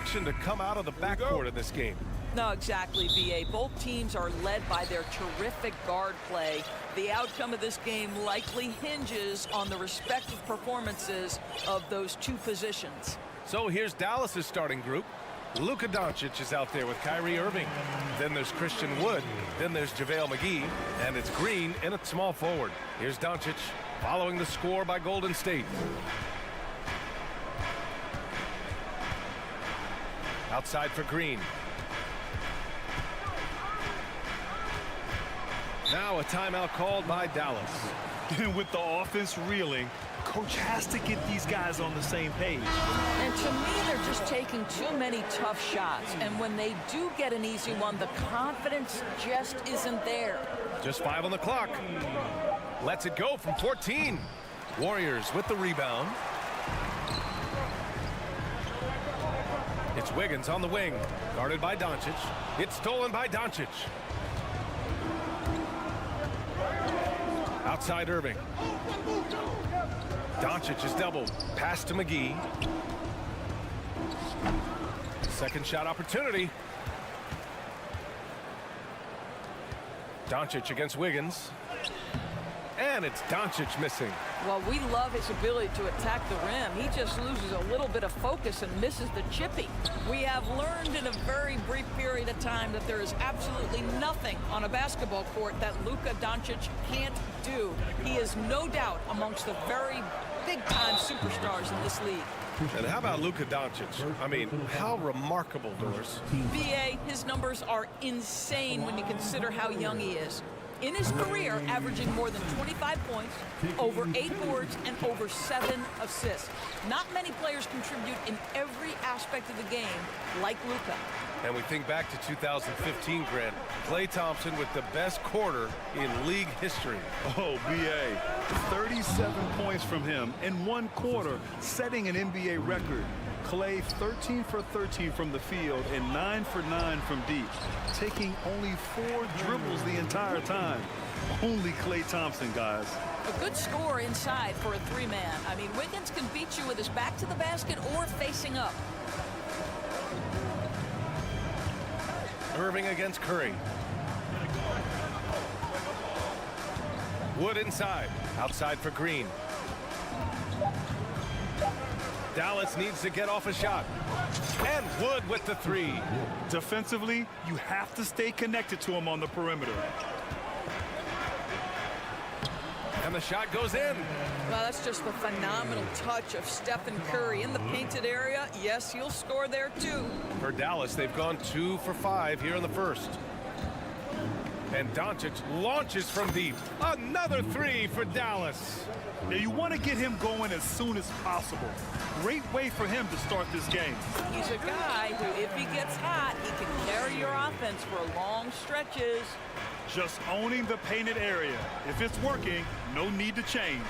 action to come out of the backcourt in this game. No, exactly, BA. Both teams are led by their terrific guard play. The outcome of this game likely hinges on the respective performances of those two positions. So here's Dallas's starting group. Luka Doncic is out there with Kyrie Irving. Then there's Christian Wood. Then there's JaVale McGee. And it's Green in at small forward. Here's Doncic following the score by Golden State. Outside for Green. Now a timeout called by Dallas. And with the offense reeling, coach has to get these guys on the same page. And to me, they're just taking too many tough shots. And when they do get an easy one, the confidence just isn't there. Just 5 on the clock. Lets it go from 14. Warriors with the rebound. It's Wiggins on the wing, guarded by Doncic. It's stolen by Doncic. Outside Irving. Doncic is doubled. Pass to McGee. Second shot opportunity. Doncic against Wiggins. And it's Doncic missing. Well, we love his ability to attack the rim. He just loses a little bit of focus and misses the chippy. We have learned in a very brief period of time that there is absolutely nothing on a basketball court that Luka Doncic can't do. He is no doubt amongst the very big-time superstars in this league. And how about Luka Doncic? I mean, how remarkable, Doris. BA, his numbers are insane when you consider how young he is. In his career, averaging more than 25 points, over 8 boards, and over 7 assists. Not many players contribute in every aspect of the game like Luka. And we think back to 2015, Grant. Klay Thompson with the best quarter in league history. Oh, BA. 37 points from him in one quarter, setting an NBA record. Klay 13 for 13 from the field and 9 for 9 from deep, taking only 4 dribbles the entire time. Only Klay Thompson, guys. A good score inside for a 3-man. I mean, Wiggins can beat you with his back to the basket or facing up. Irving against Curry. Wood inside. Outside for Green. Dallas needs to get off a shot. And Wood with the 3. Defensively, you have to stay connected to him on the perimeter. And the shot goes in. Well, that's just the phenomenal touch of Stephen Curry in the painted area. Yes, he'll score there too. For Dallas, they've gone 2 for 5 here in the first. And Doncic launches from deep. Another 3 for Dallas. Now you want to get him going as soon as possible. Great way for him to start this game. He's a guy who, if he gets hot, he can carry your offense for long stretches. Just owning the painted area. If it's working, no need to change.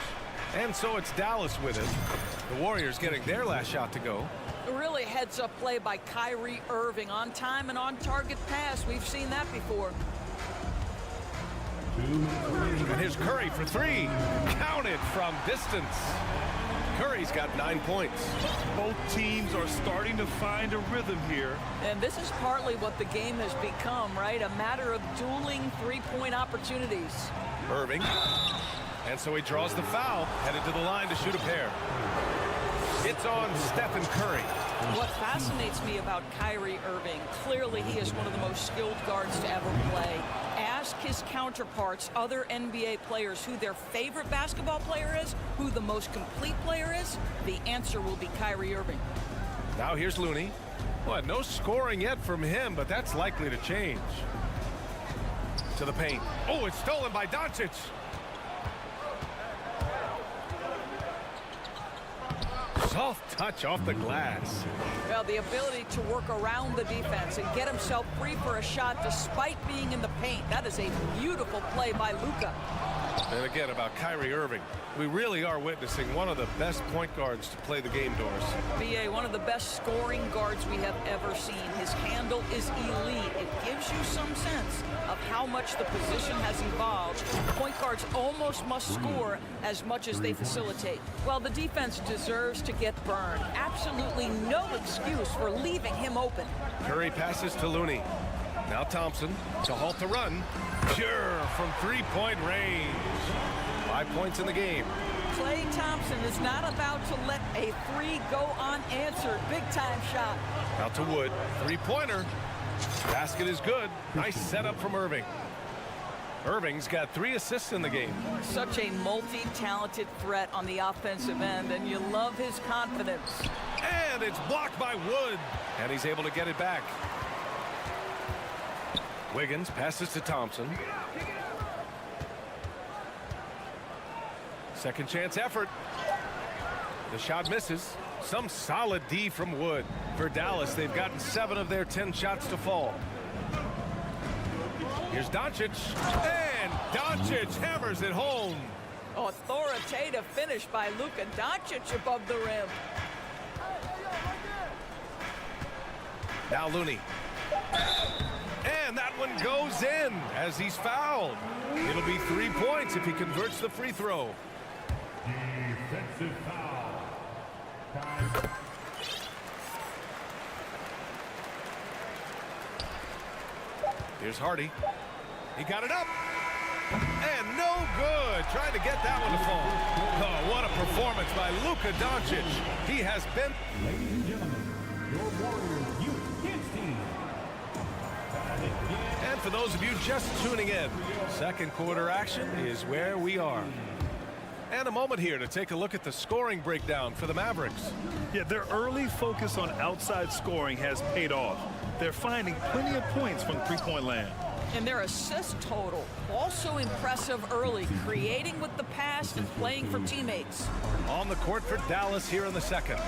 And so it's Dallas with it. The Warriors getting their last shot to go. Really heads-up play by Kyrie Irving. On time and on target pass. We've seen that before. And here's Curry for 3. Counted from distance. Curry's got 9 points. Both teams are starting to find a rhythm here. And this is partly what the game has become, right? A matter of dueling three-point opportunities. Irving. And so he draws the foul, headed to the line to shoot a pair. It's on Stephen Curry. What fascinates me about Kyrie Irving, clearly he is one of the most skilled guards to ever play. Ask his counterparts, other NBA players, who their favorite basketball player is, who the most complete player is, the answer will be Kyrie Irving. Now here's Looney. Well, no scoring yet from him, but that's likely to change. To the paint. Oh, it's stolen by Doncic. Soft touch off the glass. Well, the ability to work around the defense and get himself free for a shot despite being in the paint. That is a beautiful play by Luka. And again, about Kyrie Irving, we really are witnessing one of the best point guards to play the game, Doris. BA, one of the best scoring guards we have ever seen. His handle is elite. It gives you some sense of how much the position has evolved. Point guards almost must score as much as they facilitate. Well, the defense deserves to get burned. Absolutely no excuse for leaving him open. Curry passes to Looney. Now Thompson to halt the run. Pure from three-point range. 5 points in the game. Klay Thompson is not about to let a three go unanswered. Big-time shot. Out to Wood. Three-pointer. Basket is good. Nice setup from Irving. Irving's got 3 assists in the game. Such a multi-talented threat on the offensive end, and you love his confidence. And it's blocked by Wood. And he's able to get it back. Wiggins passes to Thompson. Second chance effort. The shot misses. Some solid D from Wood. For Dallas, they've gotten 7 of their 10 shots to fall. Here's Doncic. And Doncic hammers it home. Authoritative finish by Luka Doncic above the rim. Now Looney. And that one goes in as he's fouled. It'll be 3 points if he converts the free throw. Defensive foul. Here's Hardy. He got it up. And no good. Trying to get that one to fall. Oh, what a performance by Luka Doncic. He has been... Ladies and gentlemen, your Warriors Youth Kids team. And for those of you just tuning in, second quarter action is where we are. And a moment here to take a look at the scoring breakdown for the Mavericks. Yeah, their early focus on outside scoring has paid off. They're finding plenty of points from three-point land. And their assist total, also impressive early, creating with the pass and playing for teammates. On the court for Dallas here in the second.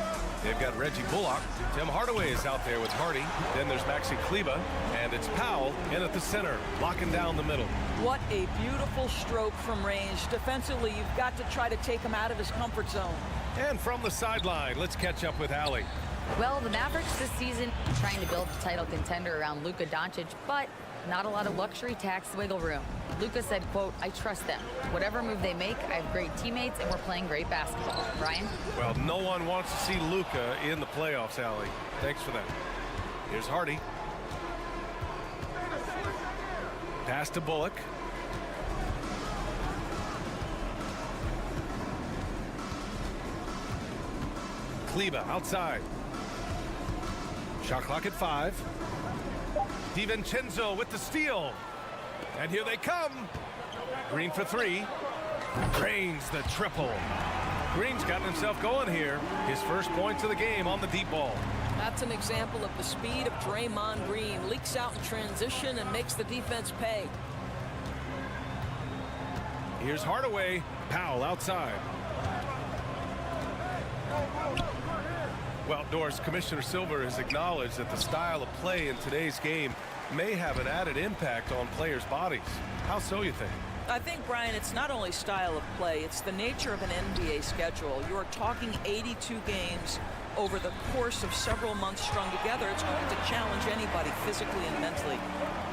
They've got Reggie Bullock. Tim Hardaway is out there with Hardy. Then there's Maxi Kleber. And it's Powell in at the center, locking down the middle. What a beautiful stroke from range. Defensively, you've got to try to take him out of his comfort zone. And from the sideline, let's catch up with Allie. Well, the Mavericks this season trying to build a title contender around Luka Doncic, but not a lot of luxury tax wiggle room. Luka said, quote, I trust them. Whatever move they make, I have great teammates, and we're playing great basketball. Brian? Well, no one wants to see Luka in the playoffs, Allie. Thanks for that. Here's Hardy. Pass to Bullock. Kleber outside. Shot clock at 5. DiVincenzo with the steal. And here they come. Green for 3. Drains the triple. Green's gotten himself going here. His first points of the game on the deep ball. That's an example of the speed of Draymond Green. Leaks out in transition and makes the defense pay. Here's Hardaway. Powell outside. Well, Doris, Commissioner Silver has acknowledged that the style of play in today's game may have an added impact on players' bodies. How so, you think? I think, Brian, it's not only style of play, it's the nature of an NBA schedule. You're talking 82 games over the course of several months strung together. It's going to challenge anybody physically and mentally.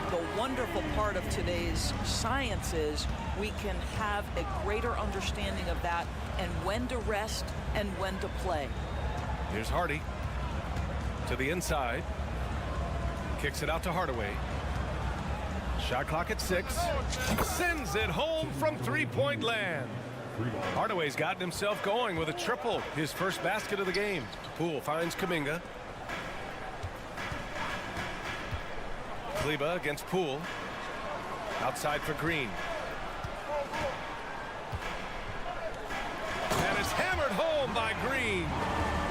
The wonderful part of today's science is we can have a greater understanding of that and when to rest and when to play. Here's Hardy to the inside. Kicks it out to Hardaway. Shot clock at 6. Sends it home from three-point land. Hardaway's gotten himself going with a triple. His first basket of the game. Poole finds Kuminga. Kleber against Poole. Outside for Green. And it's hammered home by Green.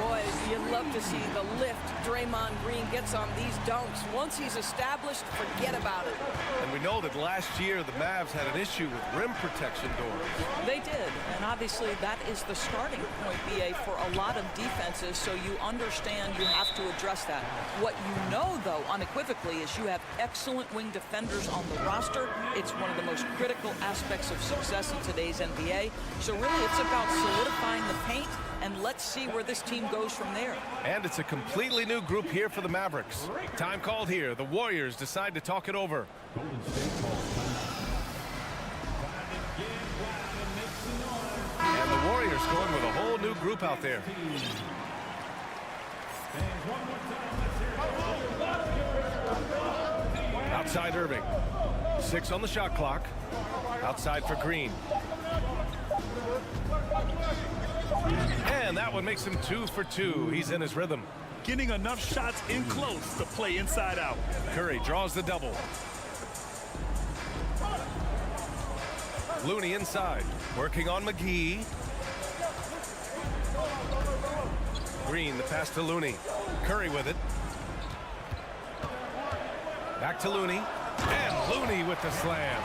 Boy, You'd love to see the lift Draymond Green gets on these dunks. Once he's established, forget about it. And we know that last year the Mavs had an issue with rim protection doors. They did, and obviously that is the starting point, BA, for a lot of defenses, so you understand you have to address that. What you know, though, unequivocally, is you have excellent wing defenders on the roster. It's one of the most critical aspects of success in today's NBA. So really, it's about solidifying the paint, and let's see where this team goes from there. And it's a completely new group here for the Mavericks. Time called here. The Warriors decide to talk it over. And the Warriors going with a whole new group out there. Outside Irving. 6 on the shot clock. Outside for Green. And that one makes him 2 for 2. He's in his rhythm. Getting enough shots in close to play inside out. Curry draws the double. Looney inside, working on McGee. Green, the pass to Looney. Curry with it. Back to Looney. And Looney with the slam.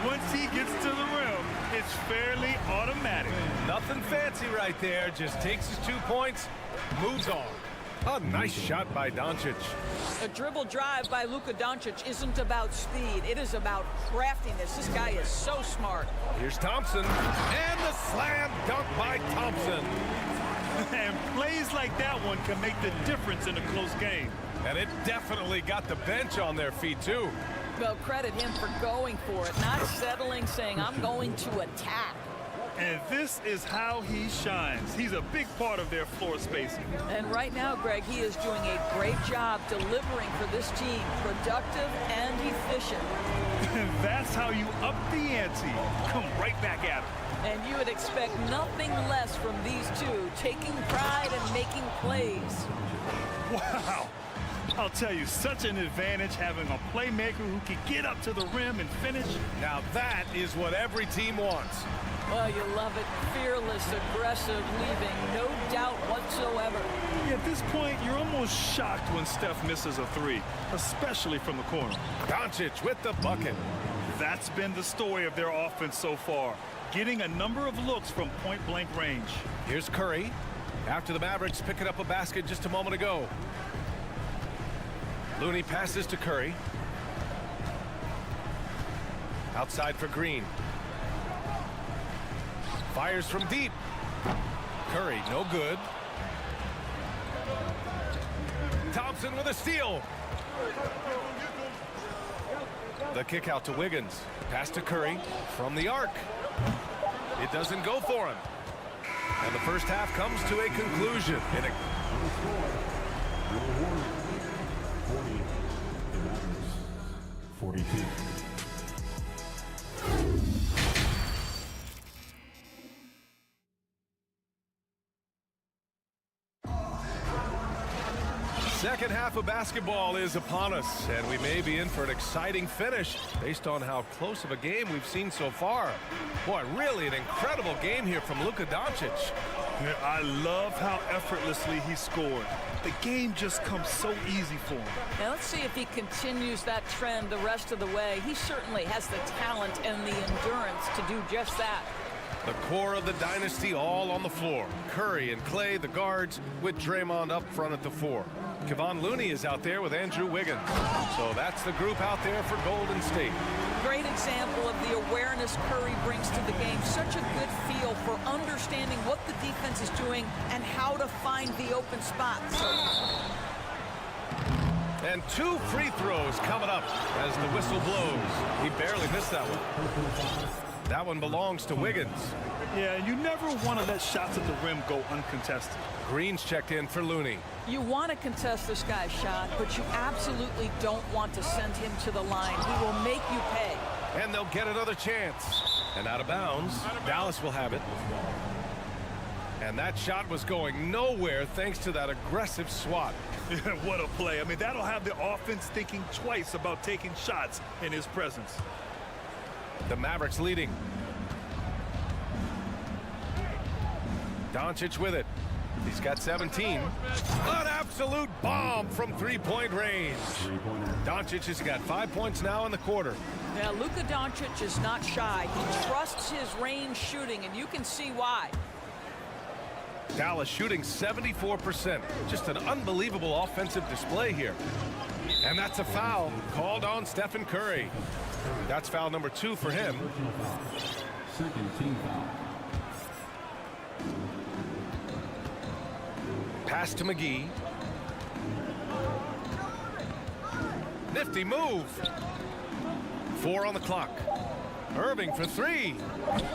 Once he gets to the rim, it's fairly automatic. Nothing fancy right there. Just takes his 2 points, moves on. A nice shot by Doncic. A dribble drive by Luka Doncic isn't about speed. It is about craftiness. This guy is so smart. Here's Thompson. And the slam dunk by Thompson. And plays like that one can make the difference in a close game. And it definitely got the bench on their feet, too. Well, credit him for going for it, not settling, saying, I'm going to attack. And this is how he shines. He's a big part of their floor spacing. And right now, Greg, he is doing a great job delivering for this team, productive and efficient. And that's how you up the ante. Come right back at him. And you would expect nothing less from these two, taking pride and making plays. Wow. I'll tell you, such an advantage having a playmaker who can get up to the rim and finish. Now that is what every team wants. Well, you love it. Fearless, aggressive, leaving no doubt whatsoever. Yeah, at this point, you're almost shocked when Steph misses a three, especially from the corner. Doncic with the bucket. That's been the story of their offense so far, getting a number of looks from point-blank range. Here's Curry. After the Mavericks picking up a basket just a moment ago. Looney passes to Curry. Outside for Green. Fires from deep. Curry, no good. Thompson with a steal. The kick out to Wiggins. Pass to Curry from the arc. It doesn't go for him. And the first half comes to a conclusion. 42. Second half of basketball is upon us, and we may be in for an exciting finish based on how close of a game we've seen so far. Boy, really an incredible game here from Luka Doncic. Yeah, I love how effortlessly he scored. The game just comes so easy for him. Now let's see if he continues that trend the rest of the way. He certainly has the talent and the endurance to do just that. The core of the dynasty all on the floor. Curry and Clay, the guards, with Draymond up front at the 4. Kevon Looney is out there with Andrew Wiggins. So that's the group out there for Golden State. Great example of the awareness Curry brings to the game. Such a good feel for understanding what the defense is doing and how to find the open spots. And 2 free throws coming up as the whistle blows. He barely missed that one. That one belongs to Wiggins. Yeah, and you never want to let shots at the rim go uncontested. Green's checked in for Looney. You want to contest this guy's shot, but you absolutely don't want to send him to the line. He will make you pay. And they'll get another chance. And out of bounds, Dallas will have it. And that shot was going nowhere thanks to that aggressive swat. What a play. I mean, that'll have the offense thinking twice about taking shots in his presence. The Mavericks leading. Doncic with it. He's got 17. An absolute bomb from three-point range. Doncic has got 5 points now in the quarter. Yeah, Luka Doncic is not shy. He trusts his range shooting, and you can see why. Dallas shooting 74%. Just an unbelievable offensive display here. And that's a foul called on Stephen Curry. That's foul number 2 for him. Second team foul. Pass to McGee. Nifty move. 4 on the clock. Irving for 3.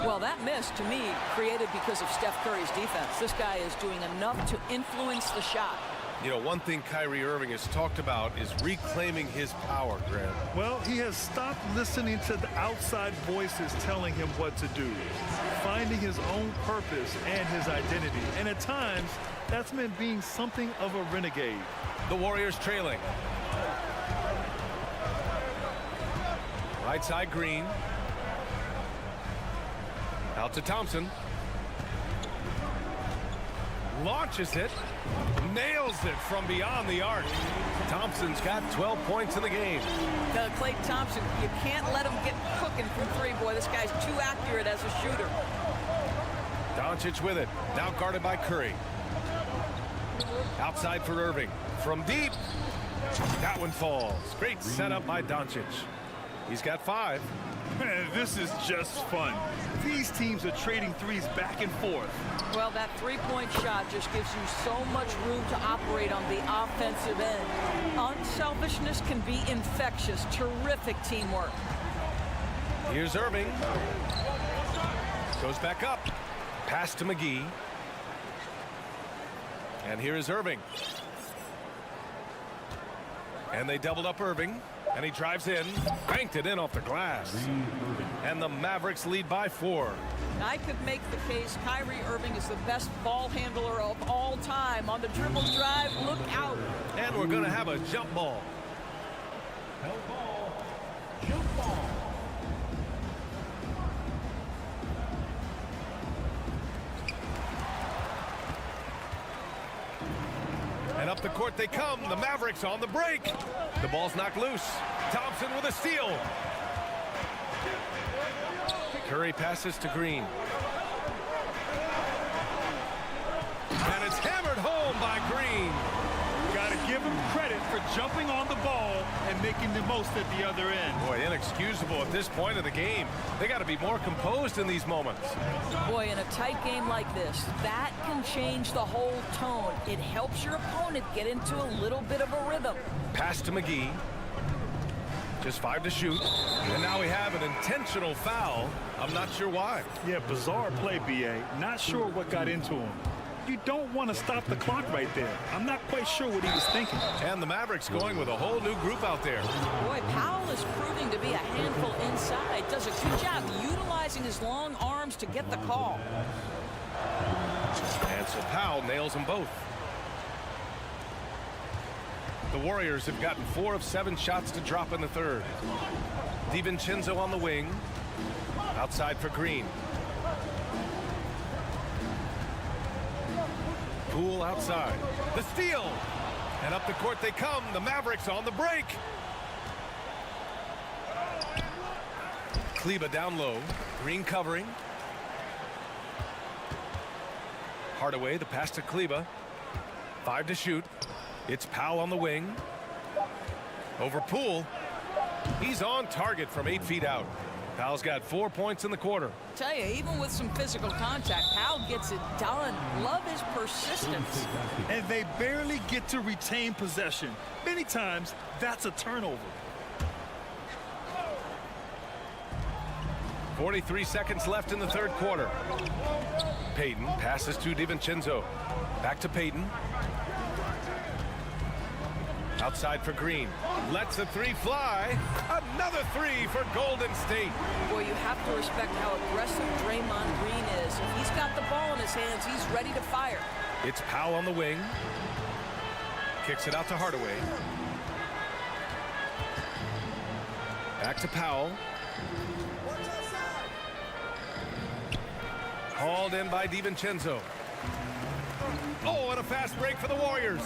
Well, that miss, to me, created because of Steph Curry's defense. This guy is doing enough to influence the shot. You know, one thing Kyrie Irving has talked about is reclaiming his power, Grant. Well, he has stopped listening to the outside voices telling him what to do, finding his own purpose and his identity. And at times, that's meant being something of a renegade. The Warriors trailing. Right side, Green. Out to Thompson. Launches it. Nails it from beyond the arc. Thompson's got 12 points in the game. Klay Thompson, you can't let him get cooking from 3, boy. This guy's too accurate as a shooter. Doncic with it. Now guarded by Curry. Outside for Irving. From deep. That one falls. Great setup by Doncic. He's got 5. Man, this is just fun. These teams are trading threes back and forth. Well, that three-point shot just gives you so much room to operate on the offensive end. Unselfishness can be infectious. Terrific teamwork. Here's Irving. Goes back up. Pass to McGee. And here is Irving. And they doubled up Irving. And he drives in, banked it in off the glass. And the Mavericks lead by 4. I could make the case Kyrie Irving is the best ball handler of all time. On the dribble drive, look out. And we're going to have a jump ball. Help ball. Jump ball. And up the court they come. The Mavericks on the break. The ball's knocked loose. Thompson with a steal. Curry passes to Green. And it's hammered home by Green. Got to give him credit for jumping on the ball and making the most at the other end. Boy, inexcusable at this point of the game. They got to be more composed in these moments. Boy, in a tight game like this, that can change the whole tone. It helps your opponent get into a little bit of a rhythm. Pass to McGee. Just 5 to shoot. And now we have an intentional foul. I'm not sure why. Yeah, bizarre play, B.A. Not sure what got into him. You don't want to stop the clock right there. I'm not quite sure what he was thinking. And the Mavericks going with a whole new group out there. Boy, Powell is proving to be a handful inside. Does a good job utilizing his long arms to get the call. And so Powell nails them both. The Warriors have gotten 4 of 7 shots to drop in the third. DiVincenzo on the wing. Outside for Green. Poole outside. The steal. And up the court they come. The Mavericks on the break. Kleber down low. Green covering. Hardaway, the pass to Kleber. 5 to shoot. It's Powell on the wing. Over Poole. He's on target from 8 feet out. Powell's got 4 points in the quarter. Tell you, even with some physical contact, Powell gets it done. Love his persistence. And they barely get to retain possession. Many times, that's a turnover. 43 seconds left in the third quarter. Payton passes to DiVincenzo. Back to Payton. Outside for Green. Lets the 3 fly. Another 3 for Golden State. Boy, you have to respect how aggressive Draymond Green is. If he's got the ball in his hands, he's ready to fire. It's Powell on the wing. Kicks it out to Hardaway. Back to Powell. Hauled in by DiVincenzo. Oh, and a fast break for the Warriors.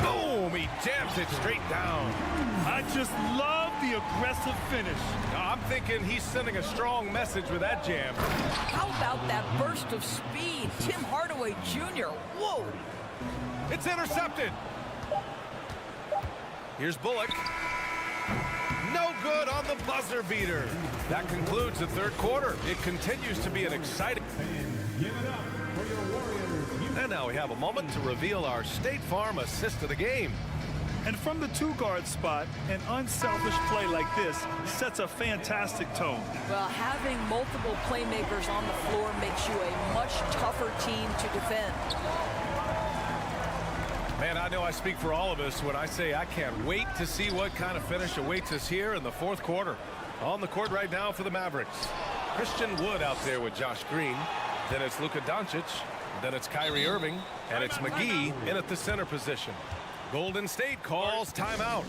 Boom, he jams it straight down. I just love the aggressive finish. I'm thinking he's sending a strong message with that jam. How about that burst of speed? Tim Hardaway Jr. Whoa. It's intercepted. Here's Bullock. No good on the buzzer beater. That concludes the third quarter. It continues to be an exciting... And now we have a moment to reveal our State Farm assist of the game. And from the two-guard spot, an unselfish play like this sets a fantastic tone. Well, having multiple playmakers on the floor makes you a much tougher team to defend. Man, I know I speak for all of us when I say I can't wait to see what kind of finish awaits us here in the fourth quarter. On the court right now for the Mavericks. Christian Wood out there with Josh Green. Then it's Luka Doncic. Then it's Kyrie Irving. And it's McGee in at the center position. Golden State calls timeout.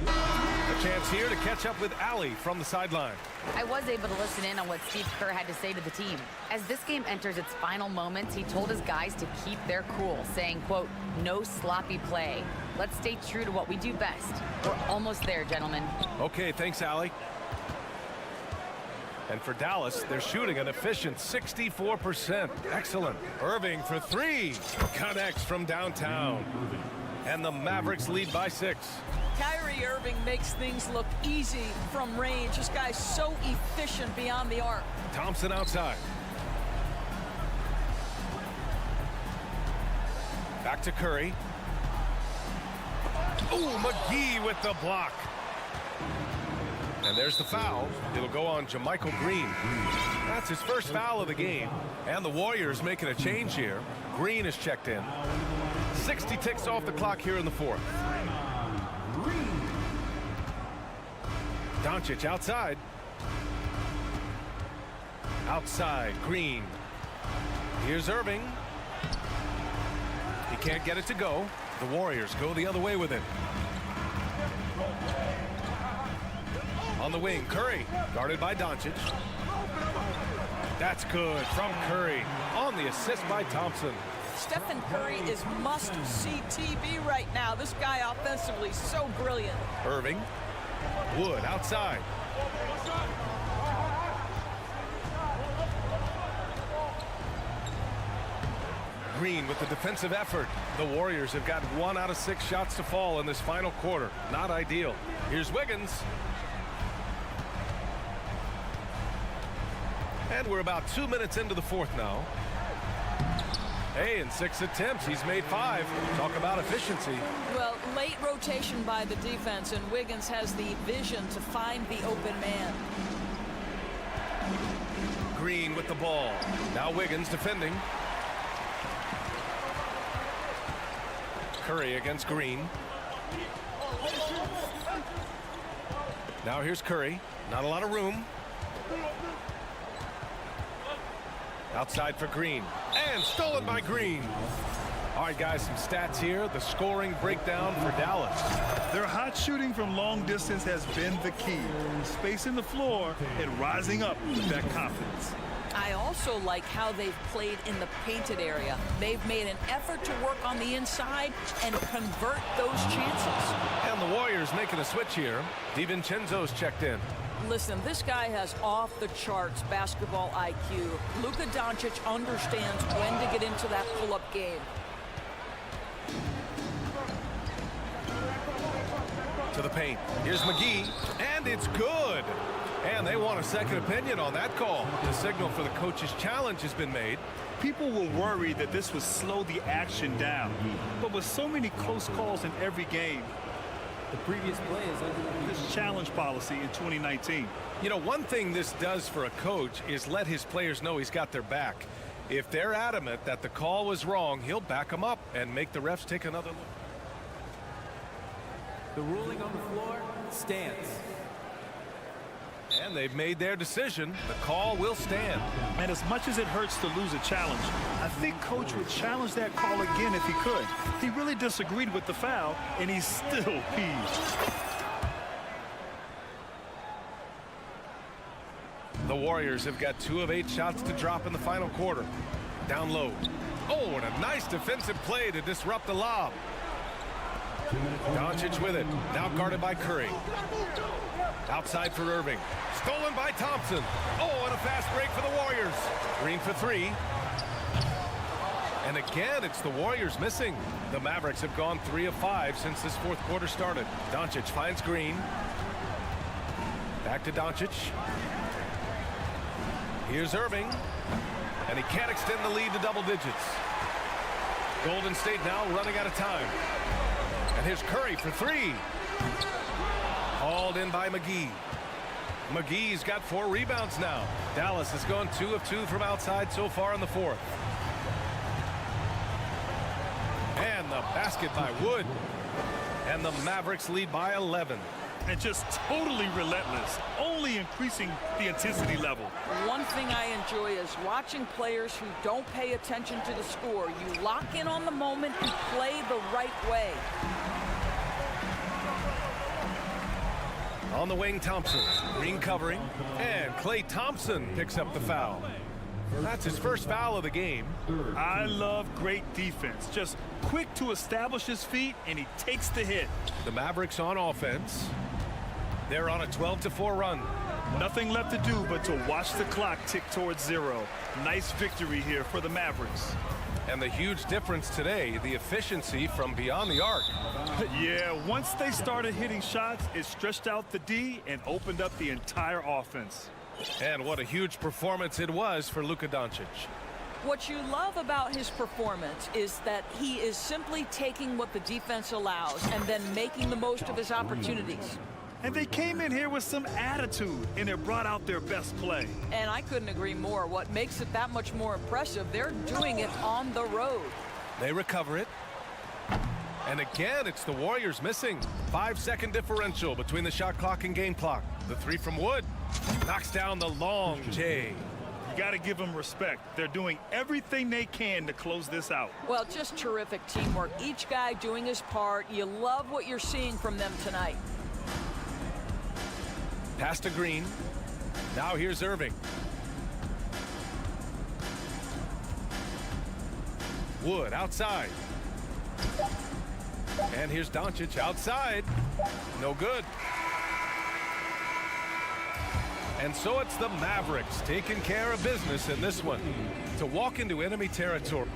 A chance here to catch up with Allie from the sideline. I was able to listen in on what Steve Kerr had to say to the team. As this game enters its final moments, he told his guys to keep their cool, saying, quote, no sloppy play. Let's stay true to what we do best. We're almost there, gentlemen. Okay, thanks, Allie. And for Dallas, they're shooting an efficient 64%. Excellent. Irving for three. Connects from downtown. And the Mavericks lead by 6. Kyrie Irving makes things look easy from range. This guy's so efficient beyond the arc. Thompson outside. Back to Curry. Ooh, McGee with the block. And there's the foul. It'll go on Jermichael Green. That's his first foul of the game. And the Warriors making a change here. Green is checked in. 60 ticks off the clock here in the fourth. Doncic outside. Outside, Green. Here's Irving. He can't get it to go. The Warriors go the other way with it. On the wing, Curry, guarded by Doncic. That's good from Curry. On the assist by Thompson. Stephen Curry is must-see TV right now. This guy offensively so brilliant. Irving. Wood outside. Green with the defensive effort. The Warriors have got 1 out of 6 shots to fall in this final quarter. Not ideal. Here's Wiggins. And we're about 2 minutes into the fourth now. Hey, in 6 attempts, he's made 5. Talk about efficiency. Well, late rotation by the defense, and Wiggins has the vision to find the open man. Green with the ball. Now Wiggins defending. Curry against Green. Now here's Curry. Not a lot of room. Outside for Green. And stolen by Green. All right, guys, some stats here. The scoring breakdown for Dallas. Their hot shooting from long distance has been the key. Spacing the floor and rising up with that confidence. I also like how they've played in the painted area. They've made an effort to work on the inside and convert those chances. And the Warriors making a switch here. DiVincenzo's checked in. Listen, this guy has off-the-charts basketball IQ. Luka Doncic understands when to get into that pull-up game. To the paint. Here's McGee. And it's good. And they want a second opinion on that call. The signal for the coach's challenge has been made. People were worried that this would slow the action down. But with so many close calls in every game, the previous play is under this challenge policy in 2019. You know, one thing this does for a coach is let his players know he's got their back. If they're adamant that the call was wrong, he'll back them up and make the refs take another look. The ruling on the floor stands. And they've made their decision. The call will stand. And as much as it hurts to lose a challenge, I think Coach would challenge that call again if he could. He really disagreed with the foul, and he's still peeved. The Warriors have got 2 of 8 shots to drop in the final quarter. Down low. Oh, and a nice defensive play to disrupt the lob. Doncic with it. Now guarded by Curry. Outside for Irving. Stolen by Thompson. Oh, and a fast break for the Warriors. Green for 3. And again, it's the Warriors missing. The Mavericks have gone 3 of 5 since this fourth quarter started. Doncic finds Green. Back to Doncic. Here's Irving. And he can't extend the lead to double digits. Golden State now running out of time. And here's Curry for 3. Hauled in by McGee. McGee's got 4 rebounds now. Dallas has gone 2 of 2 from outside so far in the fourth. And the basket by Wood. And the Mavericks lead by 11. And just totally relentless, only increasing the intensity level. One thing I enjoy is watching players who don't pay attention to the score. You lock in on the moment and play the right way. On the wing, Thompson. Green covering. And Klay Thompson picks up the foul. That's his first foul of the game. I love great defense. Just quick to establish his feet, and he takes the hit. The Mavericks on offense. They're on a 12-4 run. Nothing left to do but to watch the clock tick towards 0. Nice victory here for the Mavericks. And the huge difference today, the efficiency from beyond the arc. Yeah, once they started hitting shots, it stretched out the D and opened up the entire offense. And what a huge performance it was for Luka Doncic. What you love about his performance is that he is simply taking what the defense allows and then making the most of his opportunities. And they came in here with some attitude, and it brought out their best play. And I couldn't agree more. What makes it that much more impressive, they're doing it on the road. They recover it. And again, it's the Warriors missing. 5-second differential between the shot clock and game clock. The 3 from Wood knocks down the long J. You got to give them respect. They're doing everything they can to close this out. Well, just terrific teamwork. Each guy doing his part. You love what you're seeing from them tonight. Pass to Green. Now here's Irving. Wood outside. And here's Doncic outside. No good. And so it's the Mavericks taking care of business in this one to walk into enemy territory.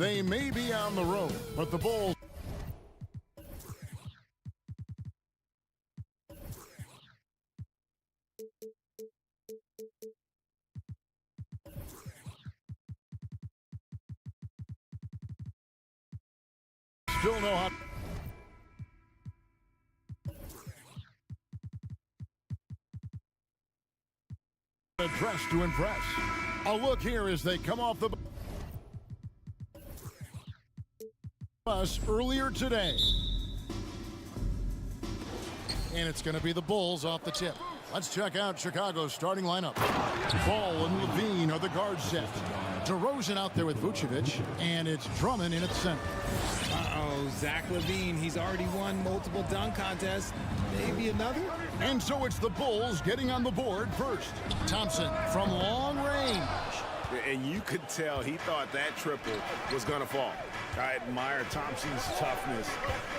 They may be on the road, but the Bulls still know how to dress to impress. A look here as they come off the bus earlier today. And it's going to be the Bulls off the tip. Let's check out Chicago's starting lineup. Ball and Levine are the guard set. DeRozan out there with Vucevic, and it's Drummond in at center. Uh-oh, Zach LaVine, he's already won multiple dunk contests. Maybe another? And so it's the Bulls getting on the board first. Thompson from long range. And you could tell he thought that triple was going to fall. I admire Thompson's toughness.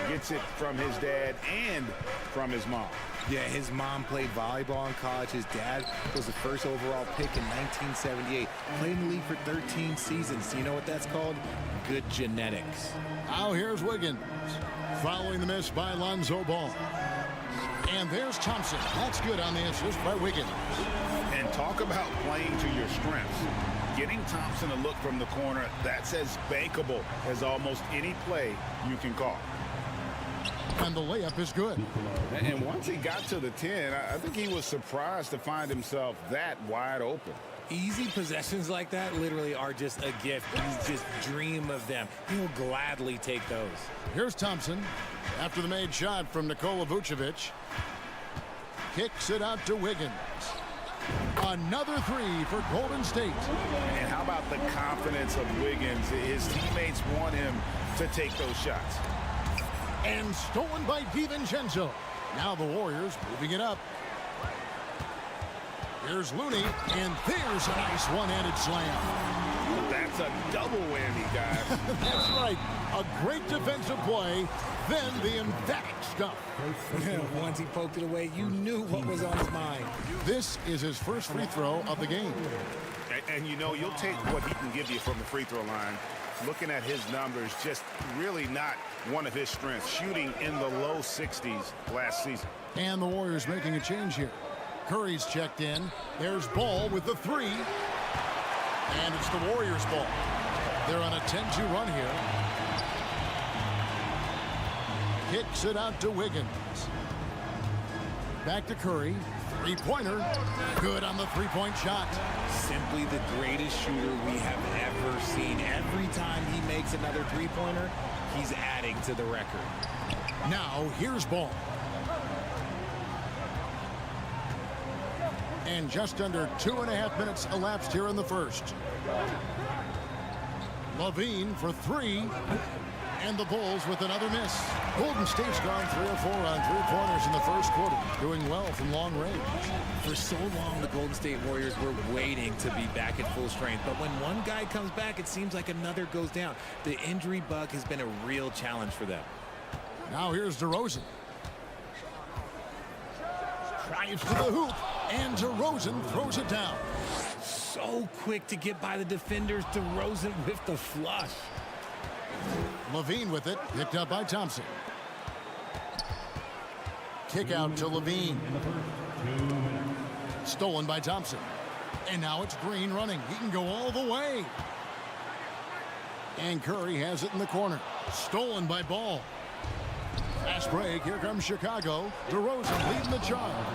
Gets it from his dad and from his mom. Yeah, his mom played volleyball in college. His dad was the first overall pick in 1978. Played in the league for 13 seasons. Do you know what that's called? Good genetics. Now here's Wiggins. Following the miss by Lonzo Ball. And there's Thompson. That's good on the assist by Wiggins. And talk about playing to your strengths. Getting Thompson a look from the corner, that's as bankable as almost any play you can call. And the layup is good. And once he got to the 10, I think he was surprised to find himself that wide open. Easy possessions like that literally are just a gift. You just dream of them. He'll gladly take those. Here's Thompson after the made shot from Nikola Vucevic. Kicks it out to Wiggins. Another three for Golden State. And how about the confidence of Wiggins? His teammates want him to take those shots. And stolen by DiVincenzo. Now the Warriors moving it up. Here's Looney, and there's a nice one-handed slam. That's a double whammy, guys. That's right. A great defensive play, then the emphatic stuff. Once he poked it away, you knew what was on his mind. This is his first free throw of the game. And you know, you'll take what he can give you from the free throw line. Looking at his numbers, just really not one of his strengths. Shooting in the low 60s last season. And the Warriors making a change here. Curry's checked in. There's Ball with the three. And it's the Warriors' ball. They're on a 10-2 run here. Kicks it out to Wiggins. Back to Curry. Three-pointer. Good on the three-point shot. Simply the greatest shooter we have ever seen. Every time he makes another three-pointer, he's adding to the record. Now, here's Ball. And just under 2.5 minutes elapsed here in the first. Levine for three. And the Bulls with another miss. Golden State's gone 3 or 4 on three-pointers in the first quarter. Doing well from long range. For so long, the Golden State Warriors were waiting to be back at full strength. But when one guy comes back, it seems like another goes down. The injury bug has been a real challenge for them. Now here's DeRozan. Drives to the hoop. And DeRozan throws it down. So quick to get by the defenders. DeRozan with the flush. Levine with it, picked up by Thompson. Kick out to Levine. Stolen by Thompson. And now it's Green running. He can go all the way. And Curry has it in the corner. Stolen by Ball. Fast break. Here comes Chicago. DeRozan leading the charge.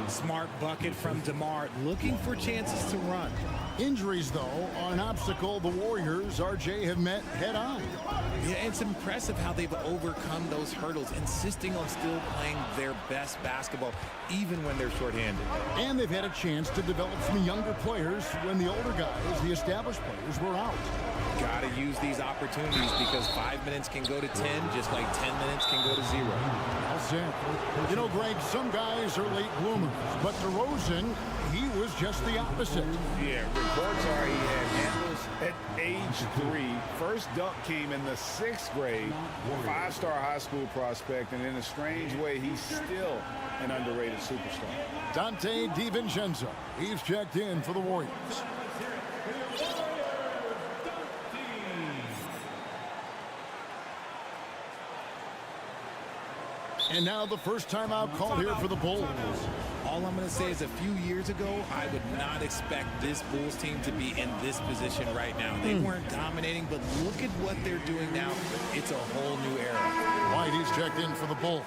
Smart bucket from DeMar, looking for chances to run. Injuries, though, are an obstacle the Warriors, RJ, have met head-on. Yeah, it's impressive how they've overcome those hurdles, insisting on still playing their best basketball, even when they're shorthanded. And they've had a chance to develop some younger players when the older guys, the established players, were out. Got to use these opportunities because 5 minutes can go to 10, just like 10 minutes can go to 0. Well said. You know, Greg, some guys are late bloomers, but DeRozan, he was just the opposite. Yeah, reports are he had handles at age 3. First dunk came in the 6th grade. 5-star high school prospect, and in a strange way, he's still an underrated superstar. Dante DiVincenzo, he's checked in for the Warriors. And now the first timeout called here for the Bulls. All I'm going to say is a few years ago, I would not expect this Bulls team to be in this position right now. They weren't dominating, but look at what they're doing now. It's a whole new era. White, he's checked in for the Bulls.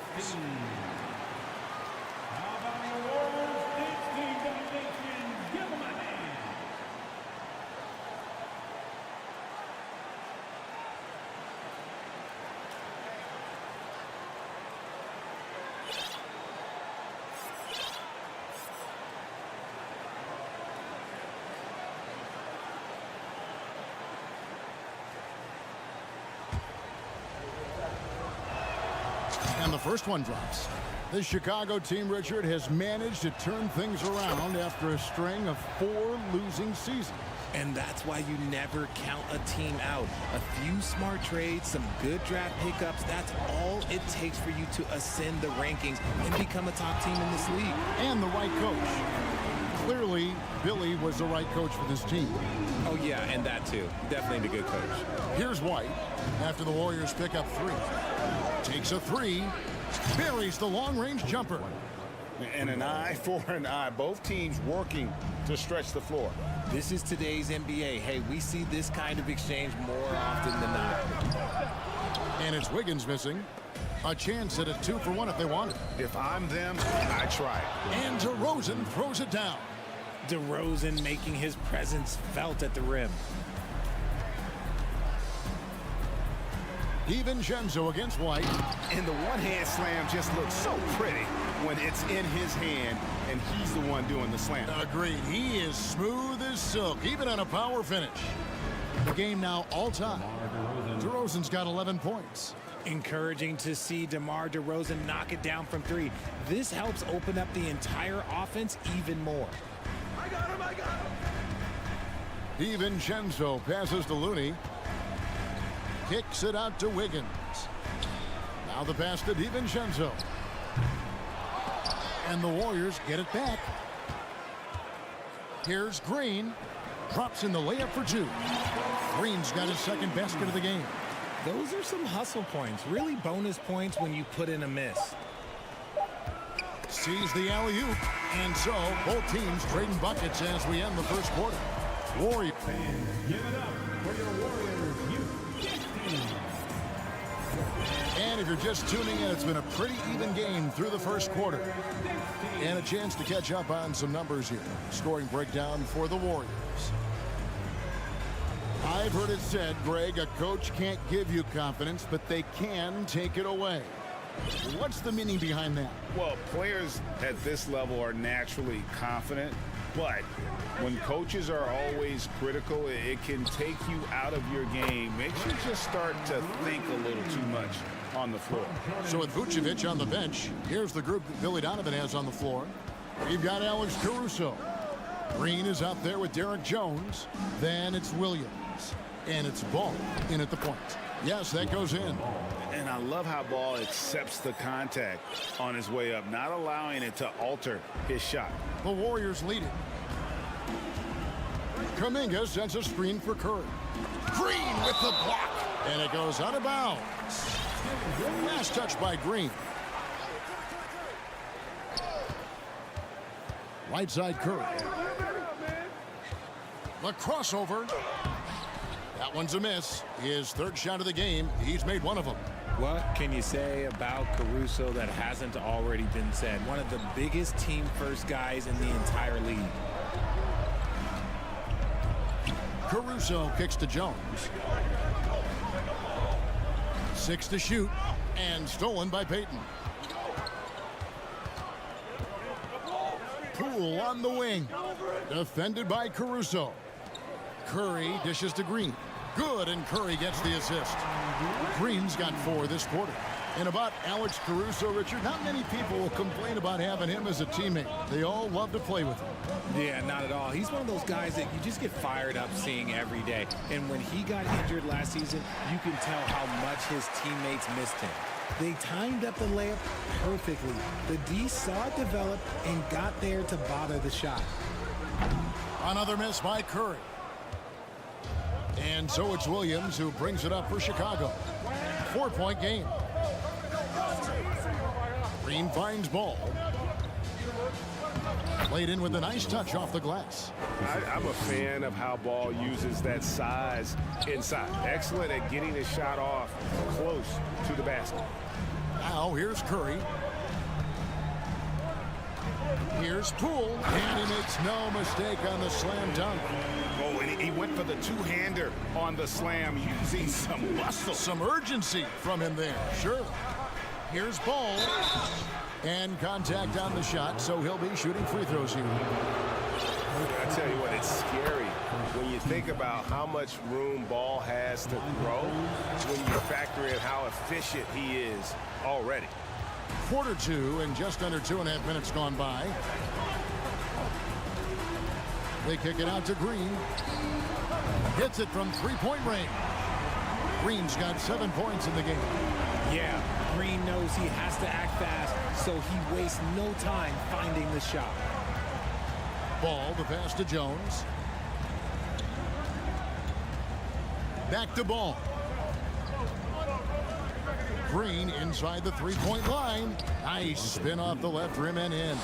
And the first one drops. The Chicago team, Richard, has managed to turn things around after a string of 4 losing seasons. And that's why you never count a team out. A few smart trades, some good draft pickups, that's all it takes for you to ascend the rankings and become a top team in this league. And the right coach. Clearly, Billy was the right coach for this team. Oh, yeah, and that too. Definitely the good coach. Here's White after the Warriors pick up 3. Takes a 3, buries the long-range jumper. And an eye for an eye. Both teams working to stretch the floor. This is today's NBA. Hey, we see this kind of exchange more often than not. And it's Wiggins missing. A chance at a 2-for-1 if they want it. If I'm them, I try it. And DeRozan throws it down. DeRozan making his presence felt at the rim. DiVincenzo against White. And the one-hand slam just looks so pretty when it's in his hand and he's the one doing the slam. Agreed. He is smooth as silk, even on a power finish. The game now all-time. DeRozan's got 11 points. Encouraging to see DeMar DeRozan knock it down from 3. This helps open up the entire offense even more. I got him, I got him. DiVincenzo passes to Looney. Kicks it out to Wiggins. Now the pass to DiVincenzo. And the Warriors get it back. Here's Green. Drops in the layup for 2. Green's got his second basket of the game. Those are some hustle points. Really bonus points when you put in a miss. Sees the alley-oop. And so both teams trading buckets as we end the first quarter. Warriors. Give it up for your Warriors youth team. And if you're just tuning in, it's been a pretty even game through the first quarter. And a chance to catch up on some numbers here. Scoring breakdown for the Warriors. I've heard it said, Greg, a coach can't give you confidence, but they can take it away. What's the meaning behind that? Well, players at this level are naturally confident, but when coaches are always critical, it can take you out of your game. Makes you just start to think a little too much on the floor. So with Vucevic on the bench, here's the group that Billy Donovan has on the floor. We've got Alex Caruso. Green is out there with Derek Jones. Then it's Williams. And it's Ball in at the point. Yes, that goes in. And I love how Ball accepts the contact on his way up, not allowing it to alter his shot. The Warriors lead it. Kuminga sends a screen for Curry. Green with the block. And it goes out of bounds. Last touch by Green. Right side Curry. The crossover. That one's a miss. His third shot of the game. He's made one of them. What can you say about Caruso that hasn't already been said? One of the biggest team-first guys in the entire league. Caruso kicks to Jones. 6 to shoot. And stolen by Payton. Poole on the wing. Defended by Caruso. Curry dishes to Green. Good, and Curry gets the assist. Green's got 4 this quarter. And about Alex Caruso, Richard, not many people will complain about having him as a teammate. They all love to play with him. Yeah, not at all. He's one of those guys that you just get fired up seeing every day. And when he got injured last season, you can tell how much his teammates missed him. They timed up the layup perfectly. The D saw it develop and got there to bother the shot. Another miss by Curry. And so it's Williams who brings it up for Chicago. 4-point game. Green finds Ball. Played in with a nice touch off the glass. I'm a fan of how Ball uses that size inside. Excellent at getting his shot off close to the basket. Now here's Curry. Here's Poole, and he makes no mistake on the slam dunk. Oh, and he went for the two-hander on the slam, using some muscle. Some urgency from him there, sure. Here's Ball, and contact on the shot, so he'll be shooting free throws here. I tell you what, it's scary when you think about how much room Ball has to grow when you factor in how efficient he is already. Quarter two, and just under 2.5 minutes gone by. They kick it out to Green. Hits it from three-point range. Green's got 7 points in the game. Yeah, Green knows he has to act fast, so he wastes no time finding the shot. Ball, the pass to Jones. Back to Ball. Green inside the three-point line. Nice spin off the left rim and in.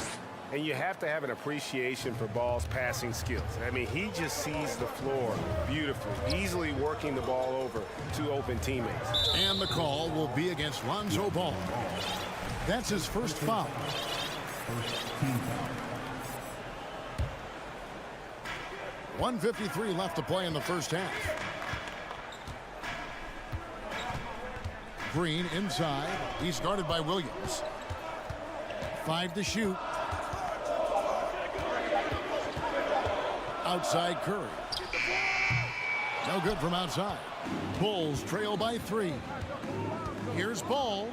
And you have to have an appreciation for Ball's passing skills. I mean, he just sees the floor beautifully, easily working the ball over to open teammates. And the call will be against Lonzo Ball. That's his first foul. 1:53 left to play in the first half. Green inside. He's guarded by Williams. 5 to shoot. Outside Curry. No good from outside. Bulls trail by 3. Here's Ball.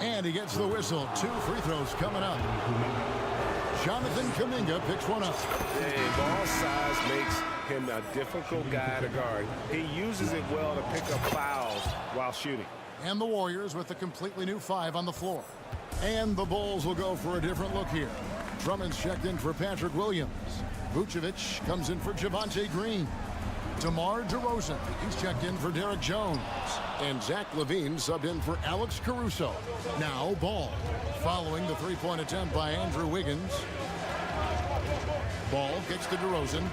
And he gets the whistle. 2 free throws coming up. Jonathan Kuminga picks one up. And Ball's size makes him a difficult guy to guard. He uses it well to pick up fouls while shooting. And the Warriors with a completely new 5 on the floor. And the Bulls will go for a different look here. Drummond's checked in for Patrick Williams. Vucevic comes in for Javonte Green. DeMar DeRozan, he's checked in for Derek Jones. And Zach LaVine subbed in for Alex Caruso. Now Ball, following the three-point attempt by Andrew Wiggins. Ball gets to DeRozan.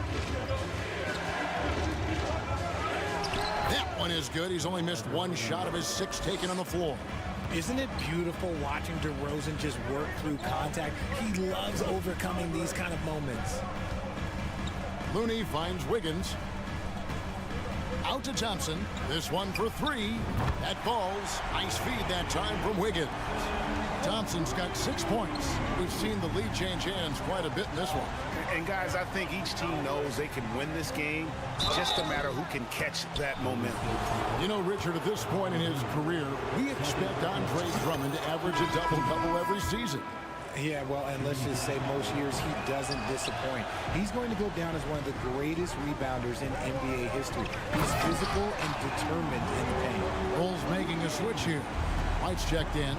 That one is good. He's only missed 1 shot of his 6 taken on the floor. Isn't it beautiful watching DeRozan just work through contact? He loves overcoming these kind of moments. Looney finds Wiggins. Out to Thompson. This one for 3. That falls. Nice feed that time from Wiggins. Thompson's got 6 points. We've seen the lead change hands quite a bit in this one. And guys, I think each team knows they can win this game. It's just a matter who can catch that momentum. You know, Richard, at this point in his career, we expect Andre Drummond to average a double-double every season. Yeah, well, and let's just say most years he doesn't disappoint. He's going to go down as one of the greatest rebounders in NBA history. He's physical and determined in the paint. Bulls making a switch here. White's checked in.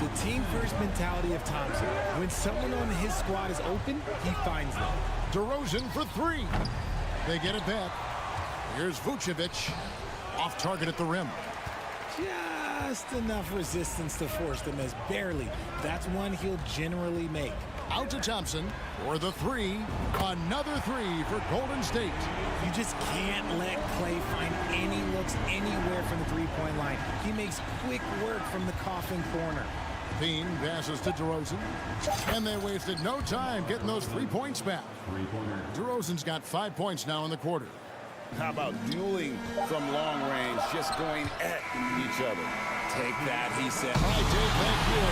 The team-first mentality of Thompson. When someone on his squad is open, he finds them. DeRozan for 3. They get it back. Here's Vucevic. Off target at the rim. Just enough resistance to force the miss. Barely. That's one he'll generally make. Out to Thompson for the 3. Another 3 for Golden State. You just can't let Clay find any looks anywhere from the three-point line. He makes quick work from the coffin corner. Bean passes to DeRozan. And they wasted no time getting those 3 points back. DeRozan's got 5 points now in the quarter. How about dueling from long range, just going at each other? Take that, he said. All right, Dave, thank you.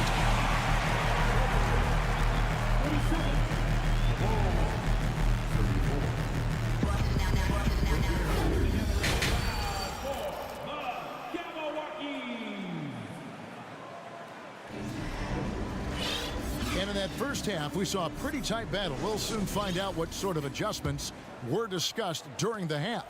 And in that first half, we saw a pretty tight battle. We'll soon find out what sort of adjustments were discussed during the half.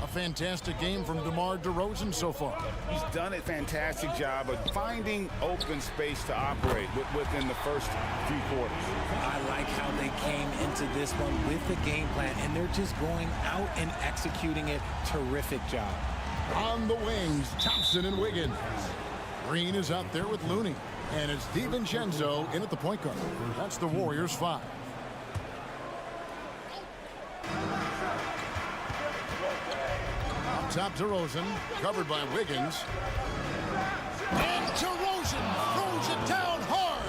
A fantastic game from DeMar DeRozan so far. He's done a fantastic job of finding open space to operate within the first few quarters. I like how they came into this one with the game plan, and they're just going out and executing it. Terrific job. On the wings, Thompson and Wiggins. Green is out there with Looney. And it's DiVincenzo in at the point guard. That's the Warriors 5. Up top, DeRozan, covered by Wiggins. And DeRozan throws it down hard.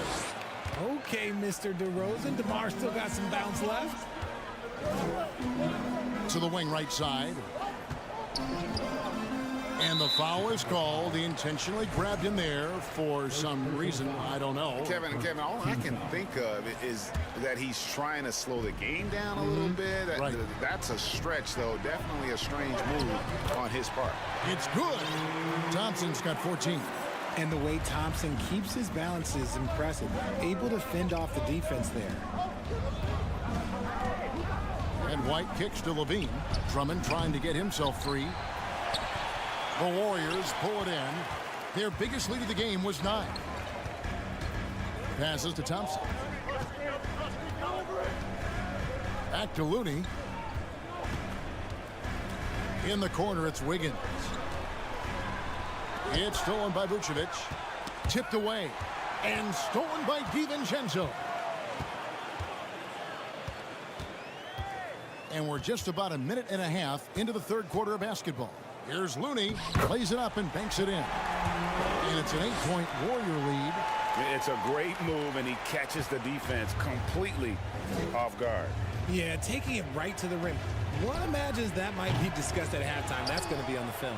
Okay, Mr. DeRozan. DeMar still got some bounce left. To the wing right side. And the foul is called. He intentionally grabbed him there for some reason. I don't know. Kevin, all I can think of is that he's trying to slow the game down a little bit. Right. That's a stretch, though. Definitely a strange move on his part. It's good. Thompson's got 14. And the way Thompson keeps his balance is impressive. Able to fend off the defense there. And White kicks to Levine. Drummond trying to get himself free. The Warriors pull it in. Their biggest lead of the game was 9. Passes to Thompson. Back to Looney. In the corner, it's Wiggins. It's stolen by Vucevic. Tipped away. And stolen by DiVincenzo. And we're just about a minute and a half into the third quarter of basketball. Here's Looney, plays it up and banks it in. And it's an 8-point Warrior lead. It's a great move, and he catches the defense completely off guard. Yeah, taking it right to the rim. One imagines that might be discussed at halftime. That's going to be on the film.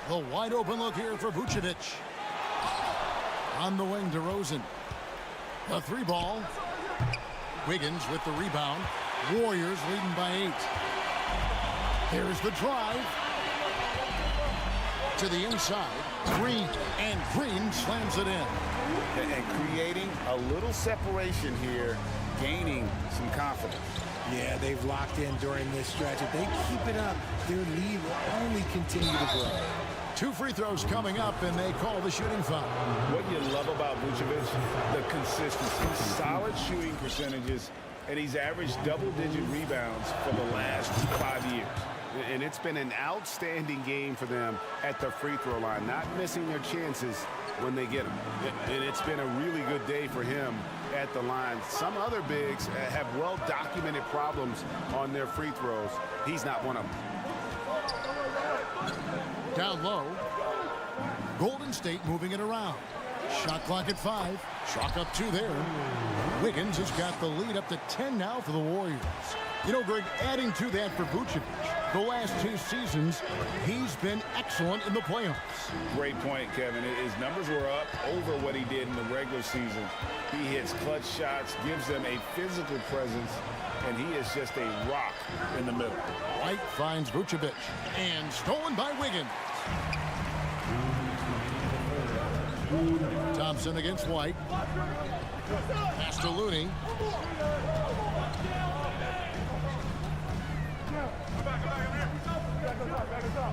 The wide open look here for Vucevic. On the wing, DeRozan. The 3-ball. Wiggins with the rebound. Warriors leading by 8. Here's the drive. To the inside. Green. And Green slams it in. And creating a little separation here, gaining some confidence. Yeah, they've locked in during this stretch. If they keep it up, their lead will only continue to grow. 2 free throws coming up, and they call the shooting foul. What you love about Vucevic, the consistency, solid shooting percentages, and he's averaged double-digit rebounds for the last 5 years. And it's been an outstanding game for them at the free throw line, not missing their chances when they get them. And it's been a really good day for him at the line. Some other bigs have well-documented problems on their free throws. He's not one of them. Down low. Golden State moving it around. Shot clock at 5. Chalk up 2 there. Wiggins has got the lead up to 10 now for the Warriors. You know, Greg, adding to that for Vucevic, the last 2 seasons, he's been excellent in the playoffs. Great point, Kevin. His numbers were up over what he did in the regular season. He hits clutch shots, gives them a physical presence, and he is just a rock in the middle. White finds Vucevic, and stolen by Wiggins. Thompson against White. Pass to Looney.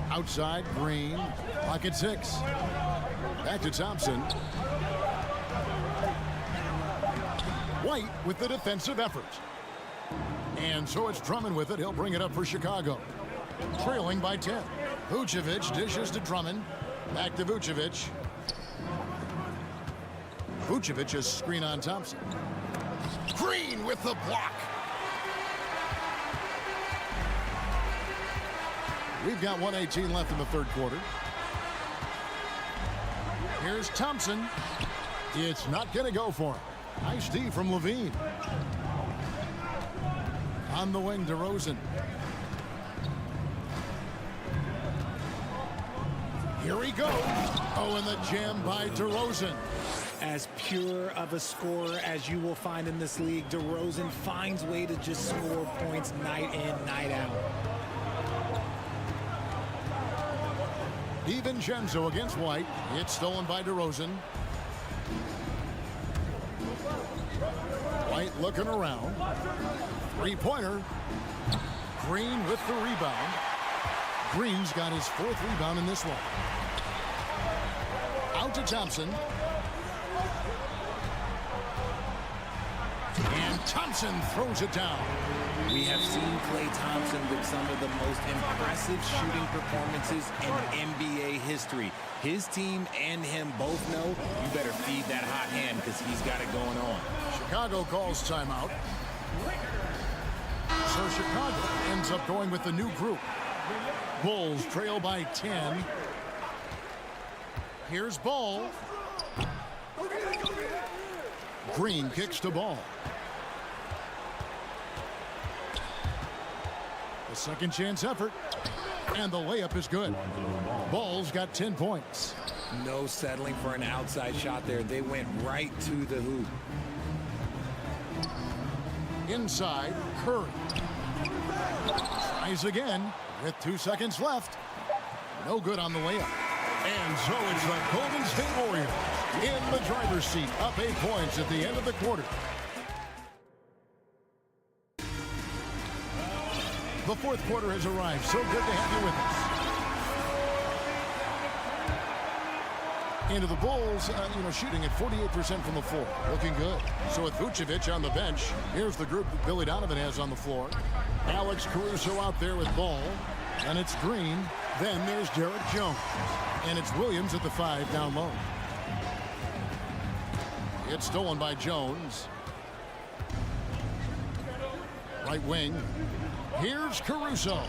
Outside, Green. Pocket 6. Back to Thompson. White with the defensive effort. And so it's Drummond with it. He'll bring it up for Chicago. Trailing by 10. Vucevic dishes to Drummond. Back to Vucevic. Vucevic's screen on Thompson. Green with the block. We've got 1:18 left in the third quarter. Here's Thompson. It's not going to go for him. Nice D from Levine. On the wing, DeRozan. Here he goes. Oh, and the jam by DeRozan. As pure of a scorer as you will find in this league, DeRozan finds way to just score points night in, night out. DiVincenzo against White. It's stolen by DeRozan. White looking around. 3-pointer. Green with the rebound. Green's got his 4th rebound in this one. Out to Thompson. And Thompson throws it down. We have seen Klay Thompson with some of the most impressive shooting performances in NBA history. His team and him both know you better feed that hot hand because he's got it going on. Chicago calls timeout. So Chicago ends up going with the new group. Bulls trail by 10. Here's Ball. Green kicks to Ball. A second chance effort. And the layup is good. Ball's got 10 points. No settling for an outside shot there. They went right to the hoop. Inside, Curry. Tries again with 2 seconds left. No good on the layup. And so it's the Golden State Warriors in the driver's seat, up 8 points at the end of the quarter. The fourth quarter has arrived. So good to have you with us. Into the Bulls, shooting at 48% from the floor. Looking good. So with Vucevic on the bench, here's the group that Billy Donovan has on the floor. Alex Caruso out there with Ball. And it's Green. Then there's Derek Jones. And it's Williams at the 5 down low. It's stolen by Jones. Right wing. Here's Caruso.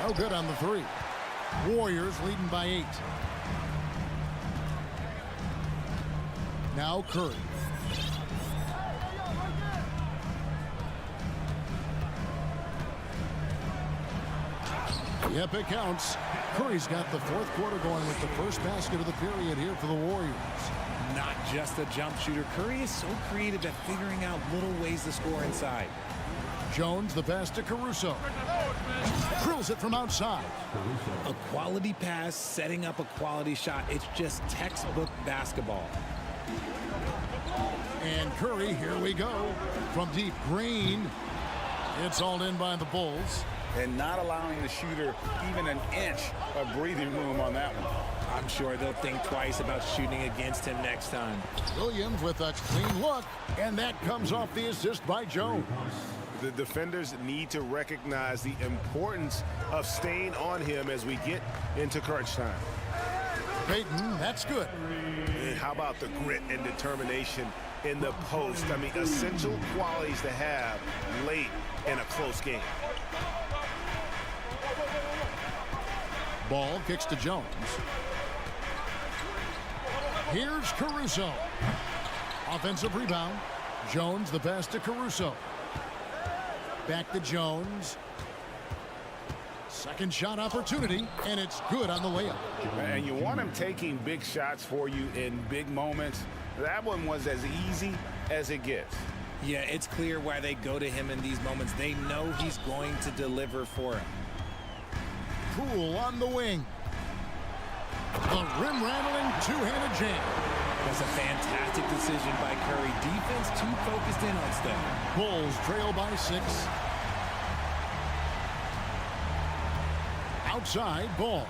No good on the 3. Warriors leading by 8. Now Curry. Yep, it counts. Curry's got the fourth quarter going with the first basket of the period here for the Warriors. Not just a jump shooter. Curry is so creative at figuring out little ways to score inside. Jones, the pass to Caruso. Drills it from outside. A quality pass, setting up a quality shot. It's just textbook basketball. And Curry, here we go. From deep, Green. It's all in by the Bulls. And not allowing the shooter even an inch of breathing room on that one. I'm sure they'll think twice about shooting against him next time. Williams with a clean look. And that comes off the assist by Jones. The defenders need to recognize the importance of staying on him as we get into crunch time. Payton, that's good. And how about the grit and determination in the post? I mean, essential qualities to have late in a close game. Ball kicks to Jones. Here's Caruso. Offensive rebound. Jones, the pass to Caruso. Back to Jones. Second shot opportunity, and it's good on the layup. And you want him taking big shots for you in big moments. That one was as easy as it gets. Yeah, it's clear why they go to him in these moments. They know he's going to deliver for him. Poole on the wing. The rim-rattling two-handed jam. That's a fantastic decision by Curry. Defense too focused in on Steph. Bulls trail by 6. Outside, Ball.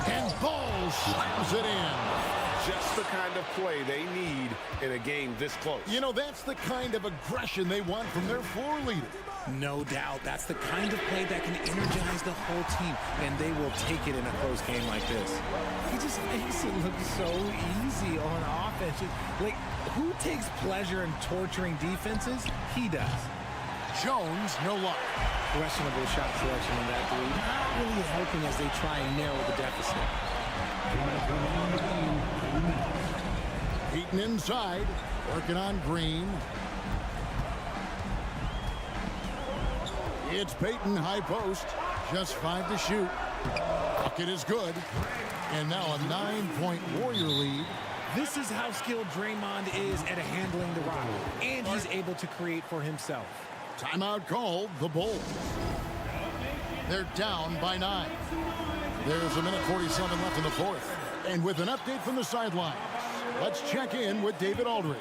And Ball slams it in. Just the kind of play they need in a game this close. You know, that's the kind of aggression they want from their floor leader. No doubt. That's the kind of play that can energize the whole team, and they will take it in a close game like this. He just makes it look so easy on offense. Like, who takes pleasure in torturing defenses? He does. Jones, no luck. Questionable shot selection on that three. Not really helping as they try and narrow the deficit. Payton inside, working on Green. It's Payton, high post, just 5 to shoot. Bucket is good, and now a 9-point Warrior lead. This is how skilled Draymond is at handling the rock, and he's able to create for himself. Timeout called, the Bulls. They're down by 9. There's a minute 47 left in the fourth. And with an update from the sidelines, let's check in with David Aldridge.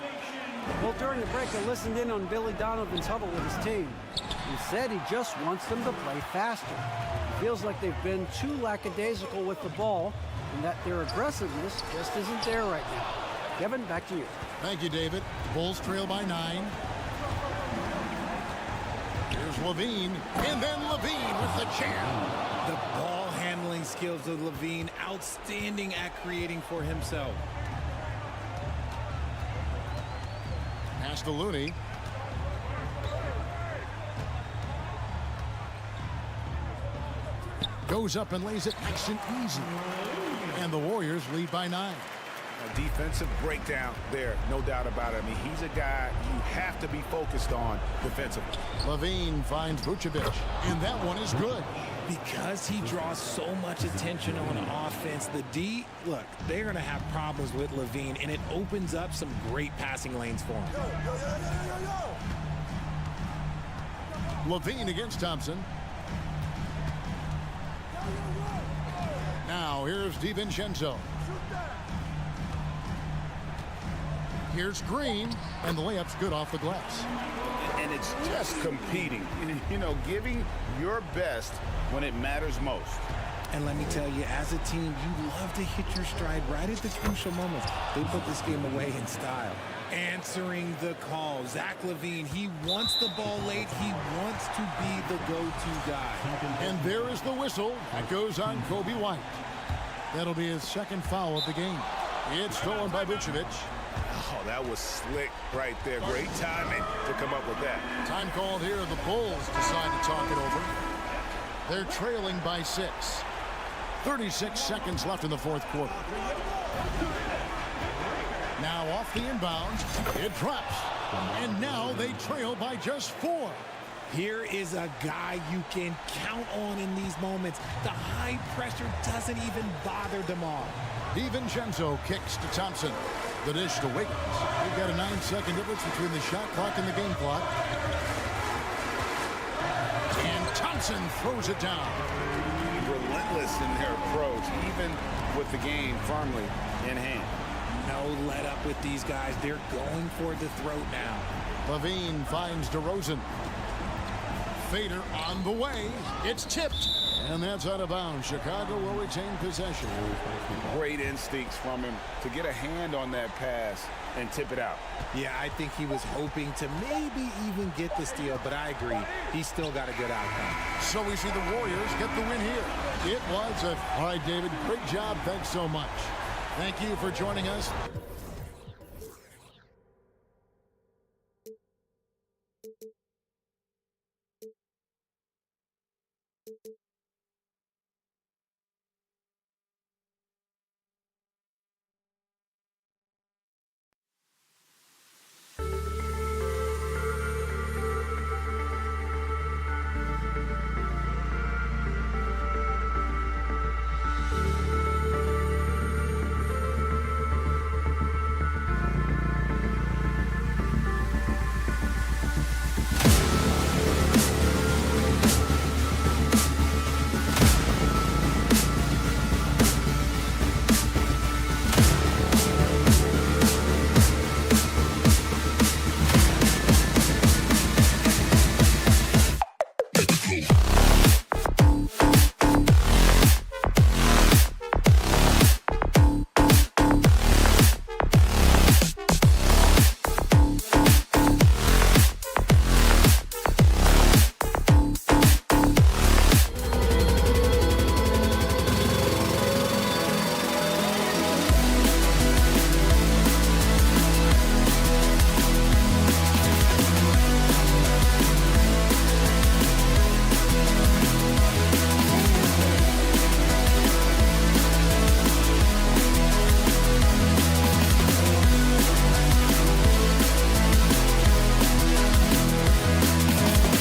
Well, during the break, I listened in on Billy Donovan's huddle with his team. He said he just wants them to play faster. He feels like they've been too lackadaisical with the ball and that their aggressiveness just isn't there right now. Kevin, back to you. Thank you, David. Bulls trail by 9. Here's Levine, and then Levine with the jam. The ball handling skills of Levine, outstanding at creating for himself. Pass to Looney. Goes up and lays it nice and easy. And the Warriors lead by 9. A defensive breakdown there, no doubt about it. I mean, he's a guy you have to be focused on defensively. Levine finds Vucevic, and that one is good. Because he draws so much attention on offense, the D, look, they're going to have problems with Levine, and it opens up some great passing lanes for him. Levine against Thompson. Now here's DiVincenzo. Here's Green, and the layup's good off the glass. And it's just competing, you know, giving your best when it matters most. And let me tell you, as a team, you love to hit your stride right at the crucial moments. They put this game away in style. Answering the call, Zach LaVine, he wants the ball late. He wants to be the go-to guy. And there is the whistle. That goes on Kobe White. That'll be his second foul of the game. It's stolen by Vucevic. Oh, that was slick right there. Great timing to come up with that. Time called here. The Bulls decide to talk it over. They're trailing by 6. 36 seconds left in the fourth quarter. Now off the inbounds. It drops. And now they trail by just 4. Here is a guy you can count on in these moments. The high pressure doesn't even bother them all. DiVincenzo kicks to Thompson. The dish to Wiggins. We've got a 9-second difference between the shot clock and the game clock. And Thompson throws it down. Relentless in their approach, even with the game firmly in hand. No let up with these guys. They're going for the throat now. Levine finds DeRozan. Fader on the way. It's tipped. And that's out of bounds. Chicago will retain possession. Great instincts from him to get a hand on that pass and tip it out. Yeah, I think he was hoping to maybe even get the steal, but I agree. He's still got a good outcome. So we see the Warriors get the win here. It was a... All right, David, great job. Thanks so much. Thank you for joining us.